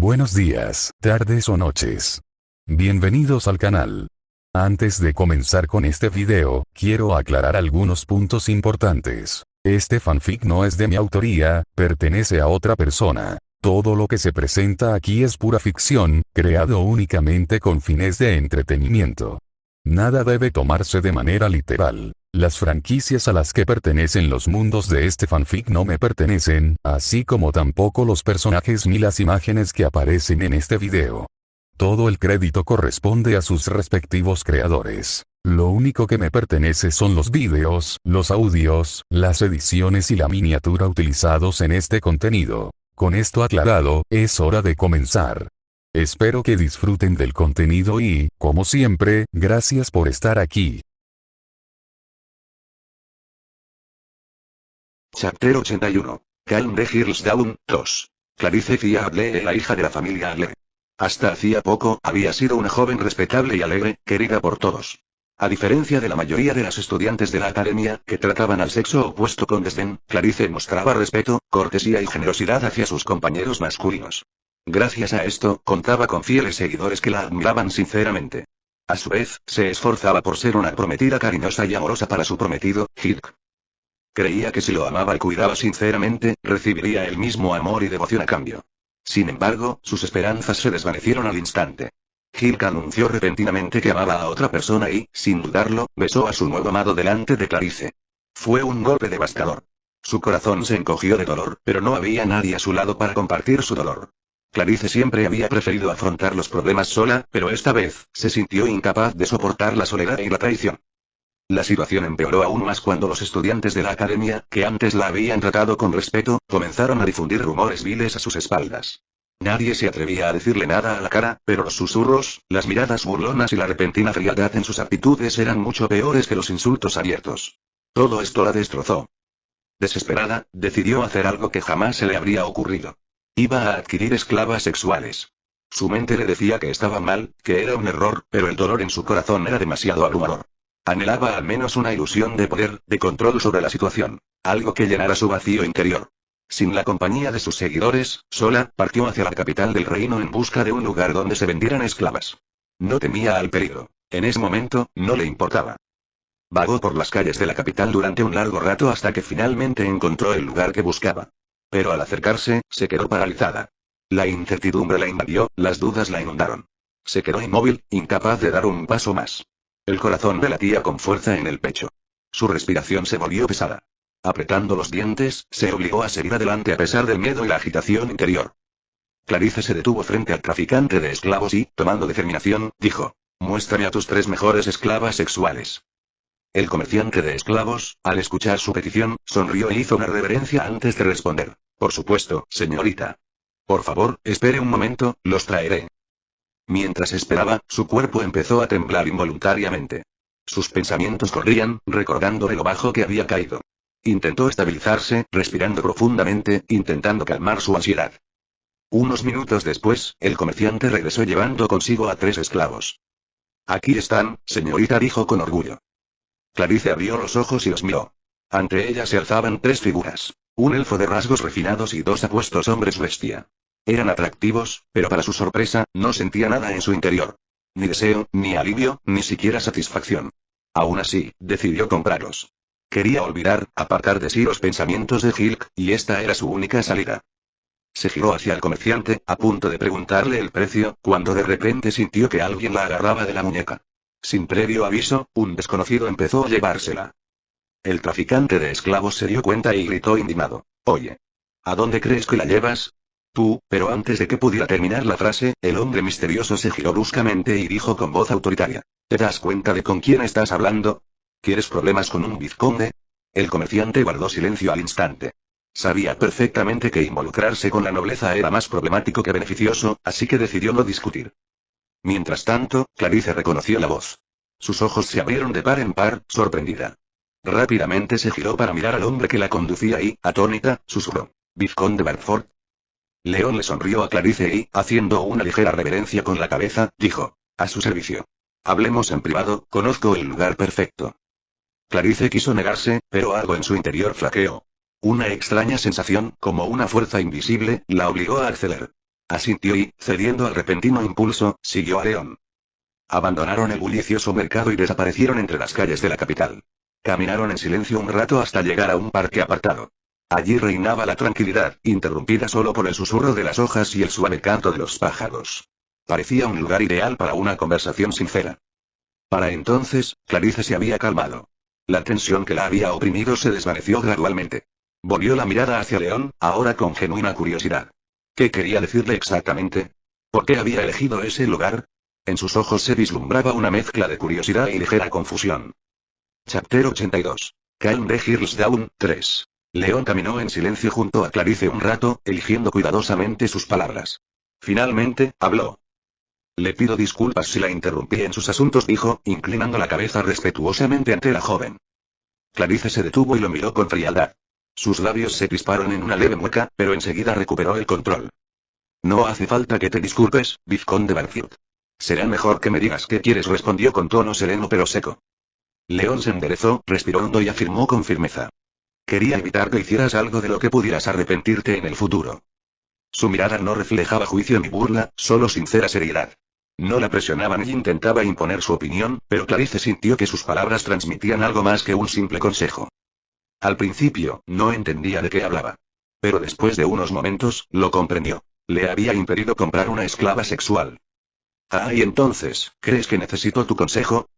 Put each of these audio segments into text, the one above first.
Buenos días, tardes o noches. Bienvenidos al canal. Antes de comenzar con este video, quiero aclarar algunos puntos importantes. Este fanfic no es de mi autoría, pertenece a otra persona. Todo lo que se presenta aquí es pura ficción, creado únicamente con fines de entretenimiento. Nada debe tomarse de manera literal. Las franquicias a las que pertenecen los mundos de este fanfic no me pertenecen, así como tampoco los personajes ni las imágenes que aparecen en este video. Todo el crédito corresponde a sus respectivos creadores. Lo único que me pertenece son los vídeos, los audios, las ediciones y la miniatura utilizados en este contenido. Con esto aclarado, es hora de comenzar. Espero que disfruten del contenido y, como siempre, gracias por estar aquí. Chapter 81. Calm the Hills Down, 2. Clarice Fia Adle, la hija de la familia Adle. Hasta hacía poco, había sido una joven respetable y alegre, querida por todos. A diferencia de la mayoría de las estudiantes de la academia, que trataban al sexo opuesto con desdén, Clarice mostraba respeto, cortesía y generosidad hacia sus compañeros masculinos. Gracias a esto, contaba con fieles seguidores que la admiraban sinceramente. A su vez, se esforzaba por ser una prometida cariñosa y amorosa para su prometido, Hilk. Creía que si lo amaba y cuidaba sinceramente, recibiría el mismo amor y devoción a cambio. Sin embargo, sus esperanzas se desvanecieron al instante. Hilk anunció repentinamente que amaba a otra persona y, sin dudarlo, besó a su nuevo amado delante de Clarice. Fue un golpe devastador. Su corazón se encogió de dolor, pero no había nadie a su lado para compartir su dolor. Clarice siempre había preferido afrontar los problemas sola, pero esta vez, se sintió incapaz de soportar la soledad y la traición. La situación empeoró aún más cuando los estudiantes de la academia, que antes la habían tratado con respeto, comenzaron a difundir rumores viles a sus espaldas. Nadie se atrevía a decirle nada a la cara, pero los susurros, las miradas burlonas y la repentina frialdad en sus actitudes eran mucho peores que los insultos abiertos. Todo esto la destrozó. Desesperada, decidió hacer algo que jamás se le habría ocurrido. Iba a adquirir esclavas sexuales. Su mente le decía que estaba mal, que era un error, pero el dolor en su corazón era demasiado abrumador. Anhelaba al menos una ilusión de poder, de control sobre la situación. Algo que llenara su vacío interior. Sin la compañía de sus seguidores, sola, partió hacia la capital del reino en busca de un lugar donde se vendieran esclavas. No temía al peligro. En ese momento, no le importaba. Vagó por las calles de la capital durante un largo rato hasta que finalmente encontró el lugar que buscaba. Pero al acercarse, se quedó paralizada. La incertidumbre la invadió, las dudas la inundaron. Se quedó inmóvil, incapaz de dar un paso más. El corazón le latía con fuerza en el pecho. Su respiración se volvió pesada. Apretando los dientes, se obligó a seguir adelante a pesar del miedo y la agitación interior. Clarice se detuvo frente al traficante de esclavos y, tomando determinación, dijo: «Muéstrame a tus 3 mejores esclavas sexuales». El comerciante de esclavos, al escuchar su petición, sonrió e hizo una reverencia antes de responder: «Por supuesto, señorita. Por favor, espere un momento, los traeré». Mientras esperaba, su cuerpo empezó a temblar involuntariamente. Sus pensamientos corrían, recordándole lo bajo que había caído. Intentó estabilizarse, respirando profundamente, intentando calmar su ansiedad. Unos minutos después, el comerciante regresó llevando consigo a 3 esclavos. «Aquí están, señorita», dijo con orgullo. Clarice abrió los ojos y los miró. Ante ella se alzaban 3 figuras. Un elfo de rasgos refinados y 2 apuestos hombres bestia. Eran atractivos, pero para su sorpresa, no sentía nada en su interior. Ni deseo, ni alivio, ni siquiera satisfacción. Aún así, decidió comprarlos. Quería olvidar, apartar de sí los pensamientos de Hilk, y esta era su única salida. Se giró hacia el comerciante, a punto de preguntarle el precio, cuando de repente sintió que alguien la agarraba de la muñeca. Sin previo aviso, un desconocido empezó a llevársela. El traficante de esclavos se dio cuenta y gritó indignado: «Oye, ¿a dónde crees que la llevas?» «Tú», pero antes de que pudiera terminar la frase, el hombre misterioso se giró bruscamente y dijo con voz autoritaria: «¿Te das cuenta de con quién estás hablando? ¿Quieres problemas con un vizconde?» El comerciante guardó silencio al instante. Sabía perfectamente que involucrarse con la nobleza era más problemático que beneficioso, así que decidió no discutir. Mientras tanto, Clarice reconoció la voz. Sus ojos se abrieron de par en par, sorprendida. Rápidamente se giró para mirar al hombre que la conducía y, atónita, susurró: «¿Vizconde Barford?» León le sonrió a Clarice y, haciendo una ligera reverencia con la cabeza, dijo: «A su servicio. Hablemos en privado, conozco el lugar perfecto». Clarice quiso negarse, pero algo en su interior flaqueó. Una extraña sensación, como una fuerza invisible, la obligó a acceder. Asintió y, cediendo al repentino impulso, siguió a León. Abandonaron el bullicioso mercado y desaparecieron entre las calles de la capital. Caminaron en silencio un rato hasta llegar a un parque apartado. Allí reinaba la tranquilidad, interrumpida solo por el susurro de las hojas y el suave canto de los pájaros. Parecía un lugar ideal para una conversación sincera. Para entonces, Clarice se había calmado. La tensión que la había oprimido se desvaneció gradualmente. Volvió la mirada hacia León, ahora con genuina curiosidad. ¿Qué quería decirle exactamente? ¿Por qué había elegido ese lugar? En sus ojos se vislumbraba una mezcla de curiosidad y ligera confusión. Chapter 82. Calm de Hillsdown 3. León caminó en silencio junto a Clarice un rato, eligiendo cuidadosamente sus palabras. Finalmente, habló. Le pido disculpas si la interrumpí en sus asuntos, dijo, inclinando la cabeza respetuosamente ante la joven. Clarice se detuvo y lo miró con frialdad. Sus labios se crisparon en una leve mueca, pero enseguida recuperó el control. No hace falta que te disculpes, vizconde Banfield. Será mejor que me digas qué quieres, respondió con tono sereno pero seco. León se enderezó, respiró hondo y afirmó con firmeza. Quería evitar que hicieras algo de lo que pudieras arrepentirte en el futuro. Su mirada no reflejaba juicio ni burla, solo sincera seriedad. No la presionaba ni intentaba imponer su opinión, pero Clarice sintió que sus palabras transmitían algo más que un simple consejo. Al principio, no entendía de qué hablaba. Pero después de unos momentos, lo comprendió. Le había impedido comprar una esclava sexual. Ah, y entonces, ¿crees que necesito tu consejo?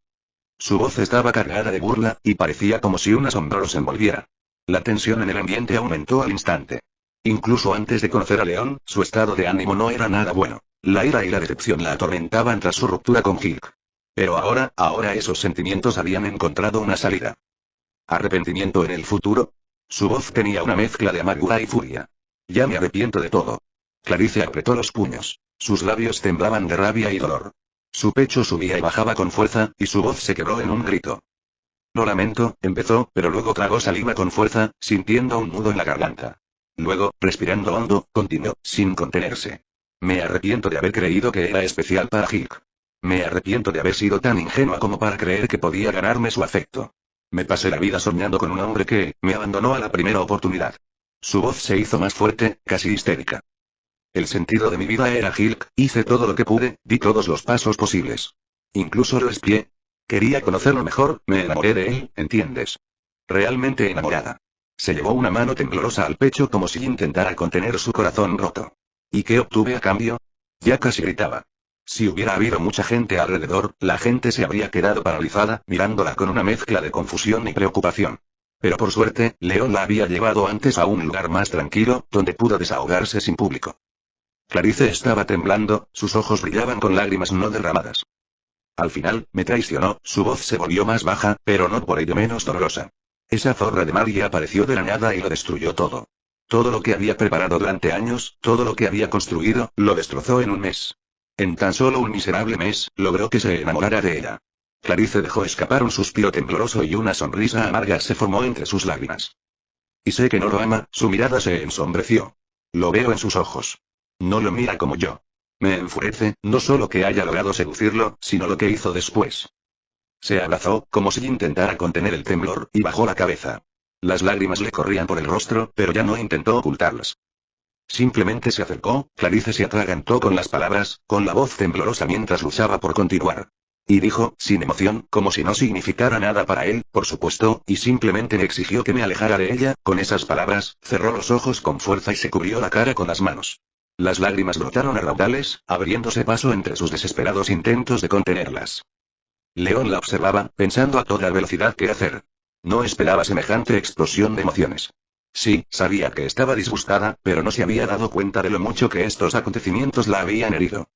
Su voz estaba cargada de burla, y parecía como si un asombro los envolviera. La tensión en el ambiente aumentó al instante. Incluso antes de conocer a León, su estado de ánimo no era nada bueno. La ira y la decepción la atormentaban tras su ruptura con Hilk. Pero ahora esos sentimientos habían encontrado una salida. ¿Arrepentimiento en el futuro? Su voz tenía una mezcla de amargura y furia. Ya me arrepiento de todo. Clarice apretó los puños. Sus labios temblaban de rabia y dolor. Su pecho subía y bajaba con fuerza, y su voz se quebró en un grito. Lo lamento, empezó, pero luego tragó saliva con fuerza, sintiendo un nudo en la garganta. Luego, respirando hondo, continuó, sin contenerse. Me arrepiento de haber creído que era especial para Hilk. Me arrepiento de haber sido tan ingenua como para creer que podía ganarme su afecto. Me pasé la vida soñando con un hombre que me abandonó a la primera oportunidad. Su voz se hizo más fuerte, casi histérica. El sentido de mi vida era Hilk, hice todo lo que pude, di todos los pasos posibles. Incluso lo espié. Quería conocerlo mejor, me enamoré de él, ¿entiendes? Realmente enamorada. Se llevó una mano temblorosa al pecho como si intentara contener su corazón roto. ¿Y qué obtuve a cambio? Ya casi gritaba. Si hubiera habido mucha gente alrededor, la gente se habría quedado paralizada, mirándola con una mezcla de confusión y preocupación. Pero por suerte, León la había llevado antes a un lugar más tranquilo, donde pudo desahogarse sin público. Clarice estaba temblando, sus ojos brillaban con lágrimas no derramadas. Al final, me traicionó, su voz se volvió más baja, pero no por ello menos dolorosa. Esa zorra de Marie apareció de la nada y lo destruyó todo. Todo lo que había preparado durante años, todo lo que había construido, lo destrozó en un mes. En tan solo un miserable mes, logró que se enamorara de ella. Clarice dejó escapar un suspiro tembloroso y una sonrisa amarga se formó entre sus lágrimas. Y sé que no lo ama, su mirada se ensombreció. Lo veo en sus ojos. No lo mira como yo. Me enfurece, no solo que haya logrado seducirlo, sino lo que hizo después. Se abrazó, como si intentara contener el temblor, y bajó la cabeza. Las lágrimas le corrían por el rostro, pero ya no intentó ocultarlas. Simplemente se acercó, Clarice se atragantó con las palabras, con la voz temblorosa mientras luchaba por continuar. Y dijo, sin emoción, como si no significara nada para él, por supuesto, y simplemente me exigió que me alejara de ella, con esas palabras, cerró los ojos con fuerza y se cubrió la cara con las manos. Las lágrimas brotaron a raudales, abriéndose paso entre sus desesperados intentos de contenerlas. León la observaba, pensando a toda velocidad qué hacer. No esperaba semejante explosión de emociones. Sí, sabía que estaba disgustada, pero no se había dado cuenta de lo mucho que estos acontecimientos la habían herido.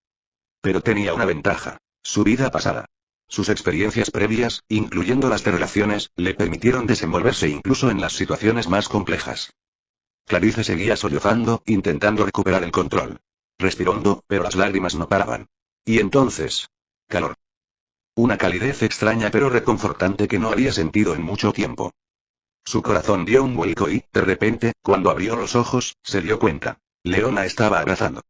Pero tenía una ventaja. Su vida pasada. Sus experiencias previas, incluyendo las de relaciones, le permitieron desenvolverse incluso en las situaciones más complejas. Clarice seguía sollozando, intentando recuperar el control. Respiró hondo, pero las lágrimas no paraban. Y entonces... calor. Una calidez extraña pero reconfortante que no había sentido en mucho tiempo. Su corazón dio un vuelco y, de repente, cuando abrió los ojos, se dio cuenta. León la estaba abrazando.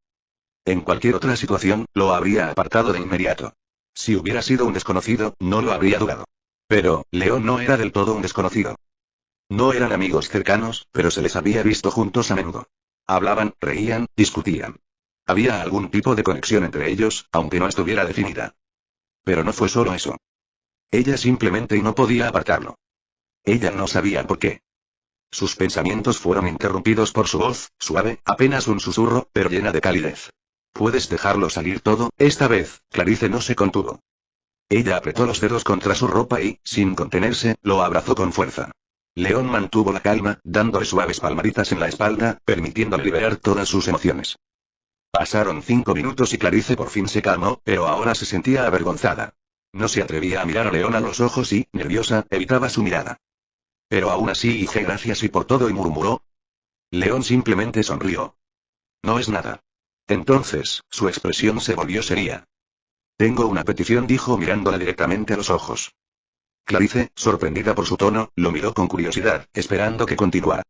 En cualquier otra situación, lo habría apartado de inmediato. Si hubiera sido un desconocido, no lo habría dudado. Pero, León no era del todo un desconocido. No eran amigos cercanos, pero se les había visto juntos a menudo. Hablaban, reían, discutían. Había algún tipo de conexión entre ellos, aunque no estuviera definida. Pero no fue solo eso. Ella simplemente no podía apartarlo. Ella no sabía por qué. Sus pensamientos fueron interrumpidos por su voz, suave, apenas un susurro, pero llena de calidez. ¿Puedes dejarlo salir todo? Esta vez, Clarice no se contuvo. Ella apretó los dedos contra su ropa y, sin contenerse, lo abrazó con fuerza. León mantuvo la calma, dándole suaves palmaditas en la espalda, permitiéndole liberar todas sus emociones. Pasaron 5 minutos y Clarice por fin se calmó, pero ahora se sentía avergonzada. No se atrevía a mirar a León a los ojos y, nerviosa, evitaba su mirada. Pero aún así dije gracias y por todo y murmuró. León simplemente sonrió. No es nada. Entonces, su expresión se volvió seria. Tengo una petición, dijo mirándola directamente a los ojos. Clarice, sorprendida por su tono, lo miró con curiosidad, esperando que continuara.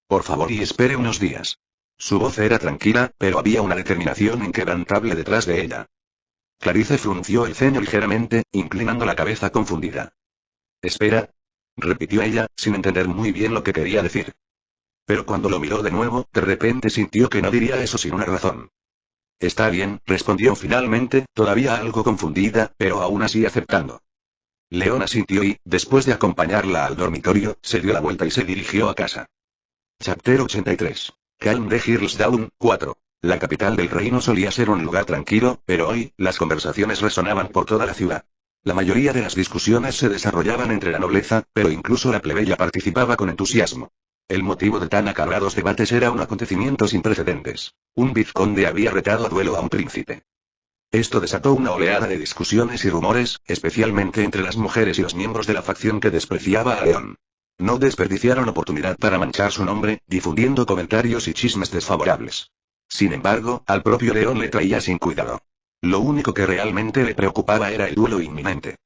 Por favor y espere unos días. Su voz era tranquila, pero había una determinación inquebrantable detrás de ella. Clarice frunció el ceño ligeramente, inclinando la cabeza confundida. Espera, repitió ella, sin entender muy bien lo que quería decir. Pero cuando lo miró de nuevo, de repente sintió que no diría eso sin una razón. Está bien, respondió finalmente, todavía algo confundida, pero aún así aceptando. León asintió y, después de acompañarla al dormitorio, se dio la vuelta y se dirigió a casa. Chapter 83. Calm de Hillsdown, 4. La capital del reino solía ser un lugar tranquilo, pero hoy, las conversaciones resonaban por toda la ciudad. La mayoría de las discusiones se desarrollaban entre la nobleza, pero incluso la plebeya participaba con entusiasmo. El motivo de tan acalorados debates era un acontecimiento sin precedentes. Un vizconde había retado a duelo a un príncipe. Esto desató una oleada de discusiones y rumores, especialmente entre las mujeres y los miembros de la facción que despreciaba a León. No desperdiciaron oportunidad para manchar su nombre, difundiendo comentarios y chismes desfavorables. Sin embargo, al propio León le traía sin cuidado. Lo único que realmente le preocupaba era el duelo inminente.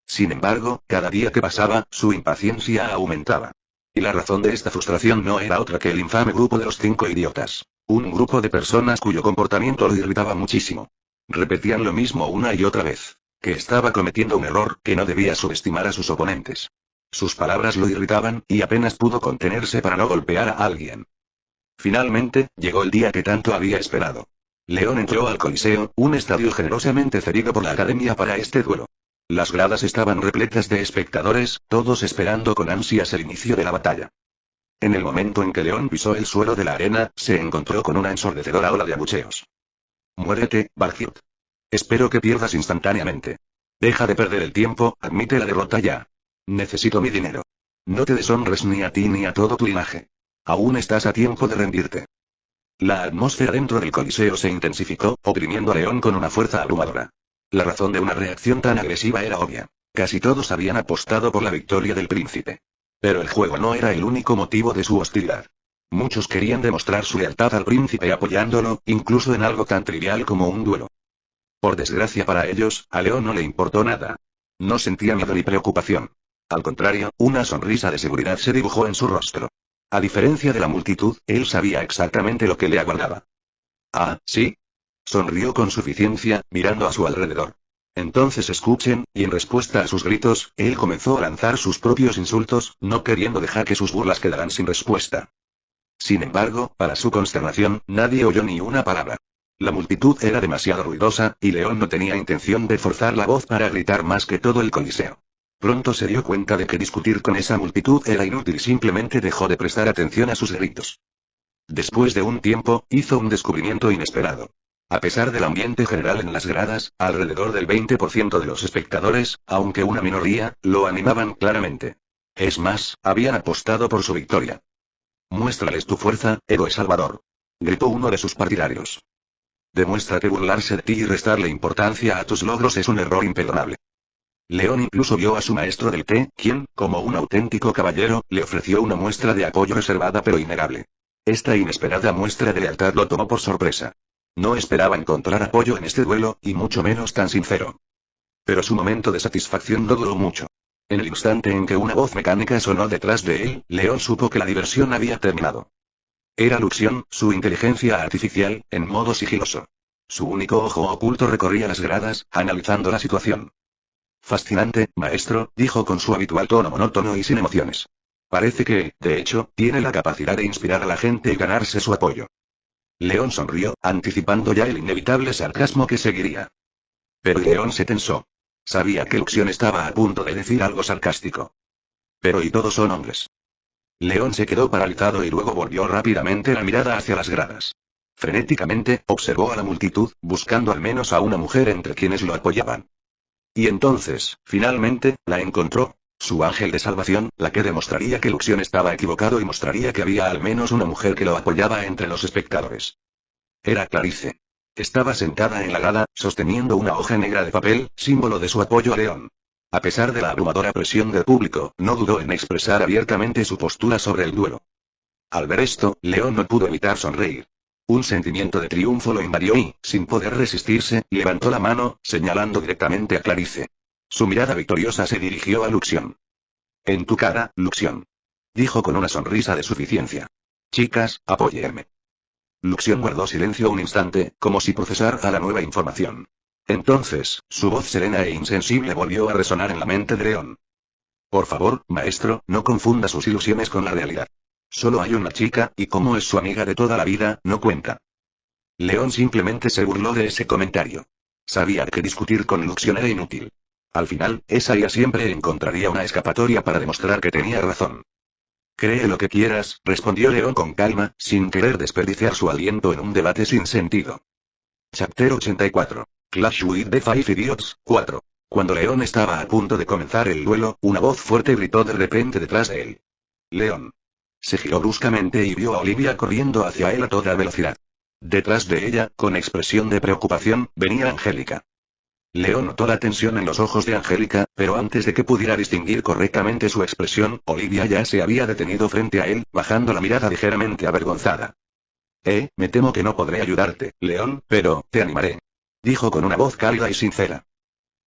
Sin embargo, cada día que pasaba, su impaciencia aumentaba. Y la razón de esta frustración no era otra que el infame grupo de los 5 idiotas. Un grupo de personas cuyo comportamiento lo irritaba muchísimo. Repetían lo mismo una y otra vez. Que estaba cometiendo un error, que no debía subestimar a sus oponentes. Sus palabras lo irritaban, y apenas pudo contenerse para no golpear a alguien. Finalmente, llegó el día que tanto había esperado. León entró al Coliseo, un estadio generosamente cedido por la Academia para este duelo. Las gradas estaban repletas de espectadores, todos esperando con ansias el inicio de la batalla. En el momento en que León pisó el suelo de la arena, se encontró con una ensordecedora ola de abucheos. Muérete, Barfield. Espero que pierdas instantáneamente. Deja de perder el tiempo, admite la derrota ya. Necesito mi dinero. No te deshonres ni a ti ni a todo tu linaje. Aún estás a tiempo de rendirte. La atmósfera dentro del Coliseo se intensificó, oprimiendo a León con una fuerza abrumadora. La razón de una reacción tan agresiva era obvia. Casi todos habían apostado por la victoria del príncipe. Pero el juego no era el único motivo de su hostilidad. Muchos querían demostrar su lealtad al príncipe apoyándolo, incluso en algo tan trivial como un duelo. Por desgracia para ellos, a León no le importó nada. No sentía miedo ni preocupación. Al contrario, una sonrisa de seguridad se dibujó en su rostro. A diferencia de la multitud, él sabía exactamente lo que le aguardaba. Ah, ¿sí? Sonrió con suficiencia, mirando a su alrededor. Entonces escuchen, y en respuesta a sus gritos, él comenzó a lanzar sus propios insultos, no queriendo dejar que sus burlas quedaran sin respuesta. Sin embargo, para su consternación, nadie oyó ni una palabra. La multitud era demasiado ruidosa, y León no tenía intención de forzar la voz para gritar más que todo el Coliseo. Pronto se dio cuenta de que discutir con esa multitud era inútil y simplemente dejó de prestar atención a sus gritos. Después de un tiempo, hizo un descubrimiento inesperado. A pesar del ambiente general en las gradas, alrededor del 20% de los espectadores, aunque una minoría, lo animaban claramente. Es más, habían apostado por su victoria. Muéstrales tu fuerza, héroe salvador. Gritó uno de sus partidarios. Demuestra que burlarse de ti y restarle importancia a tus logros es un error imperdonable. León incluso vio a su maestro del té, quien, como un auténtico caballero, le ofreció una muestra de apoyo reservada pero innegable. Esta inesperada muestra de lealtad lo tomó por sorpresa. No esperaba encontrar apoyo en este duelo, y mucho menos tan sincero. Pero su momento de satisfacción no duró mucho. En el instante en que una voz mecánica sonó detrás de él, León supo que la diversión había terminado. Era Luxion, su inteligencia artificial, en modo sigiloso. Su único ojo oculto recorría las gradas, analizando la situación. Fascinante, maestro, dijo con su habitual tono monótono y sin emociones. Parece que, de hecho, tiene la capacidad de inspirar a la gente y ganarse su apoyo. León sonrió, anticipando ya el inevitable sarcasmo que seguiría. Pero León se tensó. Sabía que Luxion estaba a punto de decir algo sarcástico. Pero y todos son hombres. León se quedó paralizado y luego volvió rápidamente la mirada hacia las gradas. Frenéticamente, observó a la multitud, buscando al menos a una mujer entre quienes lo apoyaban. Y entonces, finalmente, la encontró. Su ángel de salvación, la que demostraría que Luxion estaba equivocado y mostraría que había al menos una mujer que lo apoyaba entre los espectadores. Era Clarice. Estaba sentada en la grada, sosteniendo una hoja negra de papel, símbolo de su apoyo a León. A pesar de la abrumadora presión del público, no dudó en expresar abiertamente su postura sobre el duelo. Al ver esto, León no pudo evitar sonreír. Un sentimiento de triunfo lo invadió y, sin poder resistirse, levantó la mano, señalando directamente a Clarice. Su mirada victoriosa se dirigió a Luxion. En tu cara, Luxion. Dijo con una sonrisa de suficiencia. Chicas, apóyenme. Luxion guardó silencio un instante, como si procesara la nueva información. Entonces, su voz serena e insensible volvió a resonar en la mente de León. Por favor, maestro, no confunda sus ilusiones con la realidad. Solo hay una chica, y como es su amiga de toda la vida, no cuenta. León simplemente se burló de ese comentario. Sabía que discutir con Luxion era inútil. Al final, ella siempre encontraría una escapatoria para demostrar que tenía razón. Cree lo que quieras, respondió León con calma, sin querer desperdiciar su aliento en un debate sin sentido. Chapter 84. Clash with the Five Idiots, 4. Cuando León estaba a punto de comenzar el duelo, una voz fuerte gritó de repente detrás de él. León. Se giró bruscamente y vio a Olivia corriendo hacia él a toda velocidad. Detrás de ella, con expresión de preocupación, venía Angélica. León notó la tensión en los ojos de Angélica, pero antes de que pudiera distinguir correctamente su expresión, Olivia ya se había detenido frente a él, bajando la mirada ligeramente avergonzada. Me temo que no podré ayudarte, León, pero, te animaré. Dijo con una voz cálida y sincera.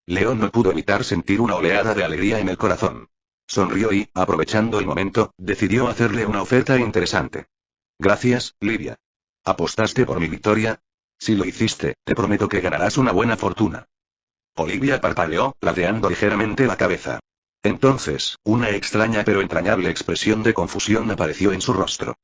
León no pudo evitar sentir una oleada de alegría en el corazón. Sonrió y, aprovechando el momento, decidió hacerle una oferta interesante. Gracias, Livia. ¿Apostaste por mi victoria? Si lo hiciste, te prometo que ganarás una buena fortuna. Olivia parpadeó, ladeando ligeramente la cabeza. Entonces, una extraña pero entrañable expresión de confusión apareció en su rostro.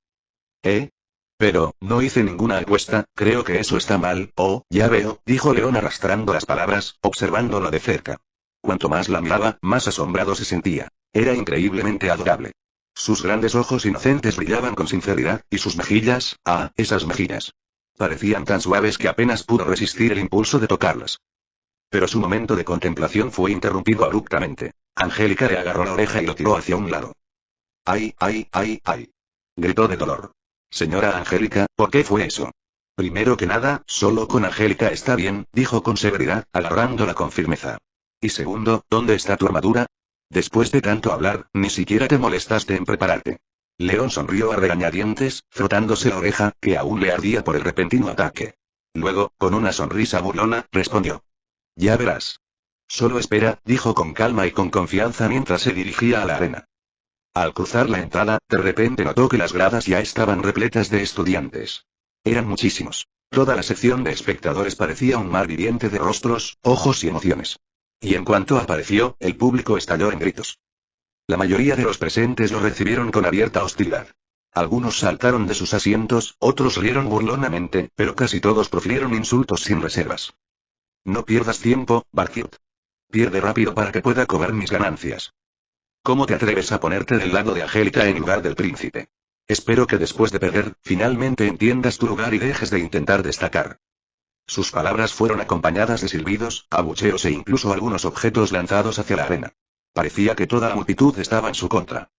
Pero, no hice ninguna apuesta, creo que eso está mal, ya veo, dijo León arrastrando las palabras, observándola de cerca. Cuanto más la miraba, más asombrado se sentía. Era increíblemente adorable. Sus grandes ojos inocentes brillaban con sinceridad, y sus mejillas, esas mejillas. Parecían tan suaves que apenas pudo resistir el impulso de tocarlas. Pero su momento de contemplación fue interrumpido abruptamente. Angélica le agarró la oreja y lo tiró hacia un lado. ¡Ay, ay, ay, ay! Gritó de dolor. Señora Angélica, ¿por qué fue eso? Primero que nada, solo con Angélica está bien, dijo con severidad, agarrándola con firmeza. Y segundo, ¿dónde está tu armadura? Después de tanto hablar, ni siquiera te molestaste en prepararte. León sonrió a regañadientes, frotándose la oreja, que aún le ardía por el repentino ataque. Luego, con una sonrisa burlona, respondió. Ya verás. Solo espera, dijo con calma y con confianza mientras se dirigía a la arena. Al cruzar la entrada, de repente notó que las gradas ya estaban repletas de estudiantes. Eran muchísimos. Toda la sección de espectadores parecía un mar viviente de rostros, ojos y emociones. Y en cuanto apareció, el público estalló en gritos. La mayoría de los presentes lo recibieron con abierta hostilidad. Algunos saltaron de sus asientos, otros rieron burlonamente, pero casi todos profirieron insultos sin reservas. No pierdas tiempo, Valkyrt. Pierde rápido para que pueda cobrar mis ganancias. ¿Cómo te atreves a ponerte del lado de Angélica en lugar del príncipe? Espero que después de perder, finalmente entiendas tu lugar y dejes de intentar destacar. Sus palabras fueron acompañadas de silbidos, abucheos e incluso algunos objetos lanzados hacia la arena. Parecía que toda la multitud estaba en su contra.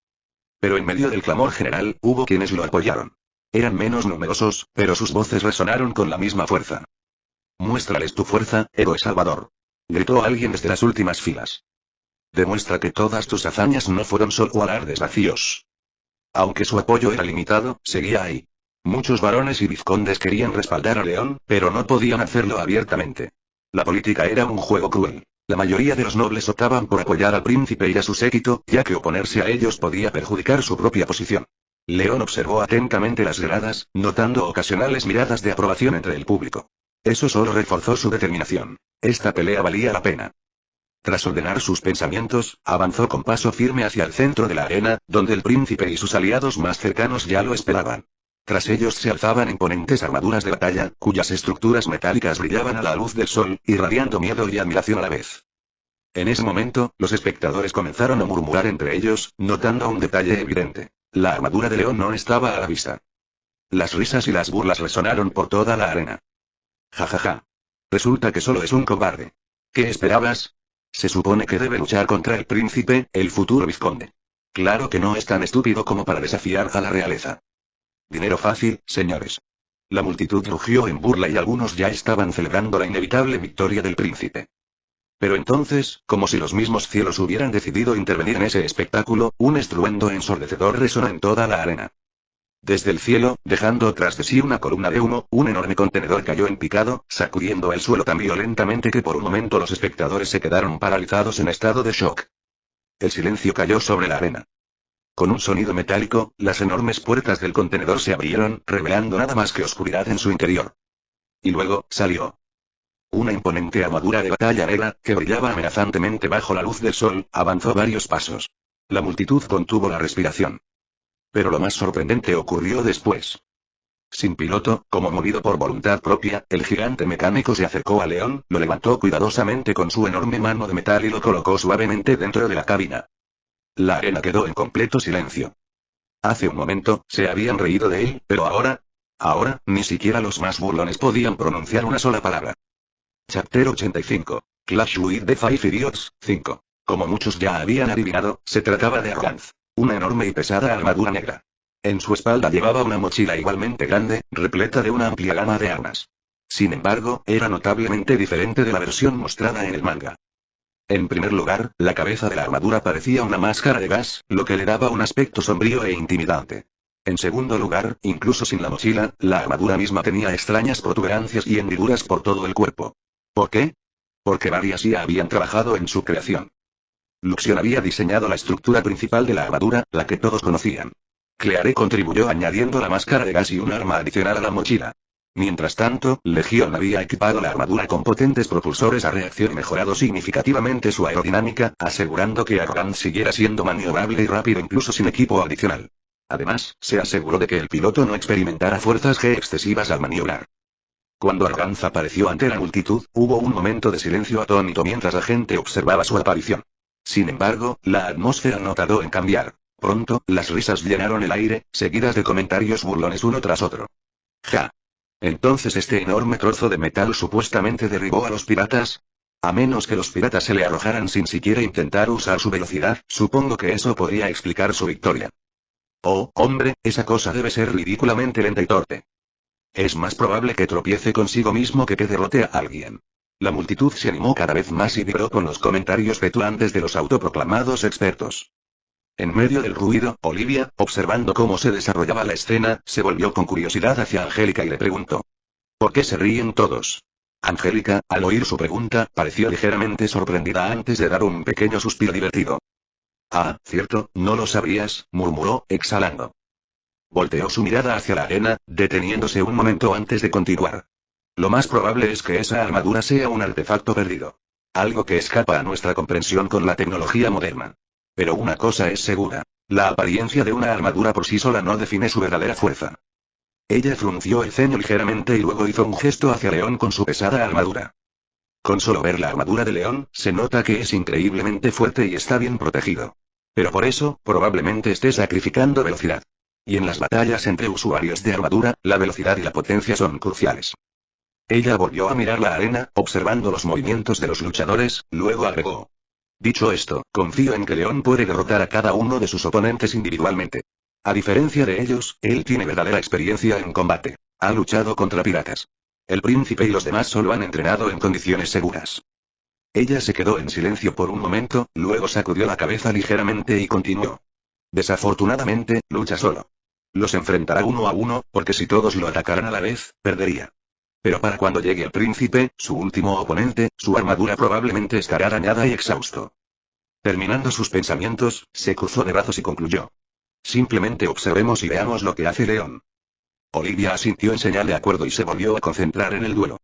Pero en medio del clamor general, hubo quienes lo apoyaron. Eran menos numerosos, pero sus voces resonaron con la misma fuerza. Muéstrales tu fuerza, héroe salvador. Gritó alguien desde las últimas filas. Demuestra que todas tus hazañas no fueron solo alardes vacíos. Aunque su apoyo era limitado, seguía ahí. Muchos varones y vizcondes querían respaldar a León, pero no podían hacerlo abiertamente. La política era un juego cruel. La mayoría de los nobles optaban por apoyar al príncipe y a su séquito, ya que oponerse a ellos podía perjudicar su propia posición. León observó atentamente las gradas, notando ocasionales miradas de aprobación entre el público. Eso solo reforzó su determinación. Esta pelea valía la pena. Tras ordenar sus pensamientos, avanzó con paso firme hacia el centro de la arena, donde el príncipe y sus aliados más cercanos ya lo esperaban. Tras ellos se alzaban imponentes armaduras de batalla, cuyas estructuras metálicas brillaban a la luz del sol, irradiando miedo y admiración a la vez. En ese momento, los espectadores comenzaron a murmurar entre ellos, notando un detalle evidente. La armadura de León no estaba a la vista. Las risas y las burlas resonaron por toda la arena. Ja ja ja. Resulta que solo es un cobarde. ¿Qué esperabas? Se supone que debe luchar contra el príncipe, el futuro vizconde. Claro que no es tan estúpido como para desafiar a la realeza. Dinero fácil, señores. La multitud rugió en burla y algunos ya estaban celebrando la inevitable victoria del príncipe. Pero entonces, como si los mismos cielos hubieran decidido intervenir en ese espectáculo, un estruendo ensordecedor resonó en toda la arena. Desde el cielo, dejando tras de sí una columna de humo, un enorme contenedor cayó en picado, sacudiendo el suelo tan violentamente que por un momento los espectadores se quedaron paralizados en estado de shock. El silencio cayó sobre la arena. Con un sonido metálico, las enormes puertas del contenedor se abrieron, revelando nada más que oscuridad en su interior. Y luego, salió una imponente armadura de batalla negra, que brillaba amenazantemente bajo la luz del sol, avanzó varios pasos. La multitud contuvo la respiración. Pero lo más sorprendente ocurrió después. Sin piloto, como movido por voluntad propia, el gigante mecánico se acercó a León, lo levantó cuidadosamente con su enorme mano de metal y lo colocó suavemente dentro de la cabina. La arena quedó en completo silencio. Hace un momento, se habían reído de él, pero ahora, ni siquiera los más burlones podían pronunciar una sola palabra. Chapter 85. Clash with the Five Idiots, 5. Como muchos ya habían adivinado, se trataba de Arganz. Una enorme y pesada armadura negra. En su espalda llevaba una mochila igualmente grande, repleta de una amplia gama de armas. Sin embargo, era notablemente diferente de la versión mostrada en el manga. En primer lugar, la cabeza de la armadura parecía una máscara de gas, lo que le daba un aspecto sombrío e intimidante. En segundo lugar, incluso sin la mochila, la armadura misma tenía extrañas protuberancias y hendiduras por todo el cuerpo. ¿Por qué? Porque varias ya habían trabajado en su creación. Luxion había diseñado la estructura principal de la armadura, la que todos conocían. Cleare contribuyó añadiendo la máscara de gas y un arma adicional a la mochila. Mientras tanto, Legion había equipado la armadura con potentes propulsores a reacción y mejorado significativamente su aerodinámica, asegurando que Arganz siguiera siendo maniobrable y rápido incluso sin equipo adicional. Además, se aseguró de que el piloto no experimentara fuerzas G excesivas al maniobrar. Cuando Arganz apareció ante la multitud, hubo un momento de silencio atónito mientras la gente observaba su aparición. Sin embargo, la atmósfera no tardó en cambiar. Pronto, las risas llenaron el aire, seguidas de comentarios burlones uno tras otro. Ja. Entonces este enorme trozo de metal supuestamente derribó a los piratas. A menos que los piratas se le arrojaran sin siquiera intentar usar su velocidad, supongo que eso podría explicar su victoria. Oh, hombre, esa cosa debe ser ridículamente lenta y torpe. Es más probable que tropiece consigo mismo que derrote a alguien. La multitud se animó cada vez más y vibró con los comentarios petulantes de los autoproclamados expertos. En medio del ruido, Olivia, observando cómo se desarrollaba la escena, se volvió con curiosidad hacia Angélica y le preguntó: ¿por qué se ríen todos? Angélica, al oír su pregunta, pareció ligeramente sorprendida antes de dar un pequeño suspiro divertido. Ah, cierto, no lo sabías, murmuró, exhalando. Volteó su mirada hacia la arena, deteniéndose un momento antes de continuar. Lo más probable es que esa armadura sea un artefacto perdido. Algo que escapa a nuestra comprensión con la tecnología moderna. Pero una cosa es segura. La apariencia de una armadura por sí sola no define su verdadera fuerza. Ella frunció el ceño ligeramente y luego hizo un gesto hacia León con su pesada armadura. Con solo ver la armadura de León, se nota que es increíblemente fuerte y está bien protegido. Pero por eso, probablemente esté sacrificando velocidad. Y en las batallas entre usuarios de armadura, la velocidad y la potencia son cruciales. Ella volvió a mirar la arena, observando los movimientos de los luchadores, luego agregó: dicho esto, confío en que León puede derrotar a cada uno de sus oponentes individualmente. A diferencia de ellos, él tiene verdadera experiencia en combate. Ha luchado contra piratas. El príncipe y los demás solo han entrenado en condiciones seguras. Ella se quedó en silencio por un momento, luego sacudió la cabeza ligeramente y continuó: desafortunadamente, lucha solo. Los enfrentará uno a uno, porque si todos lo atacaran a la vez, perdería. Pero para cuando llegue el príncipe, su último oponente, su armadura probablemente estará dañada y exhausto. Terminando sus pensamientos, se cruzó de brazos y concluyó: simplemente observemos y veamos lo que hace León. Olivia asintió en señal de acuerdo y se volvió a concentrar en el duelo.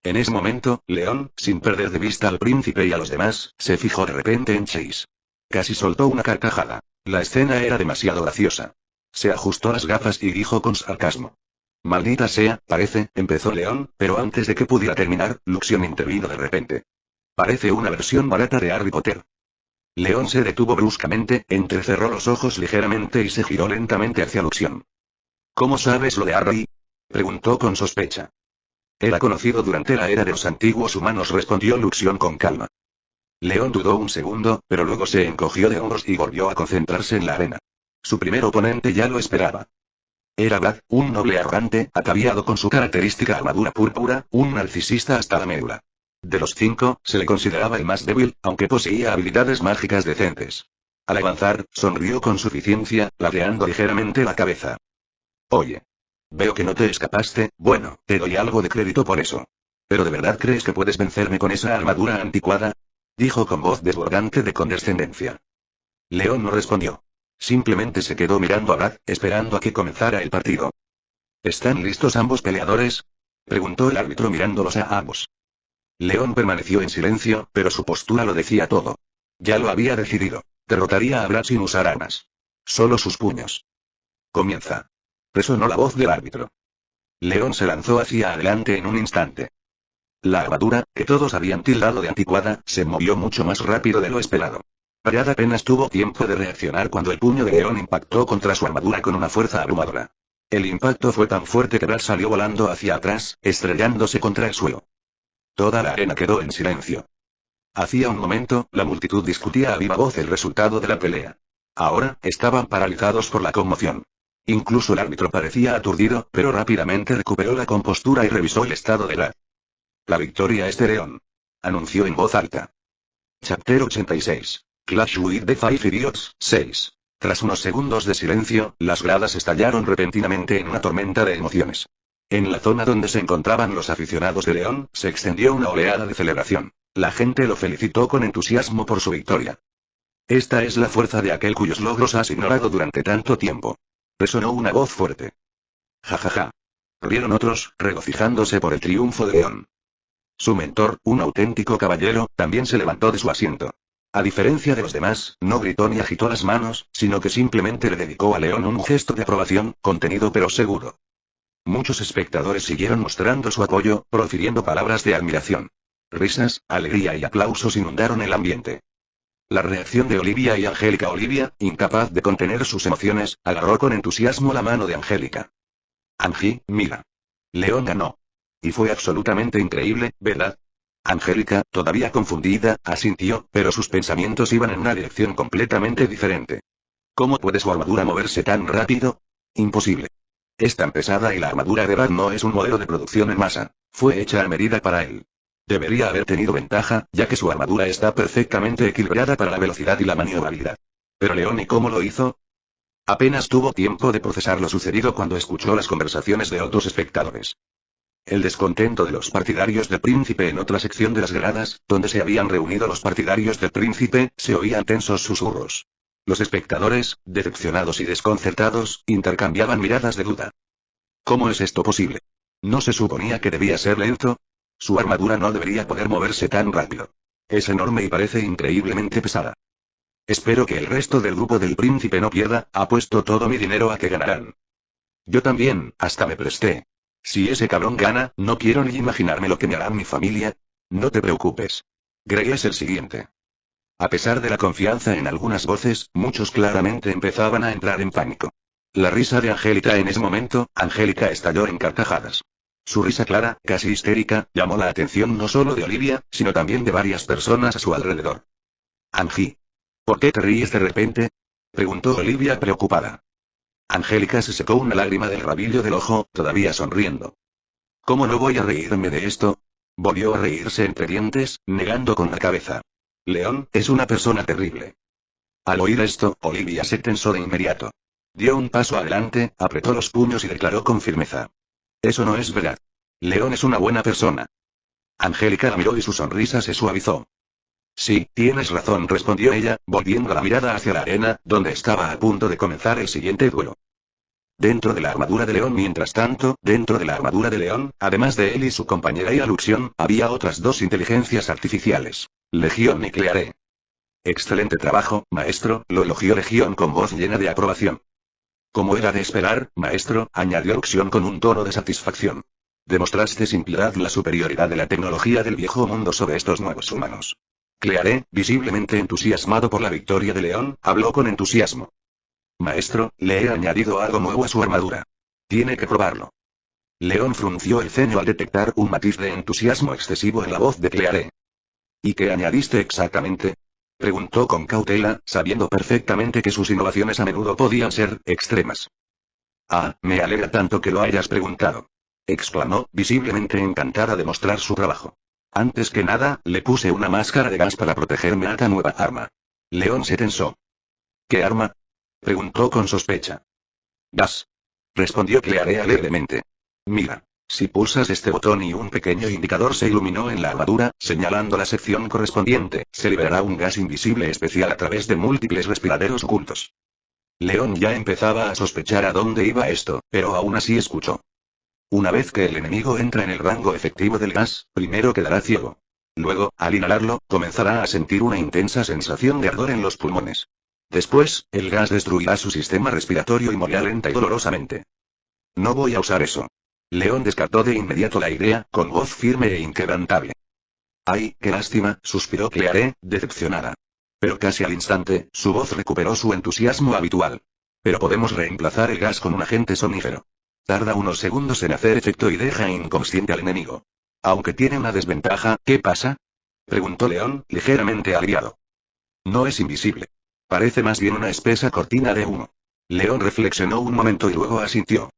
En ese momento, León, sin perder de vista al príncipe y a los demás, se fijó de repente en Chase. Casi soltó una carcajada. La escena era demasiado graciosa. Se ajustó las gafas y dijo con sarcasmo. Maldita sea, parece, empezó León, pero antes de que pudiera terminar, Luxion intervino de repente. Parece una versión barata de Harry Potter. León se detuvo bruscamente, entrecerró los ojos ligeramente y se giró lentamente hacia Luxion. ¿Cómo sabes lo de Harry? Preguntó con sospecha. Era conocido durante la era de los antiguos humanos, respondió Luxion con calma. León dudó un segundo, pero luego se encogió de hombros y volvió a concentrarse en la arena. Su primer oponente ya lo esperaba. Era Vlad, un noble arrogante, ataviado con su característica armadura púrpura, un narcisista hasta la médula. De los 5, se le consideraba el más débil, aunque poseía habilidades mágicas decentes. Al avanzar, sonrió con suficiencia, ladeando ligeramente la cabeza. Oye. Veo que no te escapaste, bueno, te doy algo de crédito por eso. ¿Pero de verdad crees que puedes vencerme con esa armadura anticuada? Dijo con voz desbordante de condescendencia. León no respondió. Simplemente se quedó mirando a Vlad, esperando a que comenzara el partido. ¿Están listos ambos peleadores? Preguntó el árbitro mirándolos a ambos. León permaneció en silencio, pero su postura lo decía todo. Ya lo había decidido. Derrotaría a Vlad sin usar armas. Solo sus puños. Comienza. Resonó la voz del árbitro. León se lanzó hacia adelante en un instante. La armadura, que todos habían tildado de anticuada, se movió mucho más rápido de lo esperado. Vlad apenas tuvo tiempo de reaccionar cuando el puño de León impactó contra su armadura con una fuerza abrumadora. El impacto fue tan fuerte que Vlad salió volando hacia atrás, estrellándose contra el suelo. Toda la arena quedó en silencio. Hacía un momento, la multitud discutía a viva voz el resultado de la pelea. Ahora, estaban paralizados por la conmoción. Incluso el árbitro parecía aturdido, pero rápidamente recuperó la compostura y revisó el estado de Vlad. La victoria es de León. Anunció en voz alta. Chapter 86. Clash with the Five Idiots, 6. Tras unos segundos de silencio, las gradas estallaron repentinamente en una tormenta de emociones. En la zona donde se encontraban los aficionados de León, se extendió una oleada de celebración. La gente lo felicitó con entusiasmo por su victoria. Esta es la fuerza de aquel cuyos logros has ignorado durante tanto tiempo. Resonó una voz fuerte. Ja ja ja. Rieron otros, regocijándose por el triunfo de León. Su mentor, un auténtico caballero, también se levantó de su asiento. A diferencia de los demás, no gritó ni agitó las manos, sino que simplemente le dedicó a León un gesto de aprobación, contenido pero seguro. Muchos espectadores siguieron mostrando su apoyo, profiriendo palabras de admiración. Risas, alegría y aplausos inundaron el ambiente. La reacción de Olivia y Angélica. Olivia, incapaz de contener sus emociones, agarró con entusiasmo la mano de Angélica. Angie, mira. León ganó. Y fue absolutamente increíble, ¿verdad? Angélica, todavía confundida, asintió, pero sus pensamientos iban en una dirección completamente diferente. ¿Cómo puede su armadura moverse tan rápido? Imposible. Es tan pesada y la armadura de Vlad no es un modelo de producción en masa. Fue hecha a medida para él. Debería haber tenido ventaja, ya que su armadura está perfectamente equilibrada para la velocidad y la maniobrabilidad. Pero León, ¿y cómo lo hizo? Apenas tuvo tiempo de procesar lo sucedido cuando escuchó las conversaciones de otros espectadores. El descontento de los partidarios del príncipe en otra sección de las gradas, donde se habían reunido los partidarios del príncipe, se oían tensos susurros. Los espectadores, decepcionados y desconcertados, intercambiaban miradas de duda. ¿Cómo es esto posible? ¿No se suponía que debía ser lento? Su armadura no debería poder moverse tan rápido. Es enorme y parece increíblemente pesada. Espero que el resto del grupo del príncipe no pierda, apuesto todo mi dinero a que ganarán. Yo también, hasta me presté. Si ese cabrón gana, no quiero ni imaginarme lo que me hará mi familia. No te preocupes. Greg es el siguiente. A pesar de la confianza en algunas voces, muchos claramente empezaban a entrar en pánico. La risa de Angélica en ese momento, Angélica estalló en carcajadas. Su risa clara, casi histérica, llamó la atención no solo de Olivia, sino también de varias personas a su alrededor. Angie. ¿Por qué te ríes de repente? Preguntó Olivia preocupada. Angélica se secó una lágrima del rabillo del ojo, todavía sonriendo. ¿Cómo no voy a reírme de esto? Volvió a reírse entre dientes, negando con la cabeza. León es una persona terrible. Al oír esto, Olivia se tensó de inmediato. Dio un paso adelante, apretó los puños y declaró con firmeza. Eso no es verdad. León es una buena persona. Angélica la miró y su sonrisa se suavizó. Sí, tienes razón, respondió ella, volviendo la mirada hacia la arena, donde estaba a punto de comenzar el siguiente duelo. Dentro de la armadura de León, mientras tanto, dentro de la armadura de León, además de él y su compañera y Luxion, había otras dos inteligencias artificiales. Legión y Cleare. Excelente trabajo, maestro, lo elogió Legión con voz llena de aprobación. Como era de esperar, maestro, añadió Uxion con un tono de satisfacción. Demostraste sin piedad la superioridad de la tecnología del viejo mundo sobre estos nuevos humanos. Clearé, visiblemente entusiasmado por la victoria de León, habló con entusiasmo. Maestro, le he añadido algo nuevo a su armadura. Tiene que probarlo. León frunció el ceño al detectar un matiz de entusiasmo excesivo en la voz de Clearé. ¿Y qué añadiste exactamente? Preguntó con cautela, sabiendo perfectamente que sus innovaciones a menudo podían ser extremas. Ah, me alegra tanto que lo hayas preguntado. Exclamó, visiblemente encantada de mostrar su trabajo. Antes que nada, le puse una máscara de gas para protegerme a esta nueva arma. León se tensó. ¿Qué arma? Preguntó con sospecha. Gas. Respondió Clearé alegremente. Mira. Si pulsas este botón y un pequeño indicador se iluminó en la armadura, señalando la sección correspondiente, se liberará un gas invisible especial a través de múltiples respiraderos ocultos. León ya empezaba a sospechar a dónde iba esto, pero aún así escuchó. Una vez que el enemigo entra en el rango efectivo del gas, primero quedará ciego. Luego, al inhalarlo, comenzará a sentir una intensa sensación de ardor en los pulmones. Después, el gas destruirá su sistema respiratorio y morirá lenta y dolorosamente. No voy a usar eso. León descartó de inmediato la idea, con voz firme e inquebrantable. ¡Ay, qué lástima!, suspiró Clearé, decepcionada. Pero casi al instante, su voz recuperó su entusiasmo habitual. Pero podemos reemplazar el gas con un agente sonífero. Tarda unos segundos en hacer efecto y deja inconsciente al enemigo. Aunque tiene una desventaja, ¿qué pasa? Preguntó León, ligeramente aliviado. No es invisible. Parece más bien una espesa cortina de humo. León reflexionó un momento y luego asintió.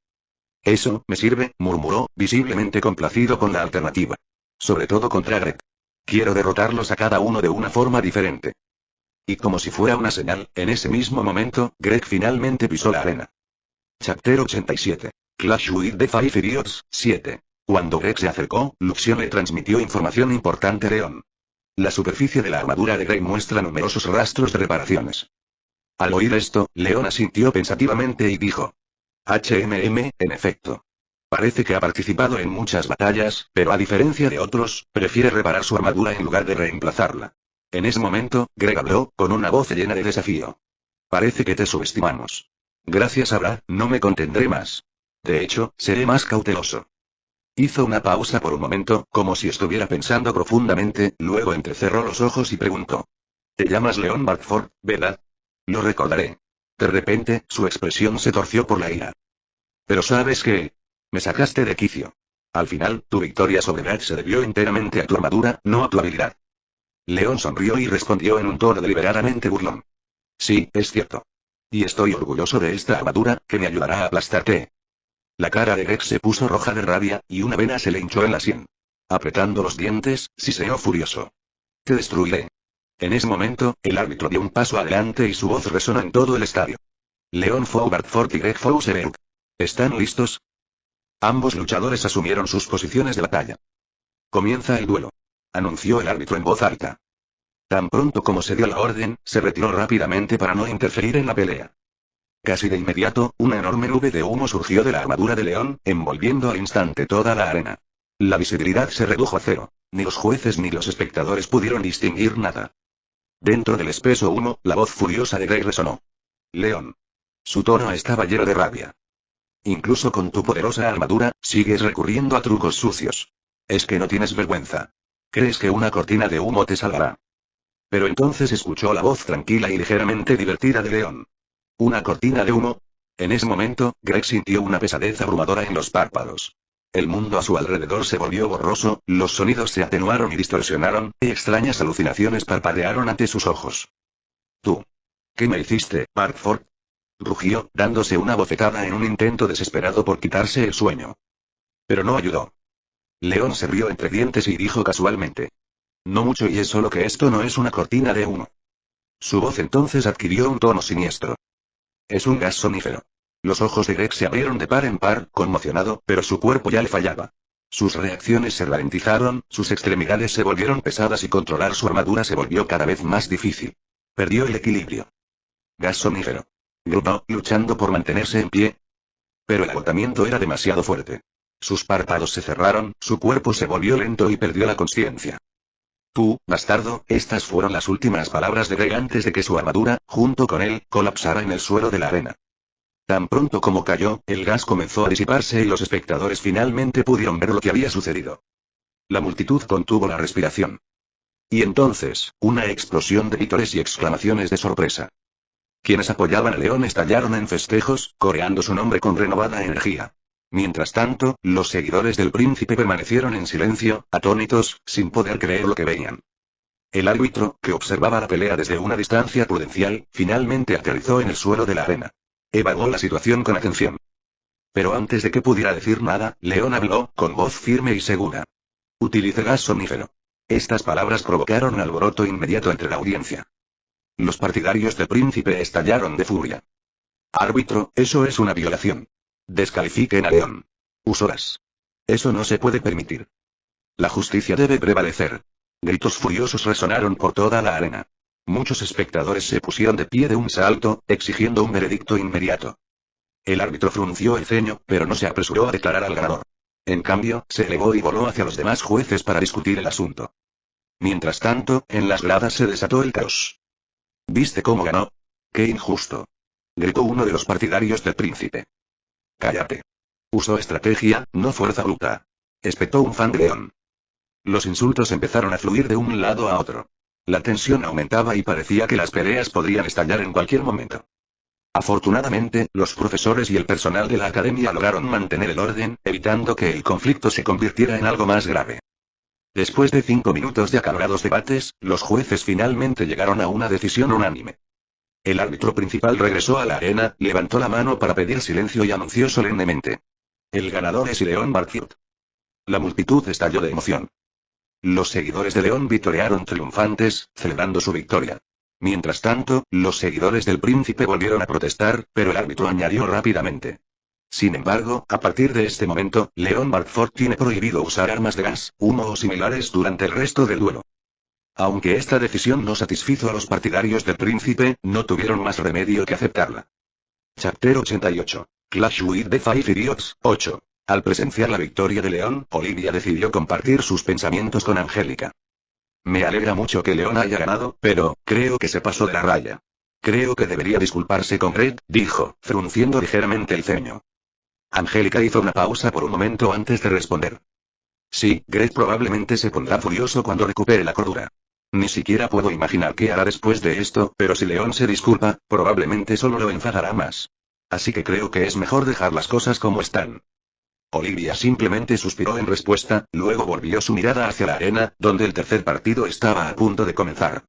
Eso, me sirve, murmuró, visiblemente complacido con la alternativa. Sobre todo contra Greg. Quiero derrotarlos a cada uno de una forma diferente. Y como si fuera una señal, en ese mismo momento, Greg finalmente pisó la arena. Chapter 87. Clash with the Five Idiots, 7. Cuando Greg se acercó, Luxion le transmitió información importante a León. La superficie de la armadura de Greg muestra numerosos rastros de reparaciones. Al oír esto, León asintió pensativamente y dijo. En efecto. Parece que ha participado en muchas batallas, pero a diferencia de otros, prefiere reparar su armadura en lugar de reemplazarla. En ese momento, Greg habló, con una voz llena de desafío. Parece que te subestimamos. Gracias, Abra, no me contendré más. De hecho, seré más cauteloso. Hizo una pausa por un momento, como si estuviera pensando profundamente, luego entrecerró los ojos y preguntó. Te llamas León Bartford, ¿verdad? Lo recordaré. De repente, su expresión se torció por la ira. Pero ¿sabes qué? Me sacaste de quicio. Al final, tu victoria sobre Brad se debió enteramente a tu armadura, no a tu habilidad. León sonrió y respondió en un tono deliberadamente burlón. Sí, es cierto. Y estoy orgulloso de esta armadura, que me ayudará a aplastarte. La cara de Greg se puso roja de rabia, y una vena se le hinchó en la sien. Apretando los dientes, siseó furioso. Te destruiré. En ese momento, el árbitro dio un paso adelante y su voz resonó en todo el estadio. León Bartford y Greg Fauseberg. ¿Están listos? Ambos luchadores asumieron sus posiciones de batalla. Comienza el duelo. Anunció el árbitro en voz alta. Tan pronto como se dio la orden, se retiró rápidamente para no interferir en la pelea. Casi de inmediato, una enorme nube de humo surgió de la armadura de León, envolviendo al instante toda la arena. La visibilidad se redujo a cero. Ni los jueces ni los espectadores pudieron distinguir nada. Dentro del espeso humo, la voz furiosa de Greg resonó. León. Su tono estaba lleno de rabia. Incluso con tu poderosa armadura, sigues recurriendo a trucos sucios. Es que no tienes vergüenza. ¿Crees que una cortina de humo te salvará? Pero entonces escuchó la voz tranquila y ligeramente divertida de León. ¿Una cortina de humo? En ese momento, Greg sintió una pesadez abrumadora en los párpados. El mundo a su alrededor se volvió borroso, los sonidos se atenuaron y distorsionaron, y extrañas alucinaciones parpadearon ante sus ojos. ¿Tú? ¿Qué me hiciste, Bartford? Rugió, dándose una bofetada en un intento desesperado por quitarse el sueño. Pero no ayudó. León se rió entre dientes y dijo casualmente. No mucho, y es solo que esto no es una cortina de humo. Su voz entonces adquirió un tono siniestro. Es un gas sonífero. Los ojos de Greg se abrieron de par en par, conmocionado, pero su cuerpo ya le fallaba. Sus reacciones se ralentizaron, sus extremidades se volvieron pesadas y controlar su armadura se volvió cada vez más difícil. Perdió el equilibrio. Gas sonífero. Gruñó, luchando por mantenerse en pie. Pero el agotamiento era demasiado fuerte. Sus párpados se cerraron, su cuerpo se volvió lento y perdió la consciencia. Tú, bastardo, estas fueron las últimas palabras de Greg antes de que su armadura, junto con él, colapsara en el suelo de la arena. Tan pronto como cayó, el gas comenzó a disiparse y los espectadores finalmente pudieron ver lo que había sucedido. La multitud contuvo la respiración. Y entonces, una explosión de vítores y exclamaciones de sorpresa. Quienes apoyaban a León estallaron en festejos, coreando su nombre con renovada energía. Mientras tanto, los seguidores del príncipe permanecieron en silencio, atónitos, sin poder creer lo que veían. El árbitro, que observaba la pelea desde una distancia prudencial, finalmente aterrizó en el suelo de la arena. Evaluó la situación con atención. Pero antes de que pudiera decir nada, León habló, con voz firme y segura. Utilice gas somnífero. Estas palabras provocaron un alboroto inmediato entre la audiencia. Los partidarios del príncipe estallaron de furia. Árbitro, eso es una violación. Descalifiquen a León. Usó gas. Eso no se puede permitir. La justicia debe prevalecer. Gritos furiosos resonaron por toda la arena. Muchos espectadores se pusieron de pie de un salto, exigiendo un veredicto inmediato. El árbitro frunció el ceño, pero no se apresuró a declarar al ganador. En cambio, se elevó y voló hacia los demás jueces para discutir el asunto. Mientras tanto, en las gradas se desató el caos. ¿Viste cómo ganó? ¡Qué injusto!, gritó uno de los partidarios del príncipe. Cállate. Usó estrategia, no fuerza bruta, espetó un fan de León. Los insultos empezaron a fluir de un lado a otro. La tensión aumentaba y parecía que las peleas podrían estallar en cualquier momento. Afortunadamente, los profesores y el personal de la academia lograron mantener el orden, evitando que el conflicto se convirtiera en algo más grave. Después de 5 minutos de acalorados debates, los jueces finalmente llegaron a una decisión unánime. El árbitro principal regresó a la arena, levantó la mano para pedir silencio y anunció solemnemente: el ganador es León Barfield. La multitud estalló de emoción. Los seguidores de León vitorearon triunfantes, celebrando su victoria. Mientras tanto, los seguidores del príncipe volvieron a protestar, pero el árbitro añadió rápidamente: sin embargo, a partir de este momento, León Barford tiene prohibido usar armas de gas, humo o similares durante el resto del duelo. Aunque esta decisión no satisfizo a los partidarios del príncipe, no tuvieron más remedio que aceptarla. Chapter 88. Clash with the Five Idiots, 8. Al presenciar la victoria de León, Olivia decidió compartir sus pensamientos con Angélica. Me alegra mucho que León haya ganado, pero creo que se pasó de la raya. Creo que debería disculparse con Greg, dijo, frunciendo ligeramente el ceño. Angélica hizo una pausa por un momento antes de responder. Sí, Greg probablemente se pondrá furioso cuando recupere la cordura. Ni siquiera puedo imaginar qué hará después de esto, pero si León se disculpa, probablemente solo lo enfadará más. Así que creo que es mejor dejar las cosas como están. Olivia simplemente suspiró en respuesta, luego volvió su mirada hacia la arena, donde el tercer partido estaba a punto de comenzar.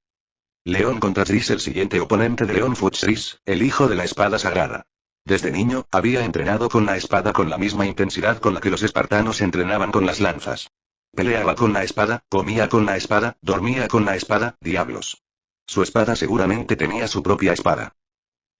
León contra Tris. El siguiente oponente de León fue Tris, el hijo de la espada sagrada. Desde niño, había entrenado con la espada con la misma intensidad con la que los espartanos entrenaban con las lanzas. Peleaba con la espada, comía con la espada, dormía con la espada, diablos. Su espada seguramente tenía su propia espada.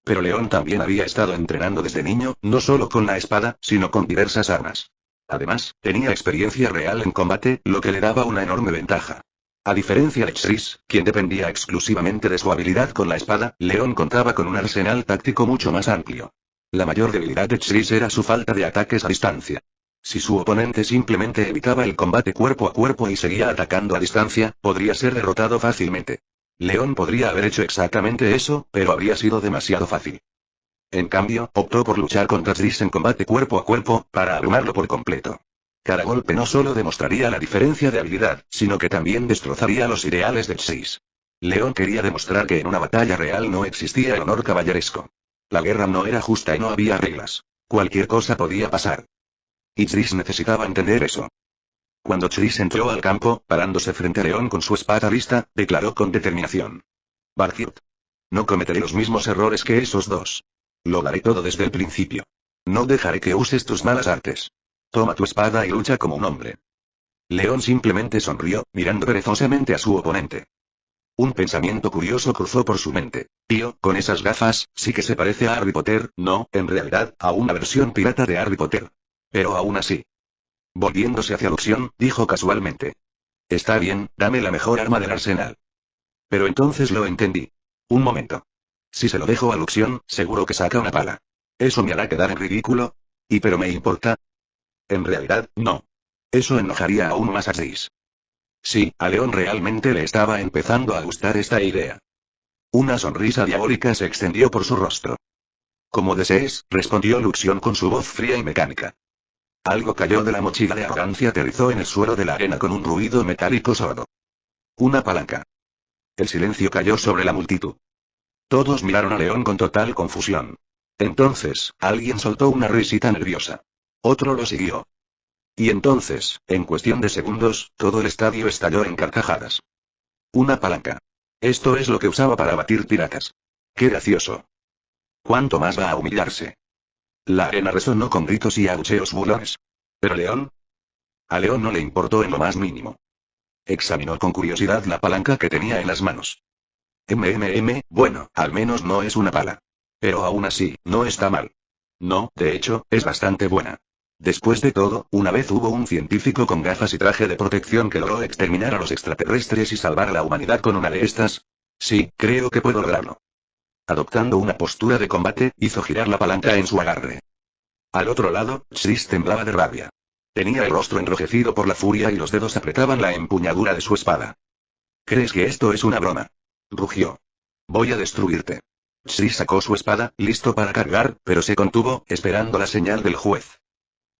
Pero León también había estado entrenando desde niño, no solo con la espada, sino con diversas armas. Además, tenía experiencia real en combate, lo que le daba una enorme ventaja. A diferencia de Tris, quien dependía exclusivamente de su habilidad con la espada, León contaba con un arsenal táctico mucho más amplio. La mayor debilidad de Tris era su falta de ataques a distancia. Si su oponente simplemente evitaba el combate cuerpo a cuerpo y seguía atacando a distancia, podría ser derrotado fácilmente. León podría haber hecho exactamente eso, pero habría sido demasiado fácil. En cambio, optó por luchar contra Tris en combate cuerpo a cuerpo, para abrumarlo por completo. Cada golpe no solo demostraría la diferencia de habilidad, sino que también destrozaría los ideales de Tris. León quería demostrar que en una batalla real no existía el honor caballeresco. La guerra no era justa y no había reglas. Cualquier cosa podía pasar. Y Tris necesitaba entender eso. Cuando Tris entró al campo, parándose frente a León con su espada vista, declaró con determinación: Barfield. No cometeré los mismos errores que esos dos. Lo haré todo desde el principio. No dejaré que uses tus malas artes. Toma tu espada y lucha como un hombre. León simplemente sonrió, mirando perezosamente a su oponente. Un pensamiento curioso cruzó por su mente. Tío, con esas gafas, sí que se parece a Harry Potter, no, en realidad, a una versión pirata de Harry Potter. Pero aún así. Volviéndose hacia Luxión, dijo casualmente: está bien, dame la mejor arma del arsenal. Pero entonces lo entendí. Un momento. Si se lo dejo a Luxión, seguro que saca una pala. ¿Eso me hará quedar en ridículo? Pero me importa. En realidad, no. Eso enojaría aún más a Tris. Sí, a León realmente le estaba empezando a gustar esta idea. Una sonrisa diabólica se extendió por su rostro. Como desees, respondió Luxion con su voz fría y mecánica. Algo cayó de la mochila de arrogancia y aterrizó en el suelo de la arena con un ruido metálico sordo. Una palanca. El silencio cayó sobre la multitud. Todos miraron a León con total confusión. Entonces, alguien soltó una risita nerviosa. Otro lo siguió. Y entonces, en cuestión de segundos, todo el estadio estalló en carcajadas. Una palanca. Esto es lo que usaba para abatir piratas. ¡Qué gracioso! ¿Cuánto más va a humillarse? La arena resonó con gritos y abucheos burlones. ¿Pero León? A León no le importó en lo más mínimo. Examinó con curiosidad la palanca que tenía en las manos. Bueno, al menos no es una pala. Pero aún así, no está mal. No, de hecho, es bastante buena. Después de todo, una vez hubo un científico con gafas y traje de protección que logró exterminar a los extraterrestres y salvar a la humanidad con una de estas. Sí, creo que puedo lograrlo. Adoptando una postura de combate, hizo girar la palanca en su agarre. Al otro lado, Chris temblaba de rabia. Tenía el rostro enrojecido por la furia y los dedos apretaban la empuñadura de su espada. ¿Crees que esto es una broma? Rugió. Voy a destruirte. Chris sacó su espada, listo para cargar, pero se contuvo, esperando la señal del juez.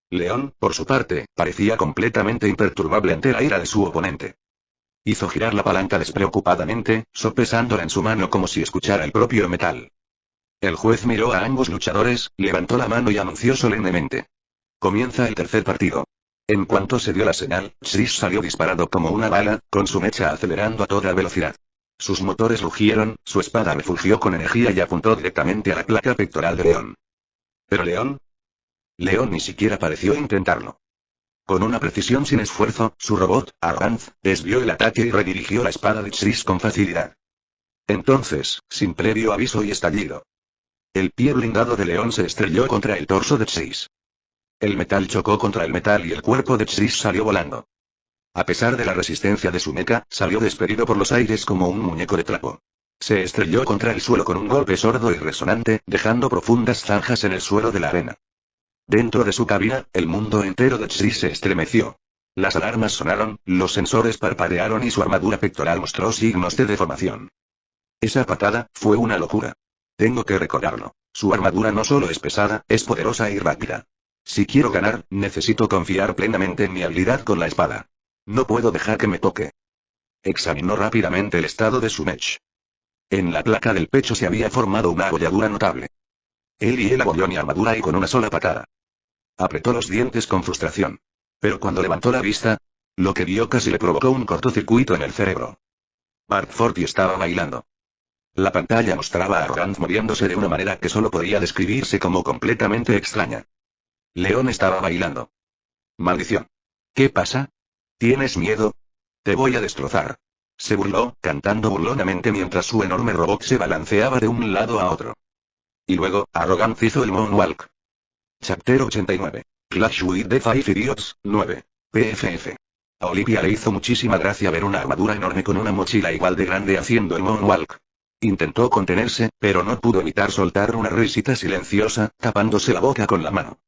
León, por su parte, parecía completamente imperturbable ante la ira de su oponente. Hizo girar la palanca despreocupadamente, sopesándola en su mano como si escuchara el propio metal. El juez miró a ambos luchadores, levantó la mano y anunció solemnemente. Comienza el tercer partido. En cuanto se dio la señal, Chris salió disparado como una bala, con su mecha acelerando a toda velocidad. Sus motores rugieron, su espada refugió con energía y apuntó directamente a la placa pectoral de León. ¿Pero León? León ni siquiera pareció intentarlo. Con una precisión sin esfuerzo, su robot, Arranz, desvió el ataque y redirigió la espada de Chris con facilidad. Entonces, sin previo aviso y estallido, el pie blindado de León se estrelló contra el torso de Chris. El metal chocó contra el metal y el cuerpo de Chris salió volando. A pesar de la resistencia de su mecha, salió despedido por los aires como un muñeco de trapo. Se estrelló contra el suelo con un golpe sordo y resonante, dejando profundas zanjas en el suelo de la arena. Dentro de su cabina, el mundo entero de Chris se estremeció. Las alarmas sonaron, los sensores parpadearon y su armadura pectoral mostró signos de deformación. Esa patada fue una locura. Tengo que recordarlo. Su armadura no solo es pesada, es poderosa y rápida. Si quiero ganar, necesito confiar plenamente en mi habilidad con la espada. No puedo dejar que me toque. Examinó rápidamente el estado de su mech. En la placa del pecho se había formado una agolladura notable. Él abolló mi armadura y con una sola patada. Apretó los dientes con frustración. Pero cuando levantó la vista, lo que vio casi le provocó un cortocircuito en el cerebro. Bart Forty estaba bailando. La pantalla mostraba a Arranz moviéndose de una manera que solo podía describirse como completamente extraña. León estaba bailando. Maldición. ¿Qué pasa? ¿Tienes miedo? Te voy a destrozar. Se burló, cantando burlonamente mientras su enorme robot se balanceaba de un lado a otro. Y luego, Arrogance hizo el Moonwalk. Chapter 89. Clash with the Five Idiots, 9. PFF. A Olivia le hizo muchísima gracia ver una armadura enorme con una mochila igual de grande haciendo el Moonwalk. Intentó contenerse, pero no pudo evitar soltar una risita silenciosa, tapándose la boca con la mano.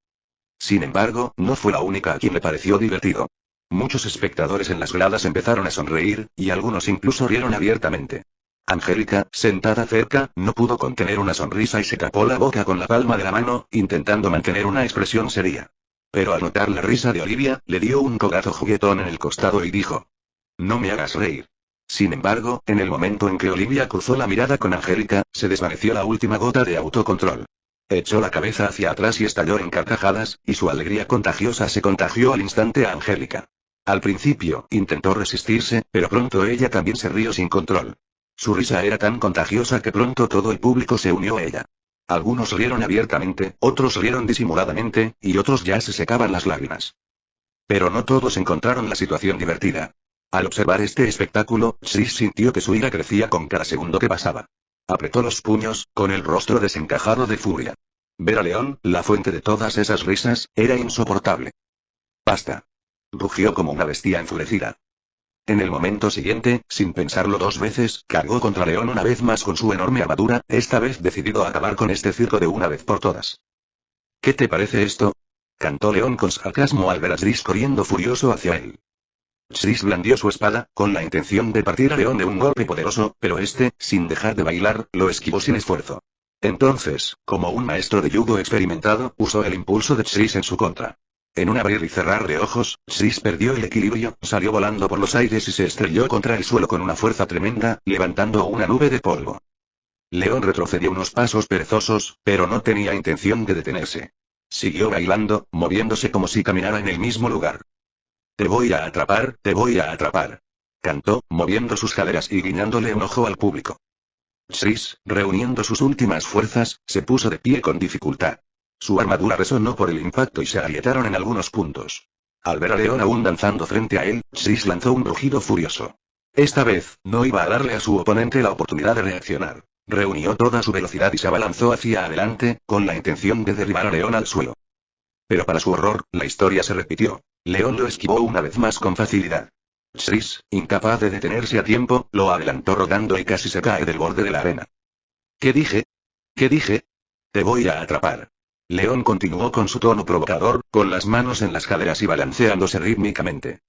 Sin embargo, no fue la única a quien le pareció divertido. Muchos espectadores en las gradas empezaron a sonreír, y algunos incluso rieron abiertamente. Angélica, sentada cerca, no pudo contener una sonrisa y se tapó la boca con la palma de la mano, intentando mantener una expresión seria. Pero al notar la risa de Olivia, le dio un codazo juguetón en el costado y dijo: No me hagas reír. Sin embargo, en el momento en que Olivia cruzó la mirada con Angélica, se desvaneció la última gota de autocontrol. Echó la cabeza hacia atrás y estalló en carcajadas, y su alegría contagiosa se contagió al instante a Angélica. Al principio, intentó resistirse, pero pronto ella también se rió sin control. Su risa era tan contagiosa que pronto todo el público se unió a ella. Algunos rieron abiertamente, otros rieron disimuladamente, y otros ya se secaban las lágrimas. Pero no todos encontraron la situación divertida. Al observar este espectáculo, Chris sintió que su ira crecía con cada segundo que pasaba. Apretó los puños, con el rostro desencajado de furia. Ver a León, la fuente de todas esas risas, era insoportable. ¡Basta! Rugió como una bestia enfurecida. En el momento siguiente, sin pensarlo dos veces, cargó contra León una vez más con su enorme armadura, esta vez decidido a acabar con este circo de una vez por todas. ¿Qué te parece esto? Cantó León con sarcasmo al ver a Chris corriendo furioso hacia él. Chris blandió su espada, con la intención de partir a León de un golpe poderoso, pero este, sin dejar de bailar, lo esquivó sin esfuerzo. Entonces, como un maestro de judo experimentado, usó el impulso de Chris en su contra. En un abrir y cerrar de ojos, Chris perdió el equilibrio, salió volando por los aires y se estrelló contra el suelo con una fuerza tremenda, levantando una nube de polvo. León retrocedió unos pasos perezosos, pero no tenía intención de detenerse. Siguió bailando, moviéndose como si caminara en el mismo lugar. Te voy a atrapar, te voy a atrapar. Cantó, moviendo sus caderas y guiñándole un ojo al público. Chris, reuniendo sus últimas fuerzas, se puso de pie con dificultad. Su armadura resonó por el impacto y se agrietaron en algunos puntos. Al ver a León aún danzando frente a él, Chris lanzó un rugido furioso. Esta vez, no iba a darle a su oponente la oportunidad de reaccionar. Reunió toda su velocidad y se abalanzó hacia adelante, con la intención de derribar a León al suelo. Pero para su horror, la historia se repitió. León lo esquivó una vez más con facilidad. Chris, incapaz de detenerse a tiempo, lo adelantó rodando y casi se cae del borde de la arena. ¿Qué dije? ¿Qué dije? Te voy a atrapar. León continuó con su tono provocador, con las manos en las caderas y balanceándose rítmicamente.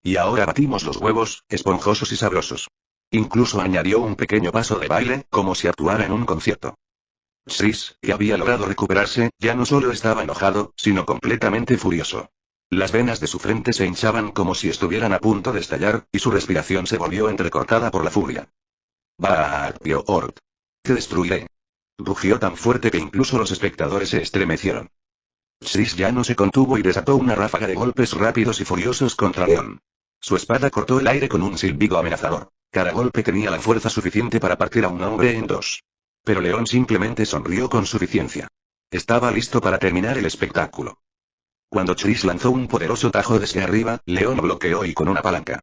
Y ahora batimos los huevos, esponjosos y sabrosos. Incluso añadió un pequeño paso de baile, como si actuara en un concierto. Chris, que había logrado recuperarse, ya no solo estaba enojado, sino completamente furioso. Las venas de su frente se hinchaban como si estuvieran a punto de estallar, y su respiración se volvió entrecortada por la furia. Ort. Te destruiré. Rugió tan fuerte que incluso los espectadores se estremecieron. Chris ya no se contuvo y desató una ráfaga de golpes rápidos y furiosos contra León. Su espada cortó el aire con un silbido amenazador. Cada golpe tenía la fuerza suficiente para partir a un hombre en dos. Pero León simplemente sonrió con suficiencia. Estaba listo para terminar el espectáculo. Cuando Chris lanzó un poderoso tajo desde arriba, León bloqueó y con una palanca.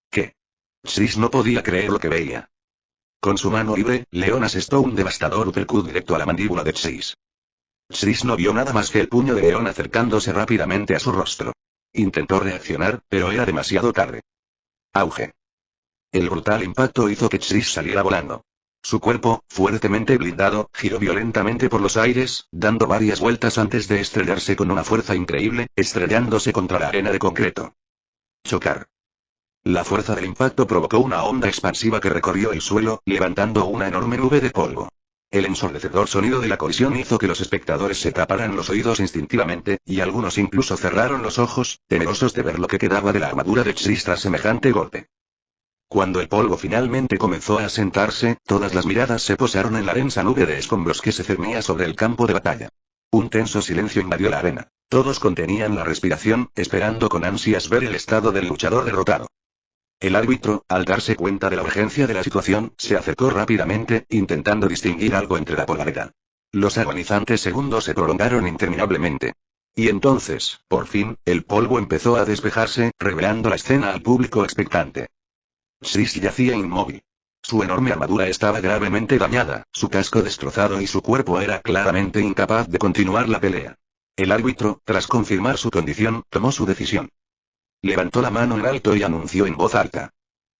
¿Qué? Chris no podía creer lo que veía. Con su mano libre, León asestó un devastador uppercut directo a la mandíbula de Chris. Chris no vio nada más que el puño de León acercándose rápidamente a su rostro. Intentó reaccionar, pero era demasiado tarde. Auge. El brutal impacto hizo que Chris saliera volando. Su cuerpo, fuertemente blindado, giró violentamente por los aires, dando varias vueltas antes de estrellarse con una fuerza increíble, estrellándose contra la arena de concreto. Chocar. La fuerza del impacto provocó una onda expansiva que recorrió el suelo, levantando una enorme nube de polvo. El ensordecedor sonido de la colisión hizo que los espectadores se taparan los oídos instintivamente, y algunos incluso cerraron los ojos, temerosos de ver lo que quedaba de la armadura de Chris tras semejante golpe. Cuando el polvo finalmente comenzó a asentarse, todas las miradas se posaron en la densa nube de escombros que se cernía sobre el campo de batalla. Un tenso silencio invadió la arena. Todos contenían la respiración, esperando con ansias ver el estado del luchador derrotado. El árbitro, al darse cuenta de la urgencia de la situación, se acercó rápidamente, intentando distinguir algo entre la polvareda. Los agonizantes segundos se prolongaron interminablemente. Y entonces, por fin, el polvo empezó a despejarse, revelando la escena al público expectante. Chris yacía inmóvil. Su enorme armadura estaba gravemente dañada, su casco destrozado y su cuerpo era claramente incapaz de continuar la pelea. El árbitro, tras confirmar su condición, tomó su decisión. Levantó la mano en alto y anunció en voz alta.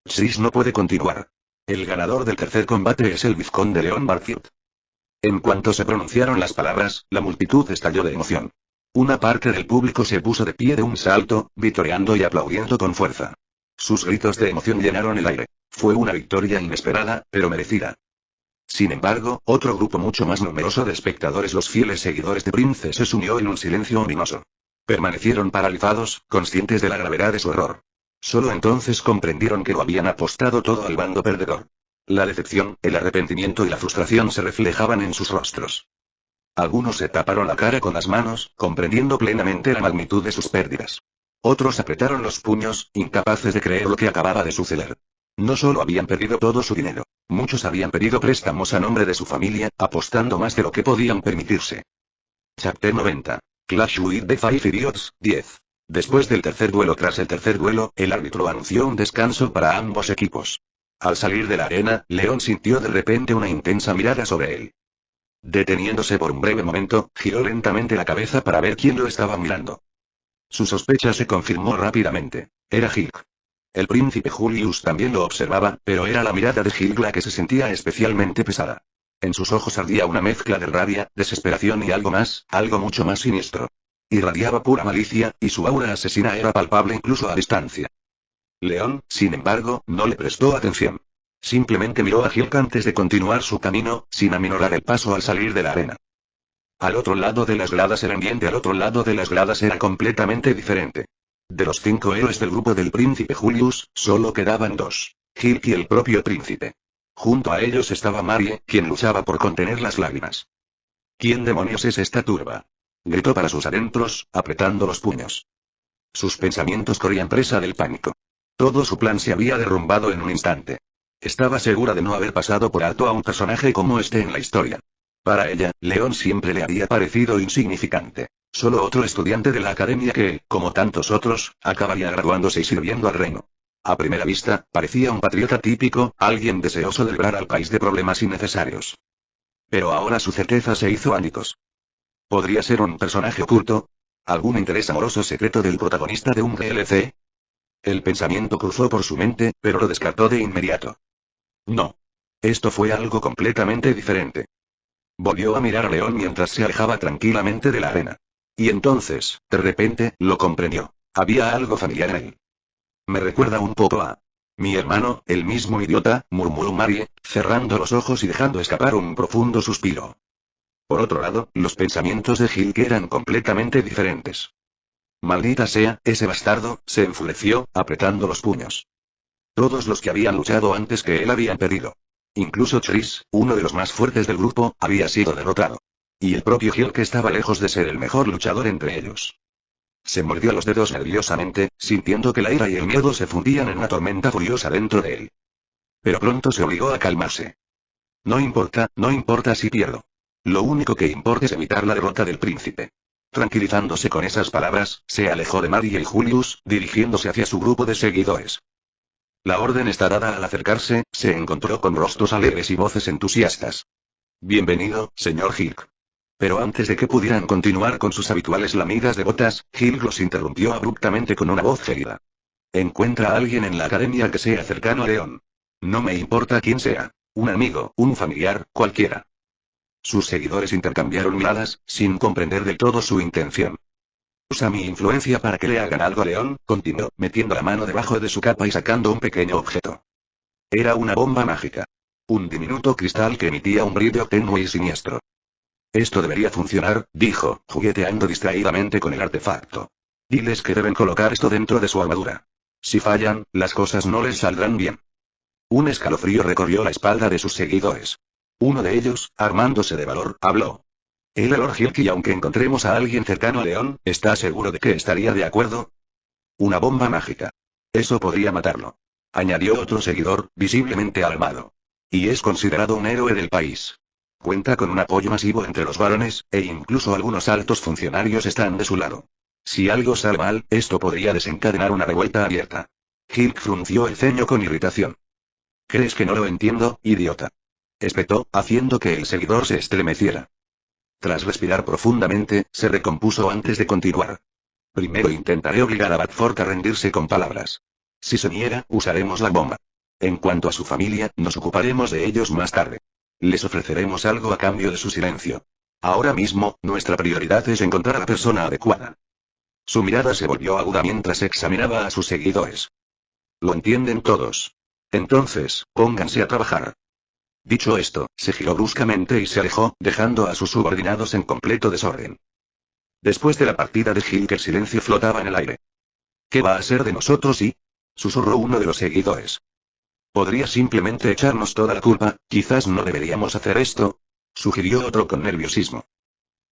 Chris no puede continuar. El ganador del tercer combate es el vizconde León Barfield. En cuanto se pronunciaron las palabras, la multitud estalló de emoción. Una parte del público se puso de pie de un salto, vitoreando y aplaudiendo con fuerza. Sus gritos de emoción llenaron el aire. Fue una victoria inesperada, pero merecida. Sin embargo, otro grupo mucho más numeroso de espectadores, los fieles seguidores de Prince, se sumió en un silencio ominoso. Permanecieron paralizados, conscientes de la gravedad de su error. Solo entonces comprendieron que lo habían apostado todo al bando perdedor. La decepción, el arrepentimiento y la frustración se reflejaban en sus rostros. Algunos se taparon la cara con las manos, comprendiendo plenamente la magnitud de sus pérdidas. Otros apretaron los puños, incapaces de creer lo que acababa de suceder. No solo habían perdido todo su dinero, muchos habían pedido préstamos a nombre de su familia, apostando más de lo que podían permitirse. Chapter 90. Clash with the Five Idiots, 10. Después del tercer duelo, tras el tercer duelo, el árbitro anunció un descanso para ambos equipos. Al salir de la arena, León sintió de repente una intensa mirada sobre él. Deteniéndose por un breve momento, giró lentamente la cabeza para ver quién lo estaba mirando. Su sospecha se confirmó rápidamente. Era Hilk. El príncipe Julius también lo observaba, pero era la mirada de Hilk la que se sentía especialmente pesada. En sus ojos ardía una mezcla de rabia, desesperación y algo más, algo mucho más siniestro. Irradiaba pura malicia, y su aura asesina era palpable incluso a distancia. León, sin embargo, no le prestó atención. Simplemente miró a Hulk antes de continuar su camino, sin aminorar el paso al salir de la arena. Al otro lado de las gradas, el ambiente al otro lado de las gradas era completamente diferente. De los 5 héroes del grupo del príncipe Julius, solo quedaban 2. Hulk y el propio príncipe. Junto a ellos estaba Marie, quien luchaba por contener las lágrimas. ¿Quién demonios es esta turba? Gritó para sus adentros, apretando los puños. Sus pensamientos corrían presa del pánico. Todo su plan se había derrumbado en un instante. Estaba segura de no haber pasado por alto a un personaje como este en la historia. Para ella, León siempre le había parecido insignificante. Solo otro estudiante de la academia que, como tantos otros, acabaría graduándose y sirviendo al reino. A primera vista, parecía un patriota típico, alguien deseoso de librar al país de problemas innecesarios. Pero ahora su certeza se hizo añicos. ¿Podría ser un personaje oculto? ¿Algún interés amoroso secreto del protagonista de un DLC? El pensamiento cruzó por su mente, pero lo descartó de inmediato. No. Esto fue algo completamente diferente. Volvió a mirar a León mientras se alejaba tranquilamente de la arena. Y entonces, de repente, lo comprendió. Había algo familiar en él. Me recuerda un poco a mi hermano, el mismo idiota, murmuró Marie, cerrando los ojos y dejando escapar un profundo suspiro. Por otro lado, los pensamientos de Hulk eran completamente diferentes. Maldita sea, ese bastardo, se enfureció, apretando los puños. Todos los que habían luchado antes que él habían perdido. Incluso Chris, uno de los más fuertes del grupo, había sido derrotado. Y el propio Hulk estaba lejos de ser el mejor luchador entre ellos. Se mordió los dedos nerviosamente, sintiendo que la ira y el miedo se fundían en una tormenta furiosa dentro de él. Pero pronto se obligó a calmarse. No importa si pierdo. Lo único que importa es evitar la derrota del príncipe. Tranquilizándose con esas palabras, se alejó de Marie y Julius, dirigiéndose hacia su grupo de seguidores. La orden está dada. Al acercarse, se encontró con rostros alegres y voces entusiastas. Bienvenido, señor Hulk. Pero antes de que pudieran continuar con sus habituales lamidas de botas, Hulk los interrumpió abruptamente con una voz gélida. Encuentra a alguien en la academia que sea cercano a León. No me importa quién sea. Un amigo, un familiar, cualquiera. Sus seguidores intercambiaron miradas, sin comprender del todo su intención. Usa mi influencia para que le hagan algo a León, continuó, metiendo la mano debajo de su capa y sacando un pequeño objeto. Era una bomba mágica. Un diminuto cristal que emitía un brillo tenue y siniestro. Esto debería funcionar, dijo, jugueteando distraídamente con el artefacto. Diles que deben colocar esto dentro de su armadura. Si fallan, las cosas no les saldrán bien. Un escalofrío recorrió la espalda de sus seguidores. Uno de ellos, armándose de valor, habló. El Lord Hulk, y aunque encontremos a alguien cercano a León, ¿está seguro de que estaría de acuerdo? Una bomba mágica. Eso podría matarlo. Añadió otro seguidor, visiblemente alarmado. Y es considerado un héroe del país. Cuenta con un apoyo masivo entre los varones, e incluso algunos altos funcionarios están de su lado. Si algo sale mal, esto podría desencadenar una revuelta abierta. Hulk frunció el ceño con irritación. ¿Crees que no lo entiendo, idiota? Espetó, haciendo que el seguidor se estremeciera. Tras respirar profundamente, se recompuso antes de continuar. Primero intentaré obligar a Batford a rendirse con palabras. Si se niega, usaremos la bomba. En cuanto a su familia, nos ocuparemos de ellos más tarde. Les ofreceremos algo a cambio de su silencio. Ahora mismo, nuestra prioridad es encontrar a la persona adecuada. Su mirada se volvió aguda mientras examinaba a sus seguidores. Lo entienden todos. Entonces, pónganse a trabajar. Dicho esto, se giró bruscamente y se alejó, dejando a sus subordinados en completo desorden. Después de la partida de Hulk, el silencio flotaba en el aire. ¿Qué va a ser de nosotros y? Susurró uno de los seguidores. Podría simplemente echarnos toda la culpa, quizás no deberíamos hacer esto, sugirió otro con nerviosismo.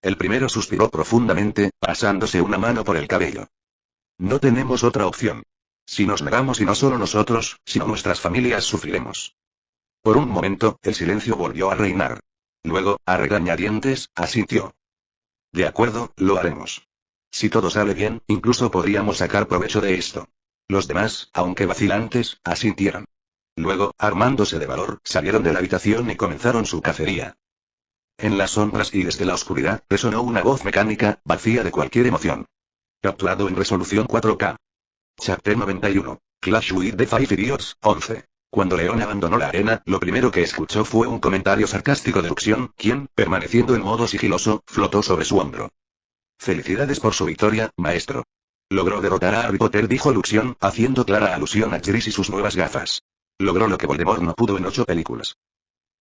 El primero suspiró profundamente, pasándose una mano por el cabello. No tenemos otra opción. Si nos negamos y no solo nosotros, sino nuestras familias sufriremos. Por un momento, el silencio volvió a reinar. Luego, a regañadientes, asintió. De acuerdo, lo haremos. Si todo sale bien, incluso podríamos sacar provecho de esto. Los demás, aunque vacilantes, asintieron. Luego, armándose de valor, salieron de la habitación y comenzaron su cacería. En las sombras y desde la oscuridad, resonó una voz mecánica, vacía de cualquier emoción. Capturado en resolución 4K. Chapter 91. Clash with the Five Idiots, 11. Cuando León abandonó la arena, lo primero que escuchó fue un comentario sarcástico de Luxion, quien, permaneciendo en modo sigiloso, flotó sobre su hombro. Felicidades por su victoria, maestro. Logró derrotar a Harry Potter, dijo Luxion, haciendo clara alusión a Chris y sus nuevas gafas. Logró lo que Voldemort no pudo en 8 películas.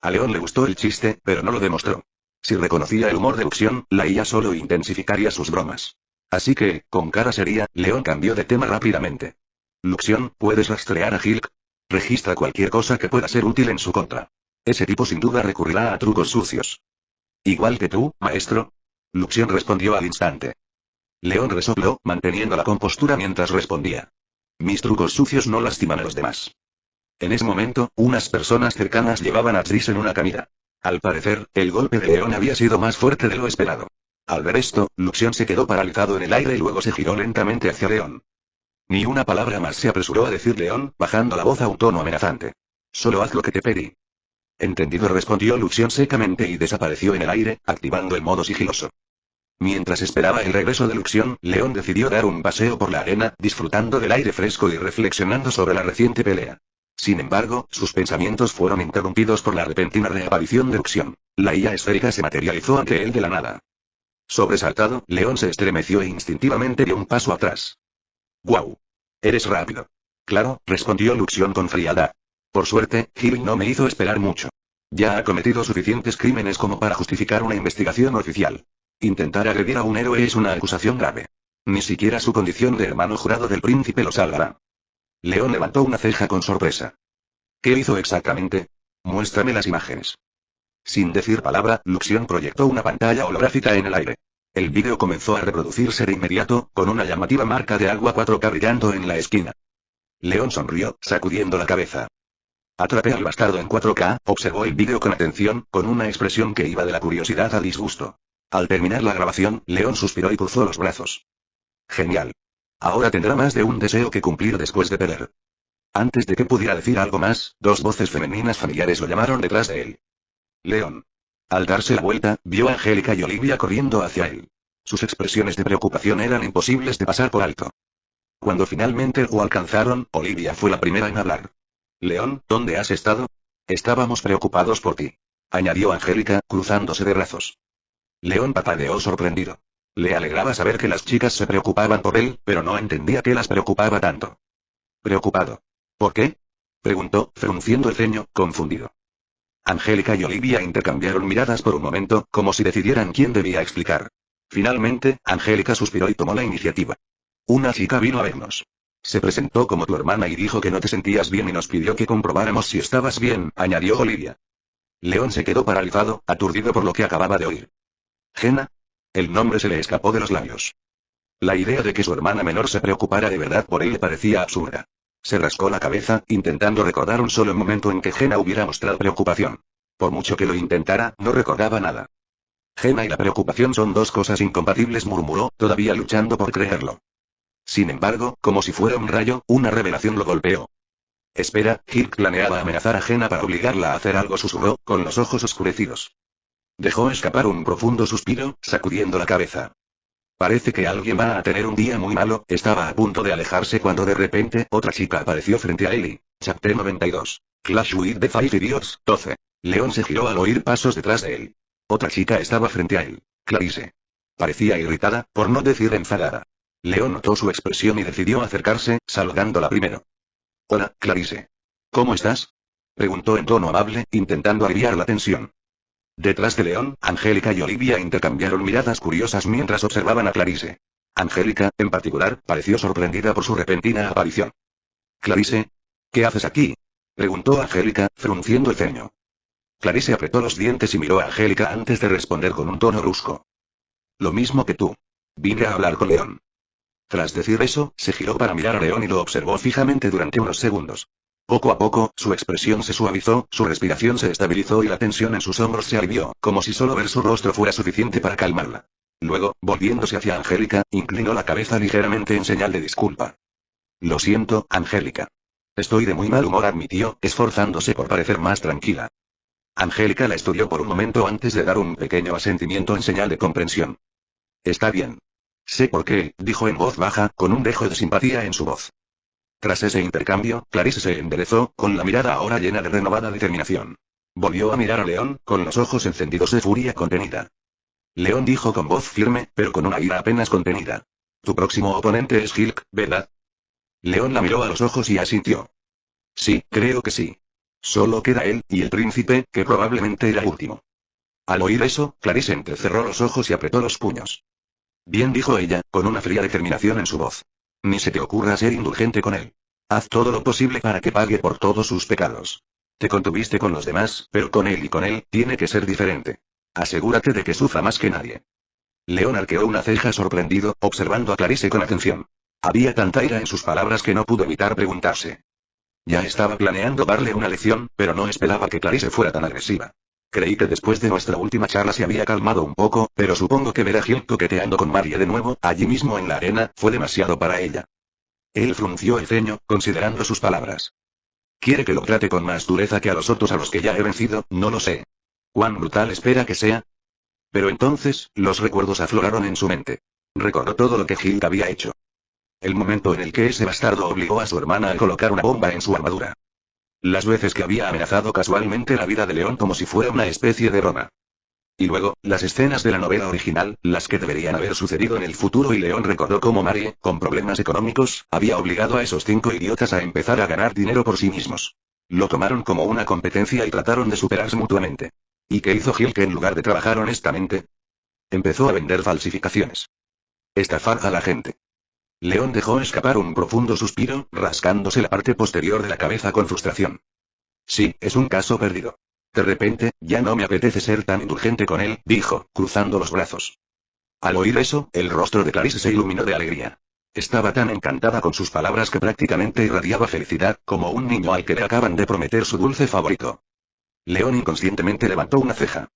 A León le gustó el chiste, pero no lo demostró. Si reconocía el humor de Luxión, la IA solo intensificaría sus bromas. Así que, con cara seria, León cambió de tema rápidamente. Luxión, ¿puedes rastrear a Hilk? Registra cualquier cosa que pueda ser útil en su contra. Ese tipo sin duda recurrirá a trucos sucios. Igual que tú, maestro. Luxión respondió al instante. León resopló, manteniendo la compostura mientras respondía. Mis trucos sucios no lastiman a los demás. En ese momento, unas personas cercanas llevaban a Tris en una camilla. Al parecer, el golpe de León había sido más fuerte de lo esperado. Al ver esto, Luxión se quedó paralizado en el aire y luego se giró lentamente hacia León. Ni una palabra más se apresuró a decir León, bajando la voz a un tono amenazante. Solo haz lo que te pedí. Entendido, respondió Luxión secamente y desapareció en el aire, activando el modo sigiloso. Mientras esperaba el regreso de Luxión, León decidió dar un paseo por la arena, disfrutando del aire fresco y reflexionando sobre la reciente pelea. Sin embargo, sus pensamientos fueron interrumpidos por la repentina reaparición de Luxión. La IA esférica se materializó ante él de la nada. Sobresaltado, León se estremeció e instintivamente dio un paso atrás. ¡Guau! Eres rápido. Claro, respondió Luxión con frialdad. Por suerte, Hill no me hizo esperar mucho. Ya ha cometido suficientes crímenes como para justificar una investigación oficial. Intentar agredir a un héroe es una acusación grave. Ni siquiera su condición de hermano jurado del príncipe lo salvará. León levantó una ceja con sorpresa. ¿Qué hizo exactamente? Muéstrame las imágenes. Sin decir palabra, Luxión proyectó una pantalla holográfica en el aire. El vídeo comenzó a reproducirse de inmediato, con una llamativa marca de agua 4K brillando en la esquina. León sonrió, sacudiendo la cabeza. Atrapé al bastardo en 4K, observó el vídeo con atención, con una expresión que iba de la curiosidad al disgusto. Al terminar la grabación, León suspiró y cruzó los brazos. Genial. Ahora tendrá más de un deseo que cumplir después de perder. Antes de que pudiera decir algo más, 2 voces femeninas familiares lo llamaron detrás de él. León. Al darse la vuelta, vio a Angélica y Olivia corriendo hacia él. Sus expresiones de preocupación eran imposibles de pasar por alto. Cuando finalmente lo alcanzaron, Olivia fue la primera en hablar. León, ¿dónde has estado? Estábamos preocupados por ti. Añadió Angélica, cruzándose de brazos. León parpadeó sorprendido. Le alegraba saber que las chicas se preocupaban por él, pero no entendía qué las preocupaba tanto. ¿Preocupado? ¿Por qué? Preguntó, frunciendo el ceño, confundido. Angélica y Olivia intercambiaron miradas por un momento, como si decidieran quién debía explicar. Finalmente, Angélica suspiró y tomó la iniciativa. Una chica vino a vernos. Se presentó como tu hermana y dijo que no te sentías bien y nos pidió que comprobáramos si estabas bien, añadió Olivia. León se quedó paralizado, aturdido por lo que acababa de oír. ¿Jenna? El nombre se le escapó de los labios. La idea de que su hermana menor se preocupara de verdad por él le parecía absurda. Se rascó la cabeza, intentando recordar un solo momento en que Jenna hubiera mostrado preocupación. Por mucho que lo intentara, no recordaba nada. Jenna y la preocupación son 2 cosas incompatibles, murmuró, todavía luchando por creerlo. Sin embargo, como si fuera un rayo, una revelación lo golpeó. Espera, Hilk planeaba amenazar a Jenna para obligarla a hacer algo, susurró, con los ojos oscurecidos. Dejó escapar un profundo suspiro, sacudiendo la cabeza. Parece que alguien va a tener un día muy malo. Estaba a punto de alejarse cuando de repente otra chica apareció frente a él y... Chapter 92. Clash with the Five Idiots, 12. León se giró al oír pasos detrás de él. Otra chica estaba frente a él. Clarice. Parecía irritada, por no decir enfadada. León notó su expresión y decidió acercarse, saludándola primero. Hola, Clarice. ¿Cómo estás? Preguntó en tono amable, intentando aliviar la tensión. Detrás de León, Angélica y Olivia intercambiaron miradas curiosas mientras observaban a Clarice. Angélica, en particular, pareció sorprendida por su repentina aparición. Clarice, ¿qué haces aquí? Preguntó Angélica, frunciendo el ceño. Clarice apretó los dientes y miró a Angélica antes de responder con un tono brusco. Lo mismo que tú. Vine a hablar con León. Tras decir eso, se giró para mirar a León y lo observó fijamente durante unos segundos. Poco a poco, su expresión se suavizó, su respiración se estabilizó y la tensión en sus hombros se alivió, como si solo ver su rostro fuera suficiente para calmarla. Luego, volviéndose hacia Angélica, inclinó la cabeza ligeramente en señal de disculpa. Lo siento, Angélica. Estoy de muy mal humor, admitió, esforzándose por parecer más tranquila. Angélica la estudió por un momento antes de dar un pequeño asentimiento en señal de comprensión. Está bien. Sé por qué, dijo en voz baja, con un dejo de simpatía en su voz. Tras ese intercambio, Clarice se enderezó, con la mirada ahora llena de renovada determinación. Volvió a mirar a León, con los ojos encendidos de furia contenida. León dijo con voz firme, pero con una ira apenas contenida. Tu próximo oponente es Hilk, ¿verdad? León la miró a los ojos y asintió. Sí, creo que sí. Solo queda él, y el príncipe, que probablemente era último. Al oír eso, Clarice entrecerró los ojos y apretó los puños. Bien, dijo ella, con una fría determinación en su voz. Ni se te ocurra ser indulgente con él. Haz todo lo posible para que pague por todos sus pecados. Te contuviste con los demás, pero con él y con él, tiene que ser diferente. Asegúrate de que sufra más que nadie. León arqueó una ceja sorprendido, observando a Clarice con atención. Había tanta ira en sus palabras que no pudo evitar preguntarse. Ya estaba planeando darle una lección, pero no esperaba que Clarice fuera tan agresiva. Creí que después de nuestra última charla se había calmado un poco, pero supongo que ver a Gil coqueteando con Marie de nuevo, allí mismo en la arena, fue demasiado para ella. Él frunció el ceño, considerando sus palabras. ¿Quiere que lo trate con más dureza que a los otros a los que ya he vencido? No lo sé. ¿Cuán brutal espera que sea? Pero entonces, los recuerdos afloraron en su mente. Recordó todo lo que Gil había hecho. El momento en el que ese bastardo obligó a su hermana a colocar una bomba en su armadura. Las veces que había amenazado casualmente la vida de León como si fuera una especie de broma. Y luego, las escenas de la novela original, las que deberían haber sucedido en el futuro, y León recordó cómo Marie, con problemas económicos, había obligado a esos 5 idiotas a empezar a ganar dinero por sí mismos. Lo tomaron como una competencia y trataron de superarse mutuamente. ¿Y qué hizo Gil, que en lugar de trabajar honestamente? Empezó a vender falsificaciones. Estafar a la gente. León dejó escapar un profundo suspiro, rascándose la parte posterior de la cabeza con frustración. Sí, es un caso perdido. De repente, ya no me apetece ser tan indulgente con él, dijo, cruzando los brazos. Al oír eso, el rostro de Clarice se iluminó de alegría. Estaba tan encantada con sus palabras que prácticamente irradiaba felicidad, como un niño al que le acaban de prometer su dulce favorito. León inconscientemente levantó una ceja.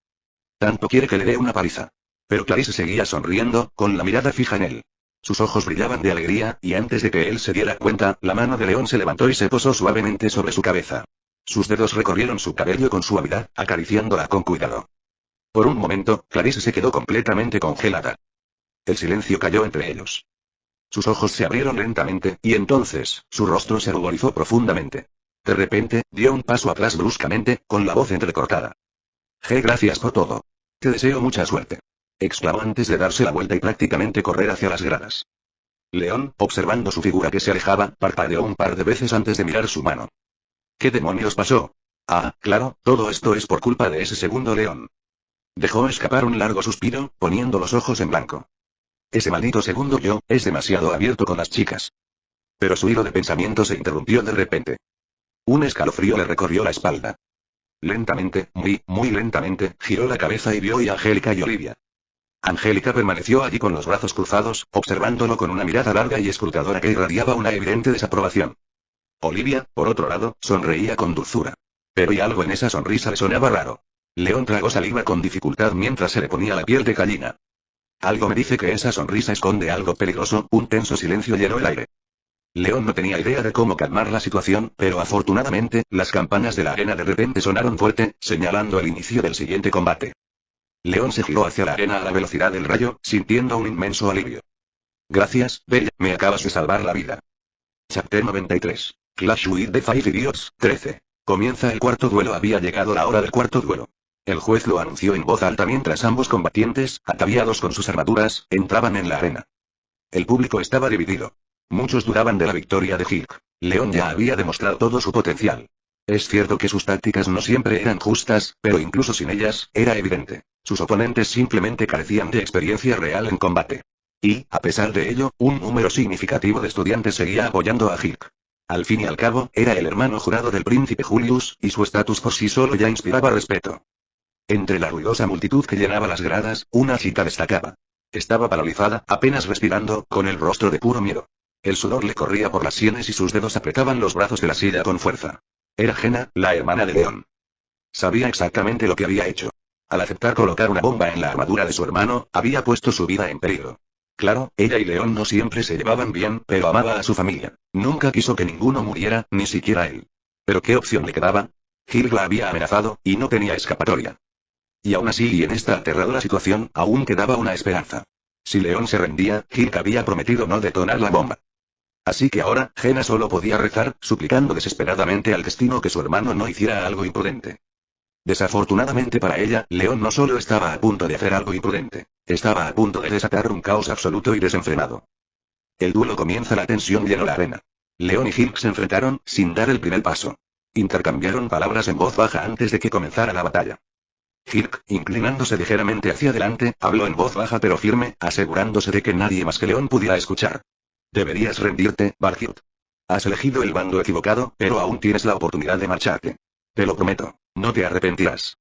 Tanto quiere que le dé una paliza. Pero Clarice seguía sonriendo, con la mirada fija en él. Sus ojos brillaban de alegría, y antes de que él se diera cuenta, la mano de León se levantó y se posó suavemente sobre su cabeza. Sus dedos recorrieron su cabello con suavidad, acariciándola con cuidado. Por un momento, Clarice se quedó completamente congelada. El silencio cayó entre ellos. Sus ojos se abrieron lentamente, y entonces, su rostro se ruborizó profundamente. De repente, dio un paso atrás bruscamente, con la voz entrecortada. Gracias por todo. Te deseo mucha suerte. Exclamó antes de darse la vuelta y prácticamente correr hacia las gradas. León, observando su figura que se alejaba, parpadeó un par de veces antes de mirar su mano. ¿Qué demonios pasó? Ah, claro, todo esto es por culpa de ese segundo León. Dejó escapar un largo suspiro, poniendo los ojos en blanco. Ese maldito segundo yo, es demasiado abierto con las chicas. Pero su hilo de pensamiento se interrumpió de repente. Un escalofrío le recorrió la espalda. Lentamente, muy lentamente, giró la cabeza y vio a Angélica y Olivia. Angélica permaneció allí con los brazos cruzados, observándolo con una mirada larga y escrutadora que irradiaba una evidente desaprobación. Olivia, por otro lado, sonreía con dulzura. Pero y algo en esa sonrisa le sonaba raro. León tragó saliva con dificultad mientras se le ponía la piel de gallina. Algo me dice que esa sonrisa esconde algo peligroso. Un tenso silencio llenó el aire. León no tenía idea de cómo calmar la situación, pero afortunadamente, las campanas de la arena de repente sonaron fuerte, señalando el inicio del siguiente combate. León se giró hacia la arena a la velocidad del rayo, sintiendo un inmenso alivio. Gracias, Bella, me acabas de salvar la vida. Chapter 93. Clash with the Five Idiots, 13. Comienza el cuarto duelo. Había llegado la hora del cuarto duelo. El juez lo anunció en voz alta mientras ambos combatientes, ataviados con sus armaduras, entraban en la arena. El público estaba dividido. Muchos dudaban de la victoria de Hulk. León ya había demostrado todo su potencial. Es cierto que sus tácticas no siempre eran justas, pero incluso sin ellas, era evidente. Sus oponentes simplemente carecían de experiencia real en combate. Y, a pesar de ello, un número significativo de estudiantes seguía apoyando a Hulk. Al fin y al cabo, era el hermano jurado del príncipe Julius, y su estatus por sí solo ya inspiraba respeto. Entre la ruidosa multitud que llenaba las gradas, una chica destacaba. Estaba paralizada, apenas respirando, con el rostro de puro miedo. El sudor le corría por las sienes y sus dedos apretaban los brazos de la silla con fuerza. Era Jenna, la hermana de León. Sabía exactamente lo que había hecho. Al aceptar colocar una bomba en la armadura de su hermano, había puesto su vida en peligro. Claro, ella y León no siempre se llevaban bien, pero amaba a su familia. Nunca quiso que ninguno muriera, ni siquiera él. ¿Pero qué opción le quedaba? Gil la había amenazado, y no tenía escapatoria. Y aún así, y en esta aterradora situación, aún quedaba una esperanza. Si León se rendía, Gil había prometido no detonar la bomba. Así que ahora, Jenna solo podía rezar, suplicando desesperadamente al destino que su hermano no hiciera algo imprudente. Desafortunadamente para ella, León no solo estaba a punto de hacer algo imprudente, estaba a punto de desatar un caos absoluto y desenfrenado. El duelo comienza. La tensión llenó la arena. Leon y Hulk se enfrentaron, sin dar el primer paso. Intercambiaron palabras en voz baja antes de que comenzara la batalla. Hulk, inclinándose ligeramente hacia adelante, habló en voz baja pero firme, asegurándose de que nadie más que Leon pudiera escuchar. Deberías rendirte, Valkyrie. Has elegido el bando equivocado, pero aún tienes la oportunidad de marcharte. Te lo prometo, no te arrepentirás.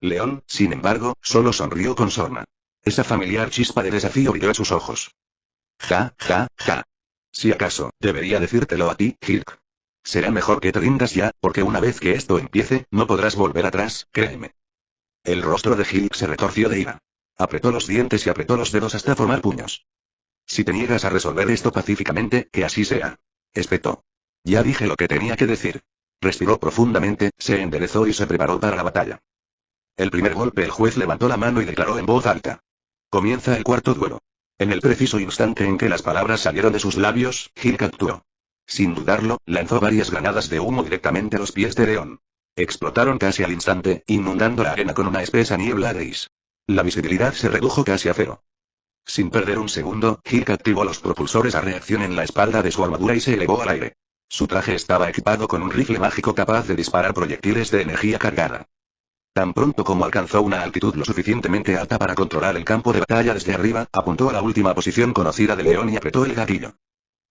Leon, sin embargo, solo sonrió con sorna. Esa familiar chispa de desafío brilló en sus ojos. Ja, ja, ja. Si acaso, debería decírtelo a ti, Hulk. Será mejor que te rindas ya, porque una vez que esto empiece, no podrás volver atrás, créeme. El rostro de Hulk se retorció de ira. Apretó los dientes y apretó los dedos hasta formar puños. Si te niegas a resolver esto pacíficamente, que así sea. Espetó. Ya dije lo que tenía que decir. Respiró profundamente, se enderezó y se preparó para la batalla. El primer golpe el juez levantó la mano y declaró en voz alta. Comienza el cuarto duelo. En el preciso instante en que las palabras salieron de sus labios, Hulk actuó. Sin dudarlo, lanzó varias granadas de humo directamente a los pies de Leon. Explotaron casi al instante, inundando la arena con una espesa niebla gris. La visibilidad se redujo casi a cero. Sin perder un segundo, Hulk activó los propulsores a reacción en la espalda de su armadura y se elevó al aire. Su traje estaba equipado con un rifle mágico capaz de disparar proyectiles de energía cargada. Tan pronto como alcanzó una altitud lo suficientemente alta para controlar el campo de batalla desde arriba, apuntó a la última posición conocida de Leon y apretó el gatillo.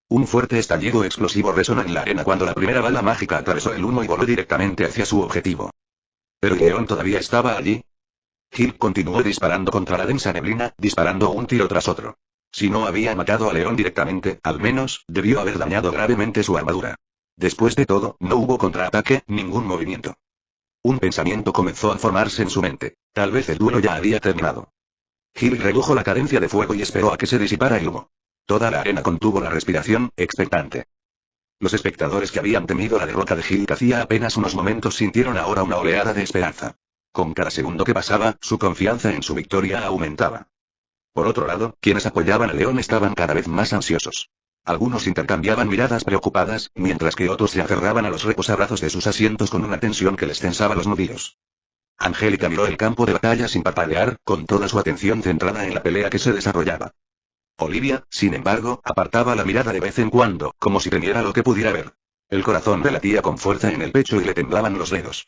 Un fuerte estallido explosivo resonó en la arena cuando la primera bala mágica atravesó el humo y voló directamente hacia su objetivo. ¿Pero Leon todavía estaba allí? Hulk continuó disparando contra la densa neblina, disparando un tiro tras otro. Si no había matado a Leon directamente, al menos, debió haber dañado gravemente su armadura. Después de todo, no hubo contraataque, ningún movimiento. Un pensamiento comenzó a formarse en su mente. Tal vez el duelo ya había terminado. Hulk redujo la cadencia de fuego y esperó a que se disipara el humo. Toda la arena contuvo la respiración, expectante. Los espectadores que habían temido la derrota de Hulk hacía apenas unos momentos sintieron ahora una oleada de esperanza. Con cada segundo que pasaba, su confianza en su victoria aumentaba. Por otro lado, quienes apoyaban a Leon estaban cada vez más ansiosos. Algunos intercambiaban miradas preocupadas, mientras que otros se aferraban a los reposabrazos de sus asientos con una tensión que les tensaba los nudillos. Angélica miró el campo de batalla sin parpadear, con toda su atención centrada en la pelea que se desarrollaba. Olivia, sin embargo, apartaba la mirada de vez en cuando, como si temiera lo que pudiera ver. El corazón le latía con fuerza en el pecho y le temblaban los dedos.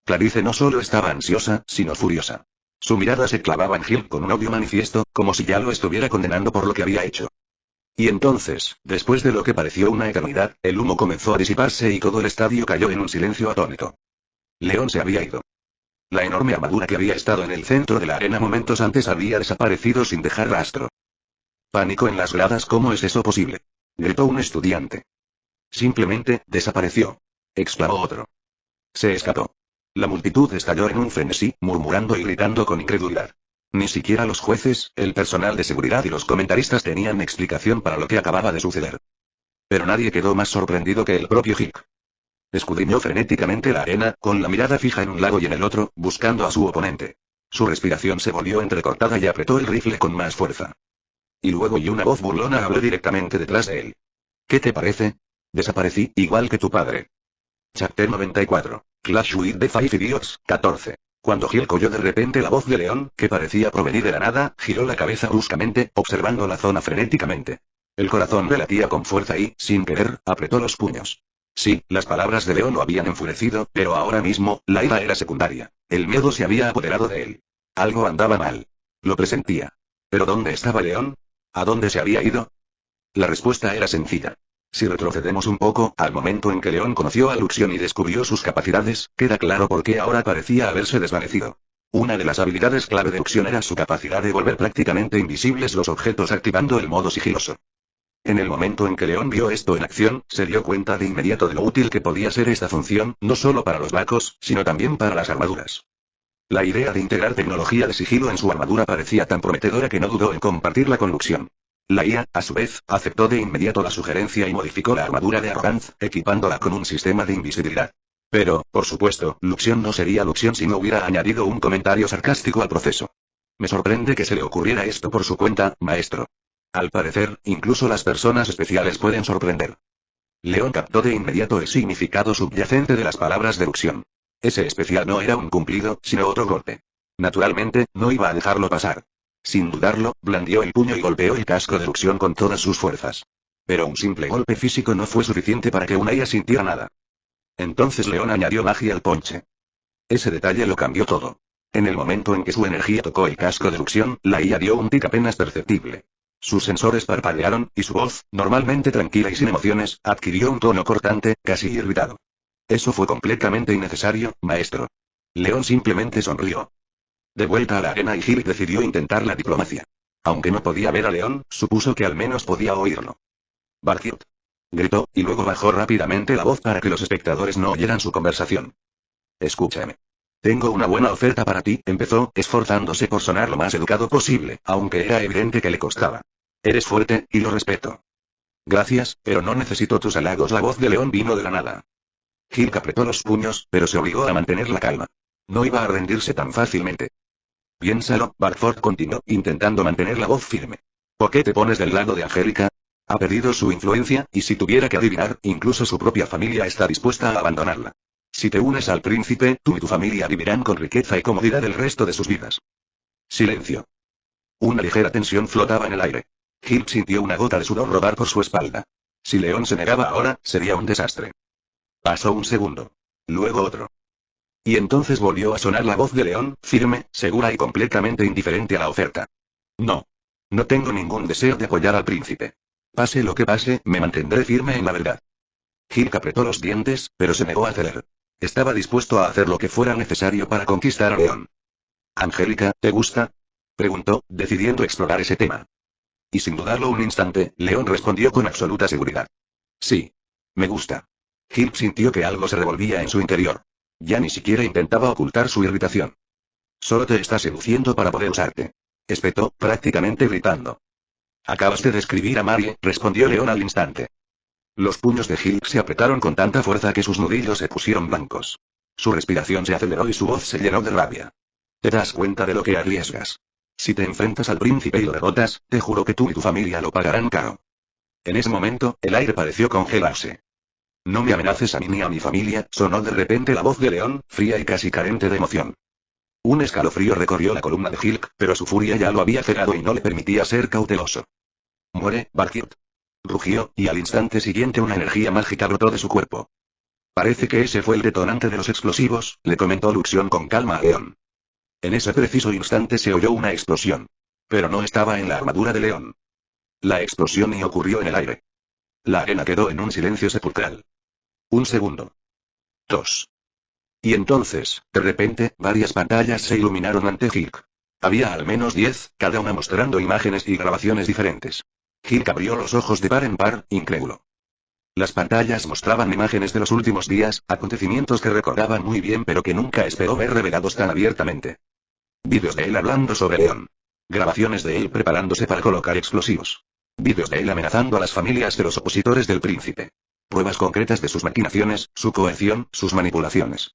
Clarice no solo estaba ansiosa, sino furiosa. Su mirada se clavaba en Hulk con un odio manifiesto, como si ya lo estuviera condenando por lo que había hecho. Y entonces, después de lo que pareció una eternidad, el humo comenzó a disiparse y todo el estadio cayó en un silencio atónito. Leon se había ido. La enorme armadura que había estado en el centro de la arena momentos antes había desaparecido sin dejar rastro. Pánico en las gradas. ¿Cómo es eso posible?, gritó un estudiante. Simplemente, desapareció, exclamó otro. Se escapó. La multitud estalló en un frenesí, murmurando y gritando con incredulidad. Ni siquiera los jueces, el personal de seguridad y los comentaristas tenían explicación para lo que acababa de suceder. Pero nadie quedó más sorprendido que el propio Hulk. Escudriñó frenéticamente la arena, con la mirada fija en un lado y en el otro, buscando a su oponente. Su respiración se volvió entrecortada y apretó el rifle con más fuerza. Y luego una voz burlona habló directamente detrás de él. ¿Qué te parece? Desaparecí, igual que tu padre. Chapter 94. Clash with the Five Idiots, 14. Cuando Hulk oyó de repente la voz de Leon, que parecía provenir de la nada, giró la cabeza bruscamente, observando la zona frenéticamente. El corazón le latía con fuerza y, sin querer, apretó los puños. Sí, las palabras de Leon lo habían enfurecido, pero ahora mismo, la ira era secundaria. El miedo se había apoderado de él. Algo andaba mal. Lo presentía. ¿Pero dónde estaba Leon? ¿A dónde se había ido? La respuesta era sencilla. Si retrocedemos un poco, al momento en que Leon conoció a Luxion y descubrió sus capacidades, queda claro por qué ahora parecía haberse desvanecido. Una de las habilidades clave de Luxion era su capacidad de volver prácticamente invisibles los objetos activando el modo sigiloso. En el momento en que Leon vio esto en acción, se dio cuenta de inmediato de lo útil que podía ser esta función, no solo para los vacos, sino también para las armaduras. La idea de integrar tecnología de sigilo en su armadura parecía tan prometedora que no dudó en compartirla con Luxion. La IA, a su vez, aceptó de inmediato la sugerencia y modificó la armadura de Arroganz, equipándola con un sistema de invisibilidad. Pero, por supuesto, Luxion no sería Luxion si no hubiera añadido un comentario sarcástico al proceso. Me sorprende que se le ocurriera esto por su cuenta, maestro. Al parecer, incluso las personas especiales pueden sorprender. Leon captó de inmediato el significado subyacente de las palabras de Luxion. Ese especial no era un cumplido, sino otro golpe. Naturalmente, no iba a dejarlo pasar. Sin dudarlo, blandió el puño y golpeó el casco de Luxion con todas sus fuerzas. Pero un simple golpe físico no fue suficiente para que una IA sintiera nada. Entonces León añadió magia al ponche. Ese detalle lo cambió todo. En el momento en que su energía tocó el casco de Luxion, la IA dio un tic apenas perceptible. Sus sensores parpadearon, y su voz, normalmente tranquila y sin emociones, adquirió un tono cortante, casi irritado. Eso fue completamente innecesario, maestro. León simplemente sonrió. De vuelta a la arena y Gil decidió intentar la diplomacia. Aunque no podía ver a León, supuso que al menos podía oírlo. Barcute. Gritó, y luego bajó rápidamente la voz para que los espectadores no oyeran su conversación. Escúchame. Tengo una buena oferta para ti, empezó, esforzándose por sonar lo más educado posible, aunque era evidente que le costaba. Eres fuerte, y lo respeto. Gracias, pero no necesito tus halagos. La voz de León vino de la nada. Gil apretó los puños, pero se obligó a mantener la calma. No iba a rendirse tan fácilmente. Piénsalo, Barford continuó, intentando mantener la voz firme. ¿Por qué te pones del lado de Angélica? Ha perdido su influencia, y si tuviera que adivinar, incluso su propia familia está dispuesta a abandonarla. Si te unes al príncipe, tú y tu familia vivirán con riqueza y comodidad el resto de sus vidas. Silencio. Una ligera tensión flotaba en el aire. Gil sintió una gota de sudor rodar por su espalda. Si León se negaba ahora, sería un desastre. Pasó un segundo. Luego otro. Y entonces volvió a sonar la voz de León, firme, segura y completamente indiferente a la oferta. No. No tengo ningún deseo de apoyar al príncipe. Pase lo que pase, me mantendré firme en la verdad. Gil apretó los dientes, pero se negó a ceder. Estaba dispuesto a hacer lo que fuera necesario para conquistar a León. ¿Angélica, te gusta? Preguntó, decidiendo explorar ese tema. Y sin dudarlo un instante, León respondió con absoluta seguridad. Sí. Me gusta. Gil sintió que algo se revolvía en su interior. Ya ni siquiera intentaba ocultar su irritación. Solo te está seduciendo para poder usarte. Espetó, prácticamente gritando. Acabas de describir a Marie, respondió León al instante. Los puños de Gil se apretaron con tanta fuerza que sus nudillos se pusieron blancos. Su respiración se aceleró y su voz se llenó de rabia. ¿Te das cuenta de lo que arriesgas? Si te enfrentas al príncipe y lo derrotas, te juro que tú y tu familia lo pagarán caro. En ese momento, el aire pareció congelarse. No me amenaces a mí ni a mi familia, sonó de repente la voz de León, fría y casi carente de emoción. Un escalofrío recorrió la columna de Gil, pero su furia ya lo había cegado y no le permitía ser cauteloso. Muere, Barcute. Rugió, y al instante siguiente una energía mágica brotó de su cuerpo. Parece que ese fue el detonante de los explosivos, le comentó Luxion con calma a León. En ese preciso instante se oyó una explosión. Pero no estaba en la armadura de León. La explosión y ocurrió en el aire. La arena quedó en un silencio sepulcral. Un segundo. 2. Y entonces, de repente, varias pantallas se iluminaron ante Gil. Había al menos 10, cada una mostrando imágenes y grabaciones diferentes. Gil abrió los ojos de par en par, incrédulo. Las pantallas mostraban imágenes de los últimos días, acontecimientos que recordaban muy bien pero que nunca esperó ver revelados tan abiertamente. Vídeos de él hablando sobre León. Grabaciones de él preparándose para colocar explosivos. Vídeos de él amenazando a las familias de los opositores del príncipe. Pruebas concretas de sus maquinaciones, su coerción, sus manipulaciones.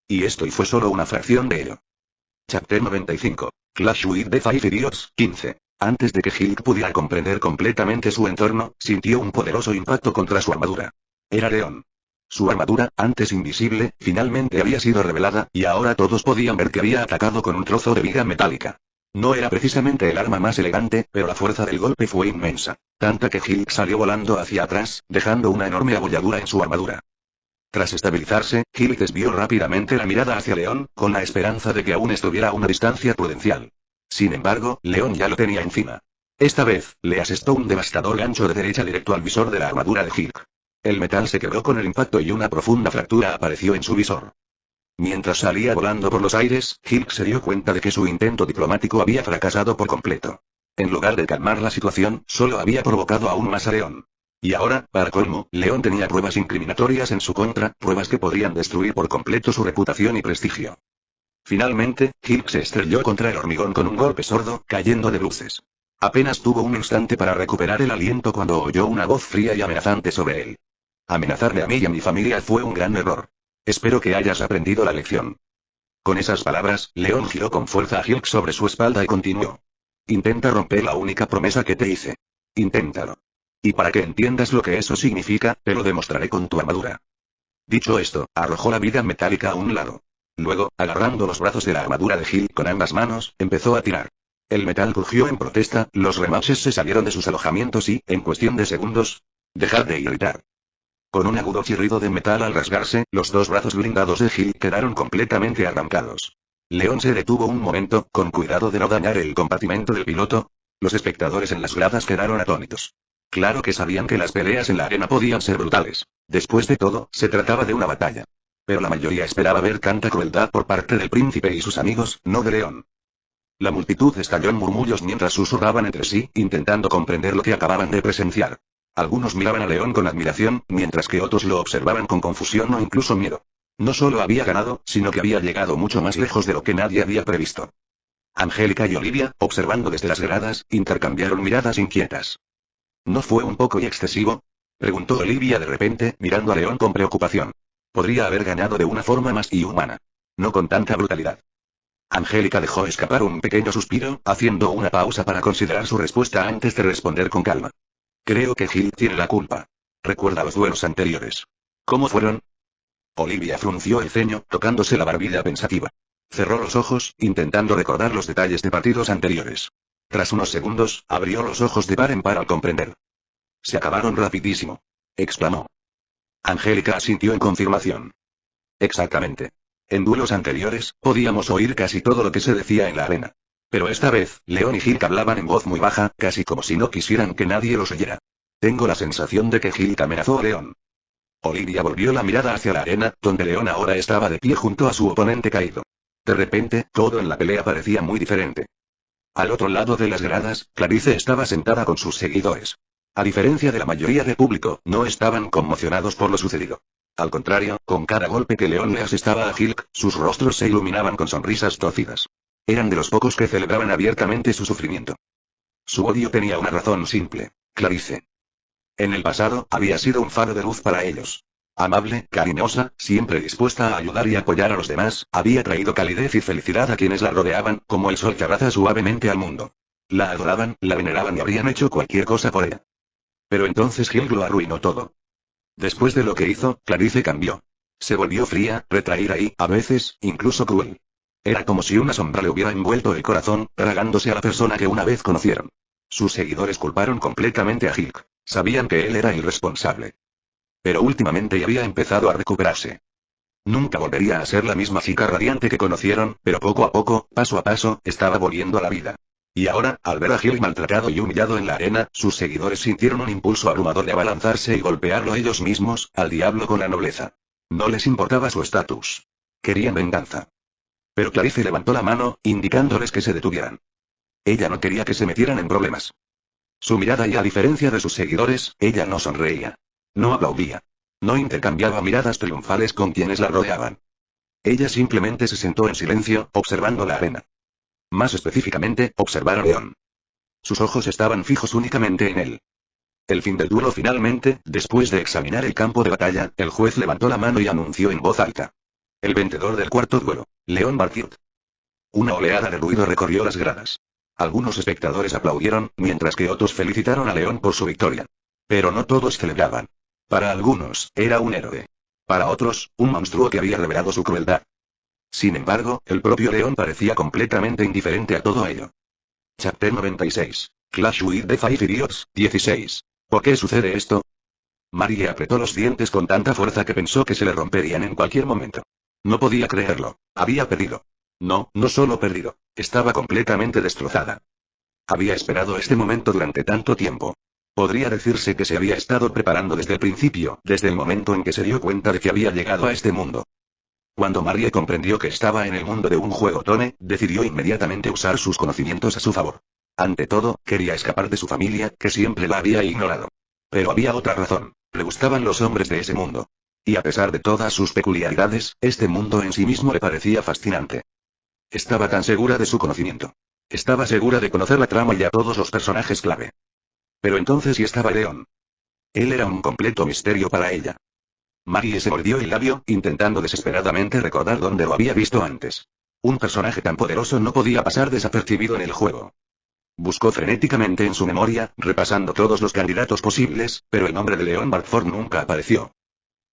Y esto y fue solo una fracción de ello. Chapter 95. Clash with the Five Idiots, 15. Antes de que Gil pudiera comprender completamente su entorno, sintió un poderoso impacto contra su armadura. Era León. Su armadura, antes invisible, finalmente había sido revelada, y ahora todos podían ver que había atacado con un trozo de viga metálica. No era precisamente el arma más elegante, pero la fuerza del golpe fue inmensa. Tanta que Gil salió volando hacia atrás, dejando una enorme abolladura en su armadura. Tras estabilizarse, Gil desvió rápidamente la mirada hacia León, con la esperanza de que aún estuviera a una distancia prudencial. Sin embargo, León ya lo tenía encima. Esta vez, le asestó un devastador gancho de derecha directo al visor de la armadura de Gil. El metal se quebró con el impacto y una profunda fractura apareció en su visor. Mientras salía volando por los aires, Gil se dio cuenta de que su intento diplomático había fracasado por completo. En lugar de calmar la situación, solo había provocado aún más a León. Y ahora, para colmo, León tenía pruebas incriminatorias en su contra, pruebas que podrían destruir por completo su reputación y prestigio. Finalmente, Gil se estrelló contra el hormigón con un golpe sordo, cayendo de bruces. Apenas tuvo un instante para recuperar el aliento cuando oyó una voz fría y amenazante sobre él. Amenazarme a mí y a mi familia fue un gran error. Espero que hayas aprendido la lección. Con esas palabras, León giró con fuerza a Gil sobre su espalda y continuó. Intenta romper la única promesa que te hice. Inténtalo. Y para que entiendas lo que eso significa, te lo demostraré con tu armadura. Dicho esto, arrojó la viga metálica a un lado. Luego, agarrando los brazos de la armadura de Gil con ambas manos, empezó a tirar. El metal crujió en protesta, los remaches se salieron de sus alojamientos y, en cuestión de segundos, dejad de irritar. Con un agudo chirrido de metal al rasgarse, los dos brazos blindados de Gil quedaron completamente arrancados. León se detuvo un momento, con cuidado de no dañar el compartimento del piloto. Los espectadores en las gradas quedaron atónitos. Claro que sabían que las peleas en la arena podían ser brutales. Después de todo, se trataba de una batalla. Pero la mayoría esperaba ver tanta crueldad por parte del príncipe y sus amigos, no de León. La multitud estalló en murmullos mientras susurraban entre sí, intentando comprender lo que acababan de presenciar. Algunos miraban a León con admiración, mientras que otros lo observaban con confusión o incluso miedo. No solo había ganado, sino que había llegado mucho más lejos de lo que nadie había previsto. Angélica y Olivia, observando desde las gradas, intercambiaron miradas inquietas. ¿No fue un poco excesivo?, preguntó Olivia de repente, mirando a León con preocupación. Podría haber ganado de una forma más inhumana. No con tanta brutalidad. Angélica dejó escapar un pequeño suspiro, haciendo una pausa para considerar su respuesta antes de responder con calma. Creo que Gil tiene la culpa. Recuerda los duelos anteriores. ¿Cómo fueron? Olivia frunció el ceño, tocándose la barbilla pensativa. Cerró los ojos, intentando recordar los detalles de partidos anteriores. Tras unos segundos, abrió los ojos de par en par al comprender. Se acabaron rapidísimo, exclamó. Angélica asintió en confirmación. Exactamente. En duelos anteriores, podíamos oír casi todo lo que se decía en la arena. Pero esta vez, León y Gil hablaban en voz muy baja, casi como si no quisieran que nadie los oyera. Tengo la sensación de que Gil amenazó a León. Olivia volvió la mirada hacia la arena, donde León ahora estaba de pie junto a su oponente caído. De repente, todo en la pelea parecía muy diferente. Al otro lado de las gradas, Clarice estaba sentada con sus seguidores. A diferencia de la mayoría del público, no estaban conmocionados por lo sucedido. Al contrario, con cada golpe que León le asestaba a Hilk, sus rostros se iluminaban con sonrisas torcidas. Eran de los pocos que celebraban abiertamente su sufrimiento. Su odio tenía una razón simple: Clarice. En el pasado, había sido un faro de luz para ellos. Amable, cariñosa, siempre dispuesta a ayudar y apoyar a los demás, había traído calidez y felicidad a quienes la rodeaban, como el sol que abraza suavemente al mundo. La adoraban, la veneraban y habrían hecho cualquier cosa por ella. Pero entonces Hilk lo arruinó todo. Después de lo que hizo, Clarice cambió. Se volvió fría, retraída y, a veces, incluso cruel. Era como si una sombra le hubiera envuelto el corazón, tragándose a la persona que una vez conocieron. Sus seguidores culparon completamente a Hilk. Sabían que él era el responsable. Pero últimamente había empezado a recuperarse. Nunca volvería a ser la misma chica radiante que conocieron, pero poco a poco, paso a paso, estaba volviendo a la vida. Y ahora, al ver a Gil maltratado y humillado en la arena, sus seguidores sintieron un impulso abrumador de abalanzarse y golpearlo ellos mismos, al diablo con la nobleza. No les importaba su estatus. Querían venganza. Pero Clarice levantó la mano, indicándoles que se detuvieran. Ella no quería que se metieran en problemas. Su mirada y a diferencia de sus seguidores, ella no sonreía. No aplaudía. No intercambiaba miradas triunfales con quienes la rodeaban. Ella simplemente se sentó en silencio, observando la arena. Más específicamente, observar a León. Sus ojos estaban fijos únicamente en él. El fin del duelo finalmente, después de examinar el campo de batalla, el juez levantó la mano y anunció en voz alta. El vencedor del cuarto duelo, León Barfield. Una oleada de ruido recorrió las gradas. Algunos espectadores aplaudieron, mientras que otros felicitaron a León por su victoria. Pero no todos celebraban. Para algunos, era un héroe. Para otros, un monstruo que había revelado su crueldad. Sin embargo, el propio León parecía completamente indiferente a todo ello. Chapter 96. Clash with the Five Idiots, 16. ¿Por qué sucede esto? Marie apretó los dientes con tanta fuerza que pensó que se le romperían en cualquier momento. No podía creerlo. Había perdido. No, no solo perdido. Estaba completamente destrozada. Había esperado este momento durante tanto tiempo. Podría decirse que se había estado preparando desde el principio, desde el momento en que se dio cuenta de que había llegado a este mundo. Cuando Marie comprendió que estaba en el mundo de un juego Tone, decidió inmediatamente usar sus conocimientos a su favor. Ante todo, quería escapar de su familia, que siempre la había ignorado. Pero había otra razón: le gustaban los hombres de ese mundo. Y a pesar de todas sus peculiaridades, este mundo en sí mismo le parecía fascinante. Estaba tan segura de su conocimiento. Estaba segura de conocer la trama y a todos los personajes clave. Pero entonces, ¿y estaba León? Él era un completo misterio para ella. Marie se mordió el labio, intentando desesperadamente recordar dónde lo había visto antes. Un personaje tan poderoso no podía pasar desapercibido en el juego. Buscó frenéticamente en su memoria, repasando todos los candidatos posibles, pero el nombre de León Barford nunca apareció.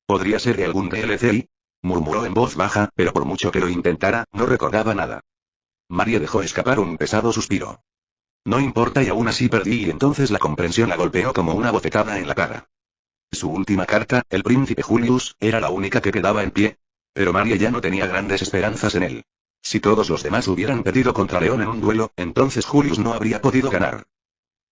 ¿Podría ser de algún DLC? Murmuró en voz baja, pero por mucho que lo intentara, no recordaba nada. Marie dejó escapar un pesado suspiro. No importa y aún así perdí y entonces la comprensión la golpeó como una bofetada en la cara. Su última carta, el príncipe Julius, era la única que quedaba en pie. Pero Marie ya no tenía grandes esperanzas en él. Si todos los demás hubieran perdido contra León en un duelo, entonces Julius no habría podido ganar.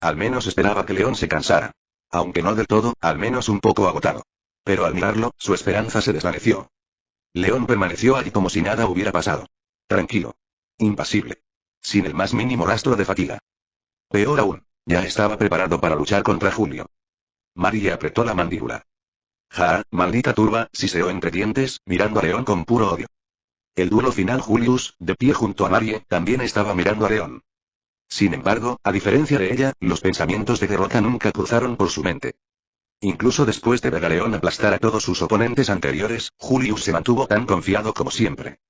Al menos esperaba que León se cansara. Aunque no del todo, al menos un poco agotado. Pero al mirarlo, su esperanza se desvaneció. León permaneció allí como si nada hubiera pasado. Tranquilo. Impasible. Sin el más mínimo rastro de fatiga. Peor aún, ya estaba preparado para luchar contra Julio. Marie apretó la mandíbula. ¡Ja, maldita turba!, siseó entre dientes, mirando a León con puro odio. El duelo final Julius, de pie junto a Marie, también estaba mirando a León. Sin embargo, a diferencia de ella, los pensamientos de derrota nunca cruzaron por su mente. Incluso después de ver a León aplastar a todos sus oponentes anteriores, Julius se mantuvo tan confiado como siempre.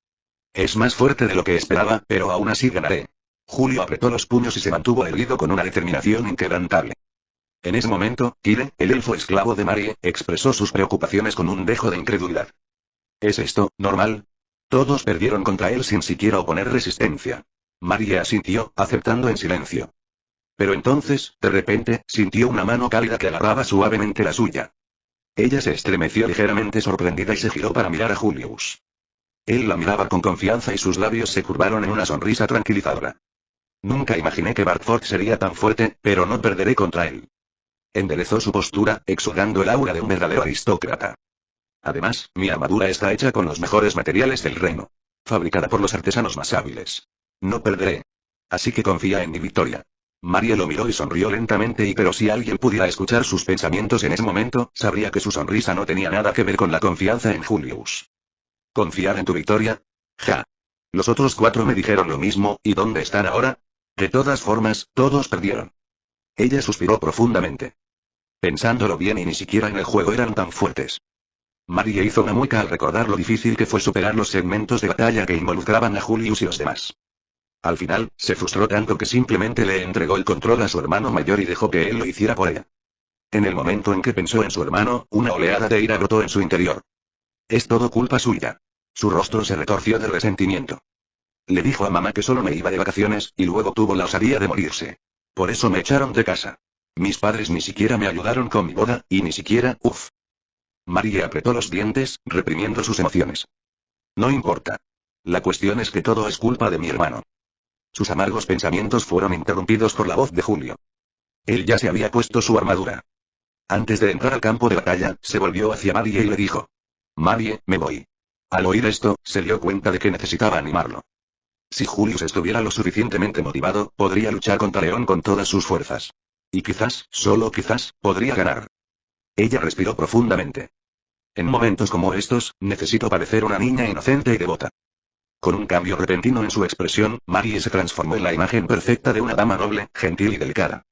Es más fuerte de lo que esperaba, pero aún así ganaré. Julio apretó los puños y se mantuvo erguido con una determinación inquebrantable. En ese momento, Kyle, el elfo esclavo de Marie, expresó sus preocupaciones con un dejo de incredulidad. ¿Es esto normal? Todos perdieron contra él sin siquiera oponer resistencia. Marie asintió, aceptando en silencio. Pero entonces, de repente, sintió una mano cálida que agarraba suavemente la suya. Ella se estremeció ligeramente sorprendida y se giró para mirar a Julius. Él la miraba con confianza y sus labios se curvaron en una sonrisa tranquilizadora. Nunca imaginé que Bartford sería tan fuerte, pero no perderé contra él. Enderezó su postura, exudando el aura de un verdadero aristócrata. Además, mi armadura está hecha con los mejores materiales del reino. Fabricada por los artesanos más hábiles. No perderé. Así que confía en mi victoria. Marie lo miró y sonrió lentamente pero si alguien pudiera escuchar sus pensamientos en ese momento, sabría que su sonrisa no tenía nada que ver con la confianza en Julius. ¿Confiar en tu victoria? Ja. Los otros 4 me dijeron lo mismo, ¿y dónde están ahora? De todas formas, todos perdieron. Ella suspiró profundamente. Pensándolo bien y ni siquiera en el juego eran tan fuertes. Marie hizo una mueca al recordar lo difícil que fue superar los segmentos de batalla que involucraban a Julius y los demás. Al final, se frustró tanto que simplemente le entregó el control a su hermano mayor y dejó que él lo hiciera por ella. En el momento en que pensó en su hermano, una oleada de ira brotó en su interior. Es todo culpa suya. Su rostro se retorció de resentimiento. Le dijo a mamá que solo me iba de vacaciones, y luego tuvo la osadía de morirse. Por eso me echaron de casa. Mis padres ni siquiera me ayudaron con mi boda, y ni siquiera, Marie apretó los dientes, reprimiendo sus emociones. No importa. La cuestión es que todo es culpa de mi hermano. Sus amargos pensamientos fueron interrumpidos por la voz de Julio. Él ya se había puesto su armadura. Antes de entrar al campo de batalla, se volvió hacia Marie y le dijo. Marie, me voy. Al oír esto, se dio cuenta de que necesitaba animarlo. Si Julius estuviera lo suficientemente motivado, podría luchar contra León con todas sus fuerzas. Y quizás, solo quizás, podría ganar. Ella respiró profundamente. En momentos como estos, necesito parecer una niña inocente y devota. Con un cambio repentino en su expresión, Marie se transformó en la imagen perfecta de una dama noble, gentil y delicada.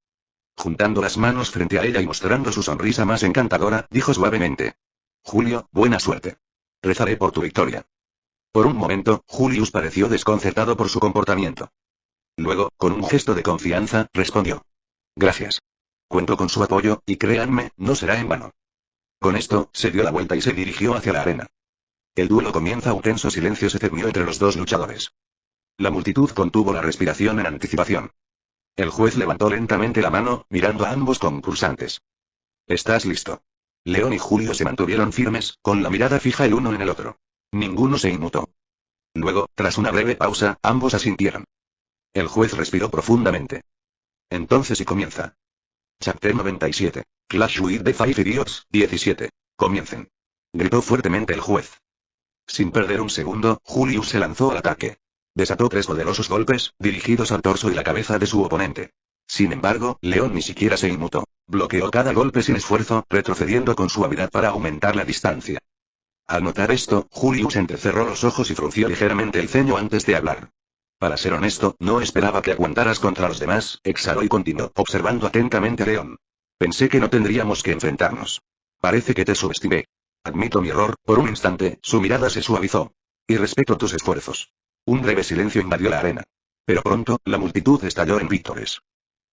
Juntando las manos frente a ella y mostrando su sonrisa más encantadora, dijo suavemente. Julio, buena suerte. Rezaré por tu victoria. Por un momento, Julius pareció desconcertado por su comportamiento. Luego, con un gesto de confianza, respondió. Gracias. Cuento con su apoyo, y créanme, no será en vano. Con esto, se dio la vuelta y se dirigió hacia la arena. El duelo comienza. Un tenso silencio se cernió entre los dos luchadores. La multitud contuvo la respiración en anticipación. El juez levantó lentamente la mano, mirando a ambos concursantes. ¿Estás listo? León y Julio se mantuvieron firmes, con la mirada fija el uno en el otro. Ninguno se inmutó. Luego, tras una breve pausa, ambos asintieron. El juez respiró profundamente. Entonces y comienza. Chapter 97. Clash with the Five Idiots, 17. Comiencen. Gritó fuertemente el juez. Sin perder un segundo, Julius se lanzó al ataque. Desató 3 poderosos golpes, dirigidos al torso y la cabeza de su oponente. Sin embargo, León ni siquiera se inmutó. Bloqueó cada golpe sin esfuerzo, retrocediendo con suavidad para aumentar la distancia. Al notar esto, Julius entrecerró los ojos y frunció ligeramente el ceño antes de hablar. Para ser honesto, no esperaba que aguantaras contra los demás, exhaló y continuó, observando atentamente a León. Pensé que no tendríamos que enfrentarnos. Parece que te subestimé. Admito mi error. Por un instante, su mirada se suavizó. Y respeto tus esfuerzos. Un breve silencio invadió la arena. Pero pronto, la multitud estalló en vítores.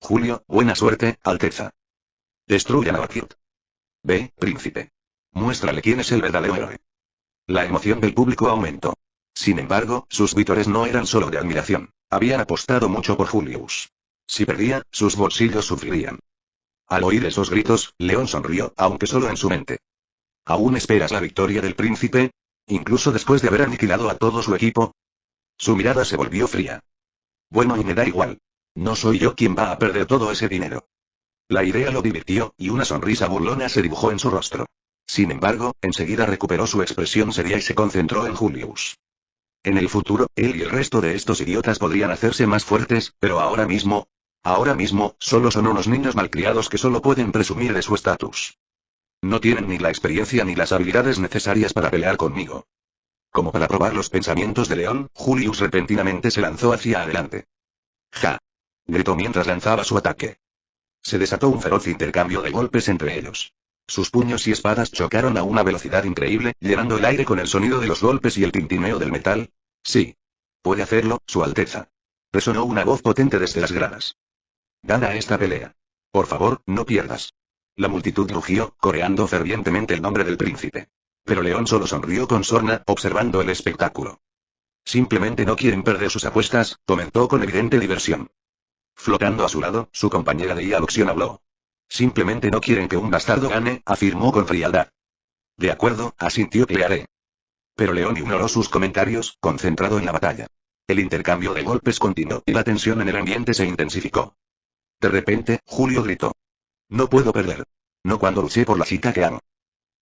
Julio, buena suerte, Alteza. Destruyan a Bartford. Ve, príncipe. Muéstrale quién es el verdadero héroe. La emoción del público aumentó. Sin embargo, sus vítores no eran solo de admiración. Habían apostado mucho por Julius. Si perdía, sus bolsillos sufrirían. Al oír esos gritos, León sonrió, aunque solo en su mente. ¿Aún esperas la victoria del príncipe? ¿Incluso después de haber aniquilado a todo su equipo? Su mirada se volvió fría. Bueno, y me da igual. No soy yo quien va a perder todo ese dinero. La idea lo divirtió, y una sonrisa burlona se dibujó en su rostro. Sin embargo, enseguida recuperó su expresión seria y se concentró en Julius. En el futuro, él y el resto de estos idiotas podrían hacerse más fuertes, pero ahora mismo, solo son unos niños malcriados que solo pueden presumir de su estatus. No tienen ni la experiencia ni las habilidades necesarias para pelear conmigo. Como para probar los pensamientos de León, Julius repentinamente se lanzó hacia adelante. ¡Ja! Gritó mientras lanzaba su ataque. Se desató un feroz intercambio de golpes entre ellos. Sus puños y espadas chocaron a una velocidad increíble, llenando el aire con el sonido de los golpes y el tintineo del metal. Sí. Puede hacerlo, Su Alteza. Resonó una voz potente desde las gradas. Gana esta pelea. Por favor, no pierdas. La multitud rugió, coreando fervientemente el nombre del príncipe. Pero León solo sonrió con sorna, observando el espectáculo. Simplemente no quieren perder sus apuestas, comentó con evidente diversión. Flotando a su lado, su compañera de dialogación habló. Simplemente no quieren que un bastardo gane, afirmó con frialdad. De acuerdo, asintió Cleare. Pero León ignoró sus comentarios, concentrado en la batalla. El intercambio de golpes continuó, y la tensión en el ambiente se intensificó. De repente, Julio gritó. No puedo perder. No cuando luché por la chica que amo.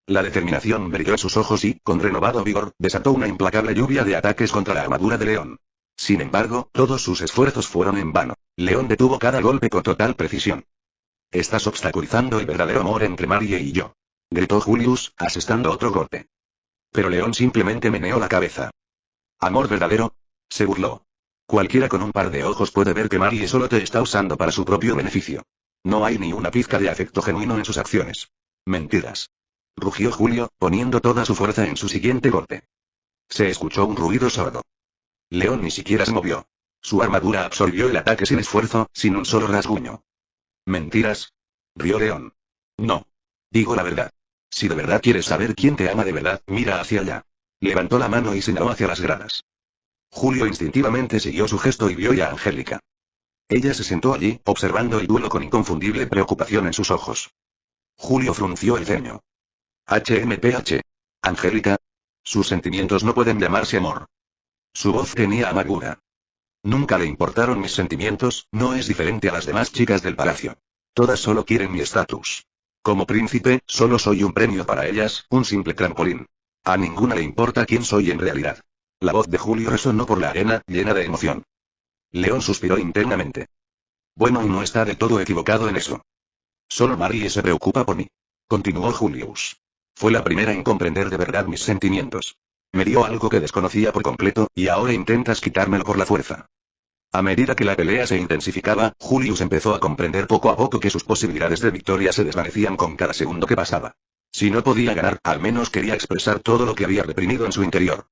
La determinación brilló en sus ojos y, con renovado vigor, desató una implacable lluvia de ataques contra la armadura de León. Sin embargo, todos sus esfuerzos fueron en vano. León detuvo cada golpe con total precisión. Estás obstaculizando el verdadero amor entre Marie y yo. Gritó Julius, asestando otro golpe. Pero León simplemente meneó la cabeza. ¿Amor verdadero? Se burló. Cualquiera con un par de ojos puede ver que Marie solo te está usando para su propio beneficio. No hay ni una pizca de afecto genuino en sus acciones. Mentiras. Rugió Julio, poniendo toda su fuerza en su siguiente golpe. Se escuchó un ruido sordo. León ni siquiera se movió. Su armadura absorbió el ataque sin esfuerzo, sin un solo rasguño. ¿Mentiras? Rió León. No. Digo la verdad. Si de verdad quieres saber quién te ama de verdad, mira hacia allá. Levantó la mano y señaló hacia las gradas. Julio instintivamente siguió su gesto y vio a Angélica. Ella se sentó allí, observando el duelo con inconfundible preocupación en sus ojos. Julio frunció el ceño. HMPH. Angélica. Sus sentimientos no pueden llamarse amor. Su voz tenía amargura. Nunca le importaron mis sentimientos, no es diferente a las demás chicas del palacio. Todas solo quieren mi estatus. Como príncipe, solo soy un premio para ellas, un simple trampolín. A ninguna le importa quién soy en realidad. La voz de Julio resonó por la arena, llena de emoción. León suspiró internamente. Bueno, y no está del todo equivocado en eso. Solo Marie se preocupa por mí. Continuó Julius. Fue la primera en comprender de verdad mis sentimientos. Me dio algo que desconocía por completo, y ahora intentas quitármelo por la fuerza. A medida que la pelea se intensificaba, Julius empezó a comprender poco a poco que sus posibilidades de victoria se desvanecían con cada segundo que pasaba. Si no podía ganar, al menos quería expresar todo lo que había reprimido en su interior.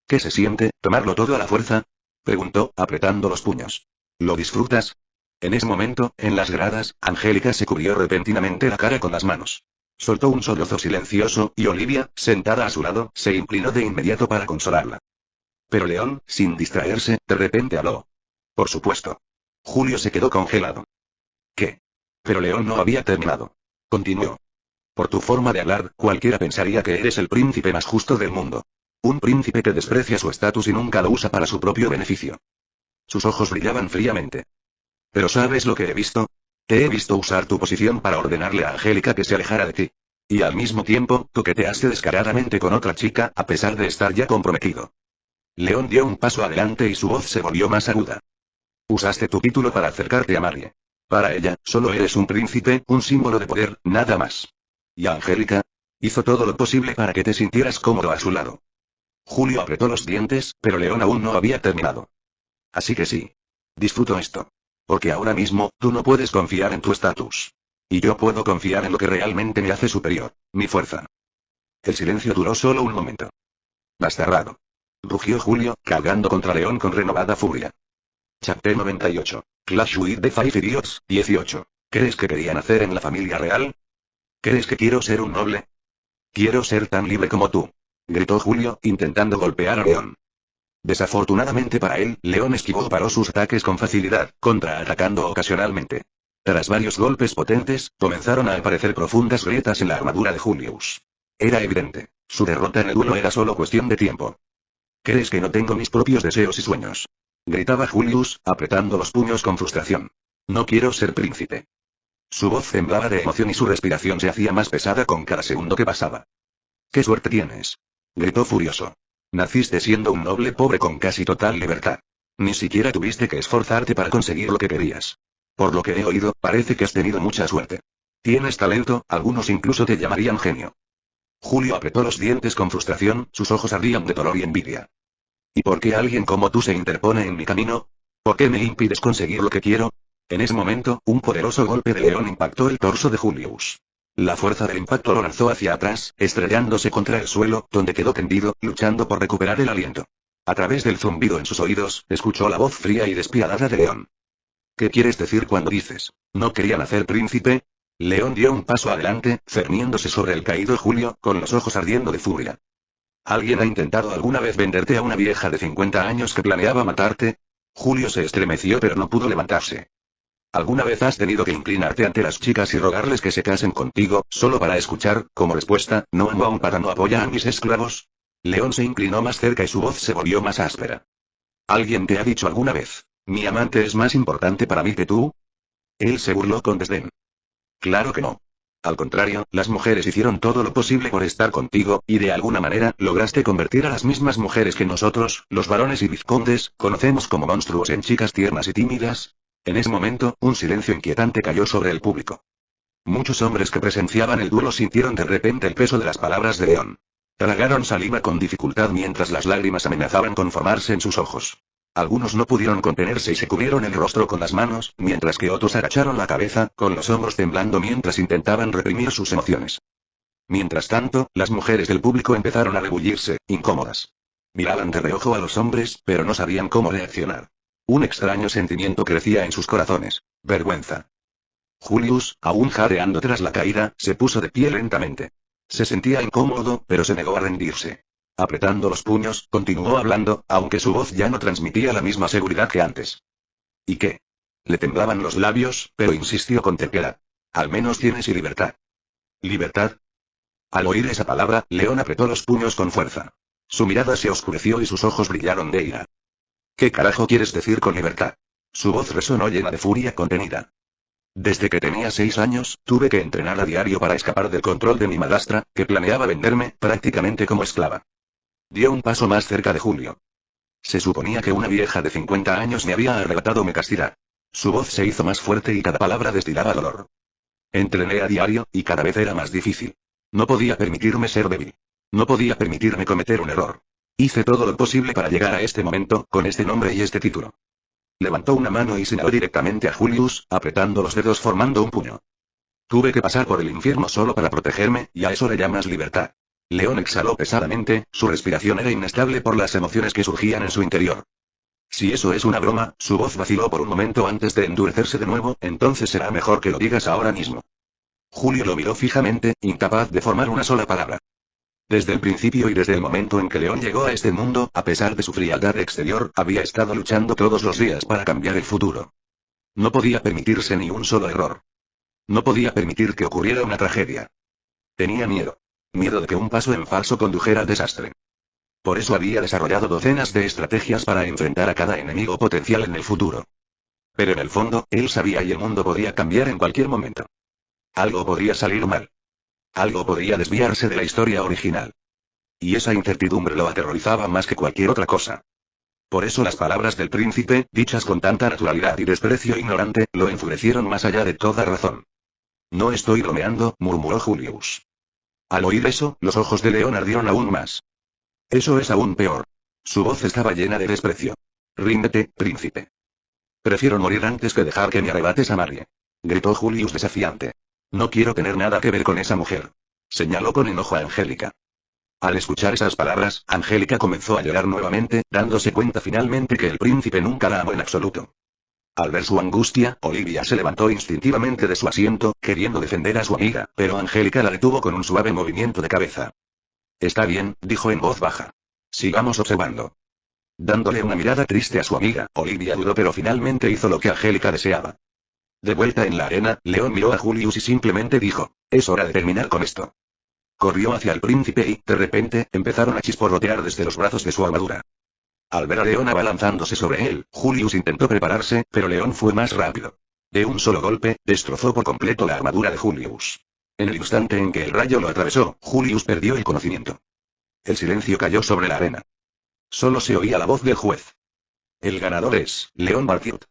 ¿Qué se siente, tomarlo todo a la fuerza? Preguntó, apretando los puños. ¿Lo disfrutas? En ese momento, en las gradas, Angélica se cubrió repentinamente la cara con las manos. Soltó un sollozo silencioso, y Olivia, sentada a su lado, se inclinó de inmediato para consolarla. Pero León, sin distraerse, de repente habló. Por supuesto. Julio se quedó congelado. ¿Qué? Pero León no había terminado. Continuó. Por tu forma de hablar, cualquiera pensaría que eres el príncipe más justo del mundo. Un príncipe que desprecia su estatus y nunca lo usa para su propio beneficio. Sus ojos brillaban fríamente. ¿Pero sabes lo que he visto? Te he visto usar tu posición para ordenarle a Angélica que se alejara de ti. Y al mismo tiempo, coqueteaste descaradamente con otra chica, a pesar de estar ya comprometido. León dio un paso adelante y su voz se volvió más aguda. Usaste tu título para acercarte a Marie. Para ella, solo eres un príncipe, un símbolo de poder, nada más. Y Angélica hizo todo lo posible para que te sintieras cómodo a su lado. Julio apretó los dientes, pero León aún no había terminado. Así que sí. Disfruto esto. Porque ahora mismo, tú no puedes confiar en tu estatus. Y yo puedo confiar en lo que realmente me hace superior, mi fuerza. El silencio duró solo un momento. Bastarrado. Rugió Julio, cargando contra León con renovada furia. Chapter 98. Clash with the Five Idiots, 18. ¿Crees que quería nacer en la familia real? ¿Crees que quiero ser un noble? Quiero ser tan libre como tú. Gritó Julio, intentando golpear a León. Desafortunadamente para él, León esquivó o paró sus ataques con facilidad, contraatacando ocasionalmente. Tras varios golpes potentes, comenzaron a aparecer profundas grietas en la armadura de Julius. Era evidente. Su derrota en el duelo era solo cuestión de tiempo. ¿Crees que no tengo mis propios deseos y sueños? Gritaba Julius, apretando los puños con frustración. No quiero ser príncipe. Su voz temblaba de emoción y su respiración se hacía más pesada con cada segundo que pasaba. ¡Qué suerte tienes! Gritó furioso. Naciste siendo un noble pobre con casi total libertad. Ni siquiera tuviste que esforzarte para conseguir lo que querías. Por lo que he oído, parece que has tenido mucha suerte. Tienes talento, algunos incluso te llamarían genio. Julio apretó los dientes con frustración, sus ojos ardían de dolor y envidia. ¿Y por qué alguien como tú se interpone en mi camino? ¿Por qué me impides conseguir lo que quiero? En ese momento, un poderoso golpe de león impactó el torso de Julius. La fuerza del impacto lo lanzó hacia atrás, estrellándose contra el suelo, donde quedó tendido, luchando por recuperar el aliento. A través del zumbido en sus oídos, escuchó la voz fría y despiadada de León. ¿Qué quieres decir cuando dices, no quería nacer príncipe? León dio un paso adelante, cerniéndose sobre el caído Julio, con los ojos ardiendo de furia. ¿Alguien ha intentado alguna vez venderte a una vieja de 50 años que planeaba matarte? Julio se estremeció pero no pudo levantarse. ¿Alguna vez has tenido que inclinarte ante las chicas y rogarles que se casen contigo, solo para escuchar, como respuesta, no amo aún para no apoyar a mis esclavos? León se inclinó más cerca y su voz se volvió más áspera. ¿Alguien te ha dicho alguna vez, mi amante es más importante para mí que tú? Él se burló con desdén. Claro que no. Al contrario, las mujeres hicieron todo lo posible por estar contigo, y de alguna manera, lograste convertir a las mismas mujeres que nosotros, los varones y vizcondes, conocemos como monstruos en chicas tiernas y tímidas. En ese momento, un silencio inquietante cayó sobre el público. Muchos hombres que presenciaban el duelo sintieron de repente el peso de las palabras de León. Tragaron saliva con dificultad mientras las lágrimas amenazaban con formarse en sus ojos. Algunos no pudieron contenerse y se cubrieron el rostro con las manos, mientras que otros agacharon la cabeza, con los hombros temblando mientras intentaban reprimir sus emociones. Mientras tanto, las mujeres del público empezaron a rebullirse, incómodas. Miraban de reojo a los hombres, pero no sabían cómo reaccionar. Un extraño sentimiento crecía en sus corazones. Vergüenza. Julius, aún jadeando tras la caída, se puso de pie lentamente. Se sentía incómodo, pero se negó a rendirse. Apretando los puños, continuó hablando, aunque su voz ya no transmitía la misma seguridad que antes. ¿Y qué? Le temblaban los labios, pero insistió con terquedad. Al menos tienes libertad. ¿Libertad? Al oír esa palabra, León apretó los puños con fuerza. Su mirada se oscureció y sus ojos brillaron de ira. ¿Qué carajo quieres decir con libertad? Su voz resonó llena de furia contenida. Desde que tenía 6 años, tuve que entrenar a diario para escapar del control de mi madrastra, que planeaba venderme, prácticamente como esclava. Dio un paso más cerca de Julio. Se suponía que una vieja de 50 años me había arrebatado mi castidad. Su voz se hizo más fuerte y cada palabra destilaba dolor. Entrené a diario, y cada vez era más difícil. No podía permitirme ser débil. No podía permitirme cometer un error. Hice todo lo posible para llegar a este momento, con este nombre y este título. Levantó una mano y señaló directamente a Julius, apretando los dedos formando un puño. Tuve que pasar por el infierno solo para protegerme, y a eso le llamas libertad. León exhaló pesadamente, su respiración era inestable por las emociones que surgían en su interior. Si eso es una broma, su voz vaciló por un momento antes de endurecerse de nuevo, entonces será mejor que lo digas ahora mismo. Julio lo miró fijamente, incapaz de formar una sola palabra. Desde el principio y desde el momento en que León llegó a este mundo, a pesar de su frialdad exterior, había estado luchando todos los días para cambiar el futuro. No podía permitirse ni un solo error. No podía permitir que ocurriera una tragedia. Tenía miedo. Miedo de que un paso en falso condujera al desastre. Por eso había desarrollado docenas de estrategias para enfrentar a cada enemigo potencial en el futuro. Pero en el fondo, él sabía y el mundo podía cambiar en cualquier momento. Algo podría salir mal. Algo podría desviarse de la historia original. Y esa incertidumbre lo aterrorizaba más que cualquier otra cosa. Por eso las palabras del príncipe, dichas con tanta naturalidad y desprecio ignorante, lo enfurecieron más allá de toda razón. No estoy bromeando, murmuró Julius. Al oír eso, los ojos de León ardieron aún más. Eso es aún peor. Su voz estaba llena de desprecio. Ríndete, príncipe. Prefiero morir antes que dejar que me arrebates a Marie. Gritó Julius desafiante. No quiero tener nada que ver con esa mujer. Señaló con enojo a Angélica. Al escuchar esas palabras, Angélica comenzó a llorar nuevamente, dándose cuenta finalmente que el príncipe nunca la amó en absoluto. Al ver su angustia, Olivia se levantó instintivamente de su asiento, queriendo defender a su amiga, pero Angélica la detuvo con un suave movimiento de cabeza. Está bien, dijo en voz baja. Sigamos observando. dándole una mirada triste a su amiga. Olivia dudó, pero finalmente hizo lo que Angélica deseaba. De vuelta en la arena, León miró a Julius y simplemente dijo: es hora de terminar con esto. Corrió hacia el príncipe y, de repente, empezaron a chisporrotear desde los brazos de su armadura. Al ver a León abalanzándose sobre él, Julius intentó prepararse, pero León fue más rápido. De un solo golpe, destrozó por completo la armadura de Julius. En el instante en que el rayo lo atravesó, Julius perdió el conocimiento. El silencio cayó sobre la arena. Solo se oía la voz del juez. El ganador es León Barfield.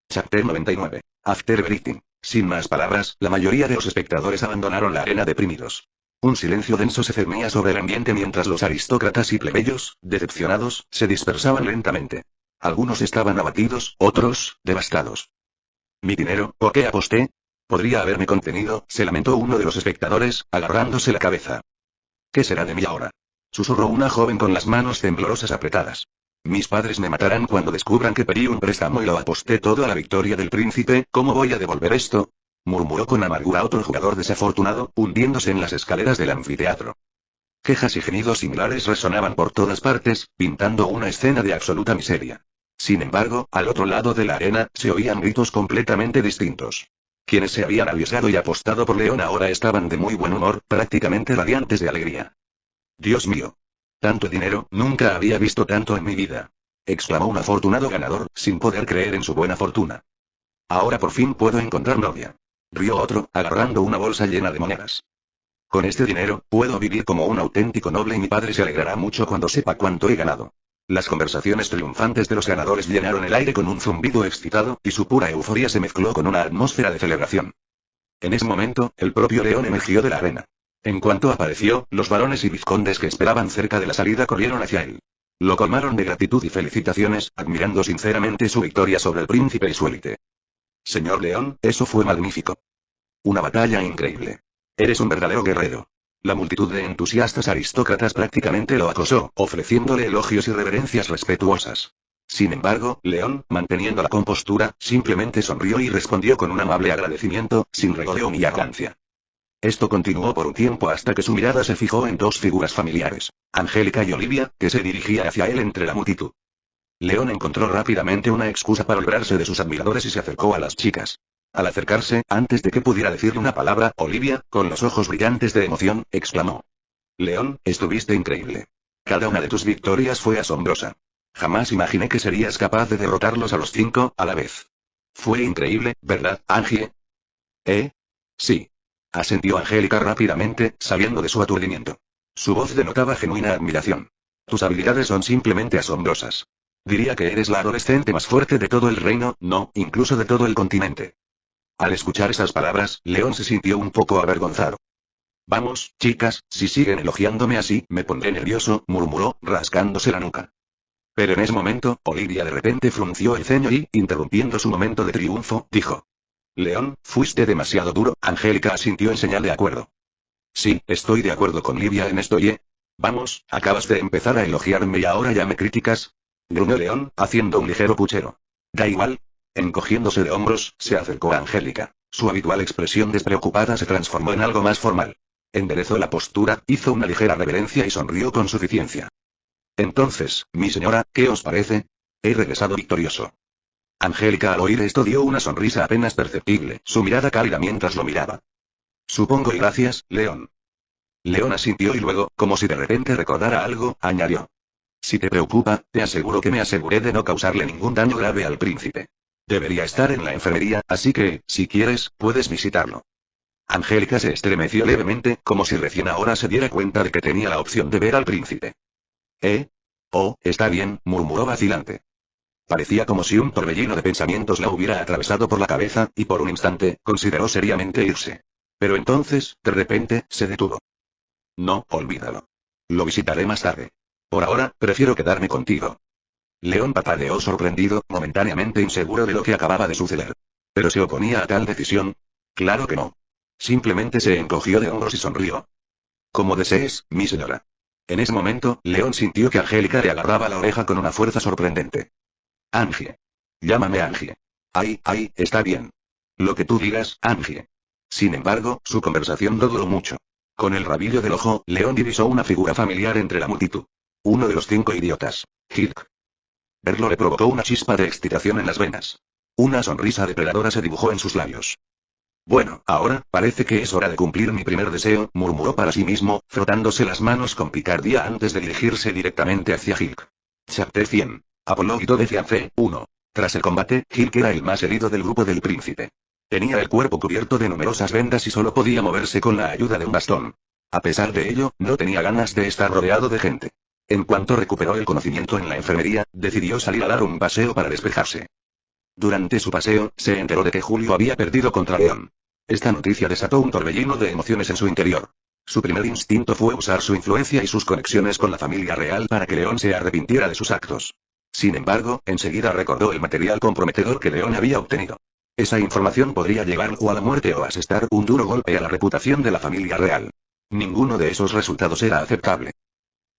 Chapter 99. After everything. Sin más palabras, la mayoría de los espectadores abandonaron la arena deprimidos. Un silencio denso se cernía sobre el ambiente mientras los aristócratas y plebeyos, decepcionados, se dispersaban lentamente. Algunos estaban abatidos, otros, devastados. ¿Mi dinero, por qué aposté? Podría haberme contenido, se lamentó uno de los espectadores, agarrándose la cabeza. ¿Qué será de mí ahora? Susurró una joven con las manos temblorosas apretadas. Mis padres me matarán cuando descubran que pedí un préstamo y lo aposté todo a la victoria del príncipe. ¿Cómo voy a devolver esto? Murmuró con amargura otro jugador desafortunado, hundiéndose en las escaleras del anfiteatro. Quejas y gemidos similares resonaban por todas partes, pintando una escena de absoluta miseria. Sin embargo, al otro lado de la arena, se oían gritos completamente distintos. Quienes se habían arriesgado y apostado por León ahora estaban de muy buen humor, prácticamente radiantes de alegría. Dios mío. Tanto dinero, nunca había visto tanto en mi vida. Exclamó un afortunado ganador, sin poder creer en su buena fortuna. Ahora por fin puedo encontrar novia. Rió otro, agarrando una bolsa llena de monedas. Con este dinero, puedo vivir como un auténtico noble y mi padre se alegrará mucho cuando sepa cuánto he ganado. Las conversaciones triunfantes de los ganadores llenaron el aire con un zumbido excitado, y su pura euforia se mezcló con una atmósfera de celebración. En ese momento, el propio León emergió de la arena. En cuanto apareció, los varones y vizcondes que esperaban cerca de la salida corrieron hacia él. Lo colmaron de gratitud y felicitaciones, admirando sinceramente su victoria sobre el príncipe y su élite. Señor León, eso fue magnífico. Una batalla increíble. Eres un verdadero guerrero. La multitud de entusiastas aristócratas prácticamente lo acosó, ofreciéndole elogios y reverencias respetuosas. Sin embargo, León, manteniendo la compostura, simplemente sonrió y respondió con un amable agradecimiento, sin regodeo ni arrogancia. Esto continuó por un tiempo hasta que su mirada se fijó en dos figuras familiares, Angélica y Olivia, que se dirigía hacia él entre la multitud. León encontró rápidamente una excusa para librarse de sus admiradores y se acercó a las chicas. Al acercarse, antes de que pudiera decirle una palabra, Olivia, con los ojos brillantes de emoción, exclamó: León, estuviste increíble. Cada una de tus victorias fue asombrosa. Jamás imaginé que serías capaz de derrotarlos a los 5, a la vez. Fue increíble, ¿verdad, Angie? Sí. Asentió Angélica rápidamente, saliendo de su aturdimiento. Su voz denotaba genuina admiración. Tus habilidades son simplemente asombrosas. Diría que eres la adolescente más fuerte de todo el reino, no, incluso de todo el continente. Al escuchar esas palabras, León se sintió un poco avergonzado. Vamos, chicas, si siguen elogiándome así, me pondré nervioso, murmuró, rascándose la nuca. Pero en ese momento, Olivia de repente frunció el ceño y, interrumpiendo su momento de triunfo, dijo: León, fuiste demasiado duro. Angélica asintió en señal de acuerdo. Sí, estoy de acuerdo con Livia en esto y... Vamos, acabas de empezar a elogiarme y ahora ya me criticas. Gruñó León, haciendo un ligero puchero. Da igual. Encogiéndose de hombros, se acercó a Angélica. Su habitual expresión despreocupada se transformó en algo más formal. Enderezó la postura, hizo una ligera reverencia y sonrió con suficiencia. Entonces, mi señora, ¿qué os parece? He regresado victorioso. Angélica al oír esto dio una sonrisa apenas perceptible, su mirada cálida mientras lo miraba. Supongo y gracias, León. León asintió y luego, como si de repente recordara algo, añadió: Si te preocupa, te aseguro que me aseguré de no causarle ningún daño grave al príncipe. Debería estar en la enfermería, así que, si quieres, puedes visitarlo. Angélica se estremeció levemente, como si recién ahora se diera cuenta de que tenía la opción de ver al príncipe. Oh, está bien, murmuró vacilante. Parecía como si un torbellino de pensamientos la hubiera atravesado por la cabeza, y por un instante, consideró seriamente irse. Pero entonces, de repente, se detuvo. No, olvídalo. Lo visitaré más tarde. Por ahora, prefiero quedarme contigo. León parpadeó sorprendido, momentáneamente inseguro de lo que acababa de suceder. ¿Pero se oponía a tal decisión? Claro que no. Simplemente se encogió de hombros y sonrió. Como desees, mi señora. En ese momento, León sintió que Angélica le agarraba la oreja con una fuerza sorprendente. Angie. Llámame Angie. Ay, está bien. Lo que tú digas, Angie. Sin embargo, su conversación no duró mucho. Con el rabillo del ojo, León divisó una figura familiar entre la multitud. Uno de los 5 idiotas. Hirk. Verlo le provocó una chispa de excitación en las venas. Una sonrisa depredadora se dibujó en sus labios. Bueno, ahora, parece que es hora de cumplir mi primer deseo, murmuró para sí mismo, frotándose las manos con picardía antes de dirigirse directamente hacia Hilk. Chapter 100. Apologito de Fiancé, 1. Tras el combate, Hilk era el más herido del grupo del príncipe. Tenía el cuerpo cubierto de numerosas vendas y solo podía moverse con la ayuda de un bastón. A pesar de ello, no tenía ganas de estar rodeado de gente. En cuanto recuperó el conocimiento en la enfermería, decidió salir a dar un paseo para despejarse. Durante su paseo, se enteró de que Julio había perdido contra León. Esta noticia desató un torbellino de emociones en su interior. Su primer instinto fue usar su influencia y sus conexiones con la familia real para que León se arrepintiera de sus actos. Sin embargo, enseguida recordó el material comprometedor que León había obtenido. Esa información podría llevarlo a la muerte o asestar un duro golpe a la reputación de la familia real. Ninguno de esos resultados era aceptable.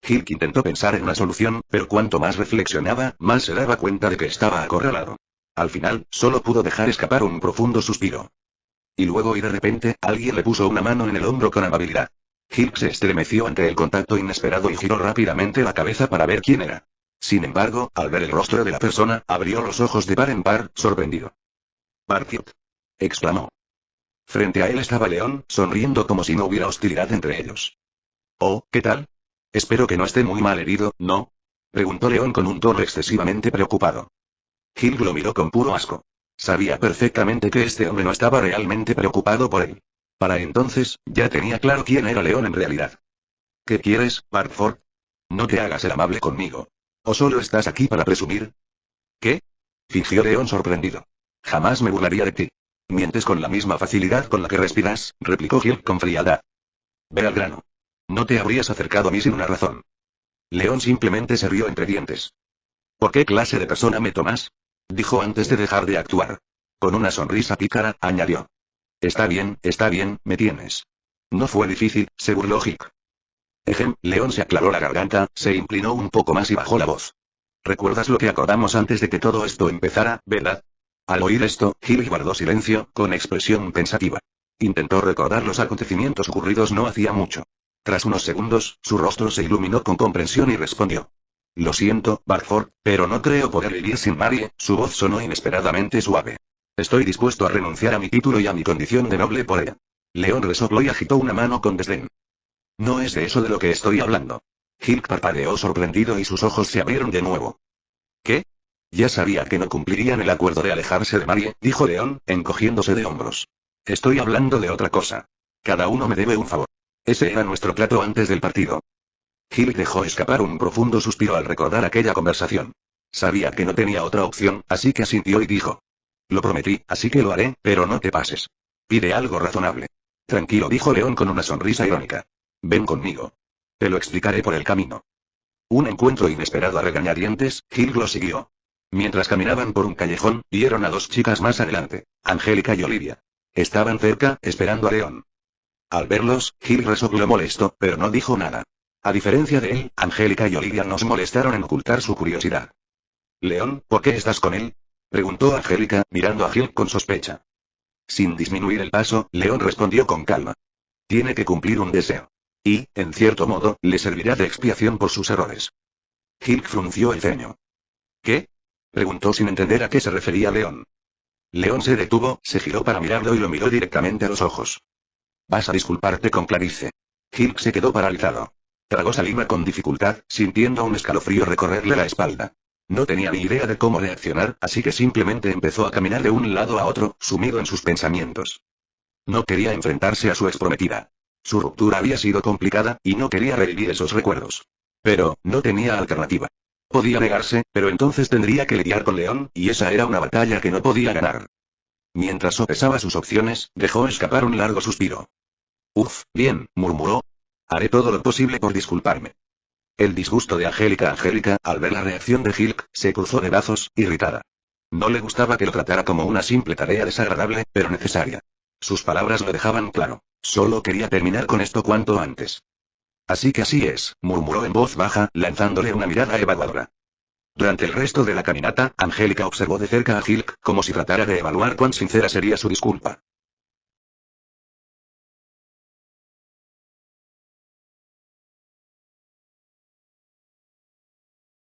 Hilk intentó pensar en una solución, pero cuanto más reflexionaba, más se daba cuenta de que estaba acorralado. Al final, solo pudo dejar escapar un profundo suspiro. Y luego de repente, alguien le puso una mano en el hombro con amabilidad. Hilk se estremeció ante el contacto inesperado y giró rápidamente la cabeza para ver quién era. Sin embargo, al ver el rostro de la persona, abrió los ojos de par en par, sorprendido. «Barfield», exclamó. Frente a él estaba León, sonriendo como si no hubiera hostilidad entre ellos. «Oh, ¿qué tal? Espero que no esté muy mal herido, ¿no?», preguntó León con un tono excesivamente preocupado. Hilk lo miró con puro asco. Sabía perfectamente que este hombre no estaba realmente preocupado por él. Para entonces, ya tenía claro quién era León en realidad. «¿Qué quieres, Barford? No te hagas el amable conmigo. ¿O solo estás aquí para presumir?» «¿Qué?», fingió León sorprendido. «Jamás me burlaría de ti. Mientes con la misma facilidad con la que respiras», replicó Hilk con frialdad. «Ve al grano. No te habrías acercado a mí sin una razón». León simplemente se rió entre dientes. «¿Por qué clase de persona me tomas?», dijo antes de dejar de actuar. Con una sonrisa pícara, añadió. Está bien, me tienes. No fue difícil, se burló Hilk. León se aclaró la garganta, se inclinó un poco más y bajó la voz. ¿Recuerdas lo que acordamos antes de que todo esto empezara, verdad? Al oír esto, Hilk guardó silencio, con expresión pensativa. Intentó recordar los acontecimientos ocurridos no hacía mucho. Tras unos segundos, su rostro se iluminó con comprensión y respondió. Lo siento, Barford, pero no creo poder vivir sin Marie. Su voz sonó inesperadamente suave. Estoy dispuesto a renunciar a mi título y a mi condición de noble por ella. León resopló y agitó una mano con desdén. No es de eso de lo que estoy hablando. Hilk parpadeó sorprendido y sus ojos se abrieron de nuevo. ¿Qué? Ya sabía que no cumplirían el acuerdo de alejarse de Marie, dijo León, encogiéndose de hombros. Estoy hablando de otra cosa. Cada uno me debe un favor. Ese era nuestro trato antes del partido. Hilk dejó escapar un profundo suspiro al recordar aquella conversación. Sabía que no tenía otra opción, así que asintió y dijo. Lo prometí, así que lo haré, pero no te pases. Pide algo razonable. Tranquilo, dijo León con una sonrisa irónica. Ven conmigo. Te lo explicaré por el camino. Un encuentro inesperado a regañadientes, Hilk lo siguió. Mientras caminaban por un callejón, vieron a dos chicas más adelante, Angélica y Olivia. Estaban cerca, esperando a León. Al verlos, Hilk resopló molesto, pero no dijo nada. A diferencia de él, Angélica y Olivia no se molestaron en ocultar su curiosidad. «León, ¿por qué estás con él?», preguntó Angélica, mirando a Hilk con sospecha. Sin disminuir el paso, León respondió con calma. Tiene que cumplir un deseo. Y, en cierto modo, le servirá de expiación por sus errores. Hilk frunció el ceño. ¿Qué?, preguntó sin entender a qué se refería León. León se detuvo, se giró para mirarlo y lo miró directamente a los ojos. Vas a disculparte con Clarice. Hilk se quedó paralizado. Tragó saliva con dificultad, sintiendo un escalofrío recorrerle la espalda. No tenía ni idea de cómo reaccionar, así que simplemente empezó a caminar de un lado a otro, sumido en sus pensamientos. No quería enfrentarse a su exprometida. Su ruptura había sido complicada, y no quería revivir esos recuerdos. Pero, no tenía alternativa. Podía negarse, pero entonces tendría que lidiar con León, y esa era una batalla que no podía ganar. Mientras sopesaba sus opciones, dejó escapar un largo suspiro. Uf, bien, murmuró. Haré todo lo posible por disculparme. El disgusto de Angélica, al ver la reacción de Hilk, se cruzó de brazos, irritada. No le gustaba que lo tratara como una simple tarea desagradable, pero necesaria. Sus palabras lo dejaban claro. Solo quería terminar con esto cuanto antes. Así que así es, murmuró en voz baja, lanzándole una mirada evaluadora. Durante el resto de la caminata, Angélica observó de cerca a Hilk, como si tratara de evaluar cuán sincera sería su disculpa.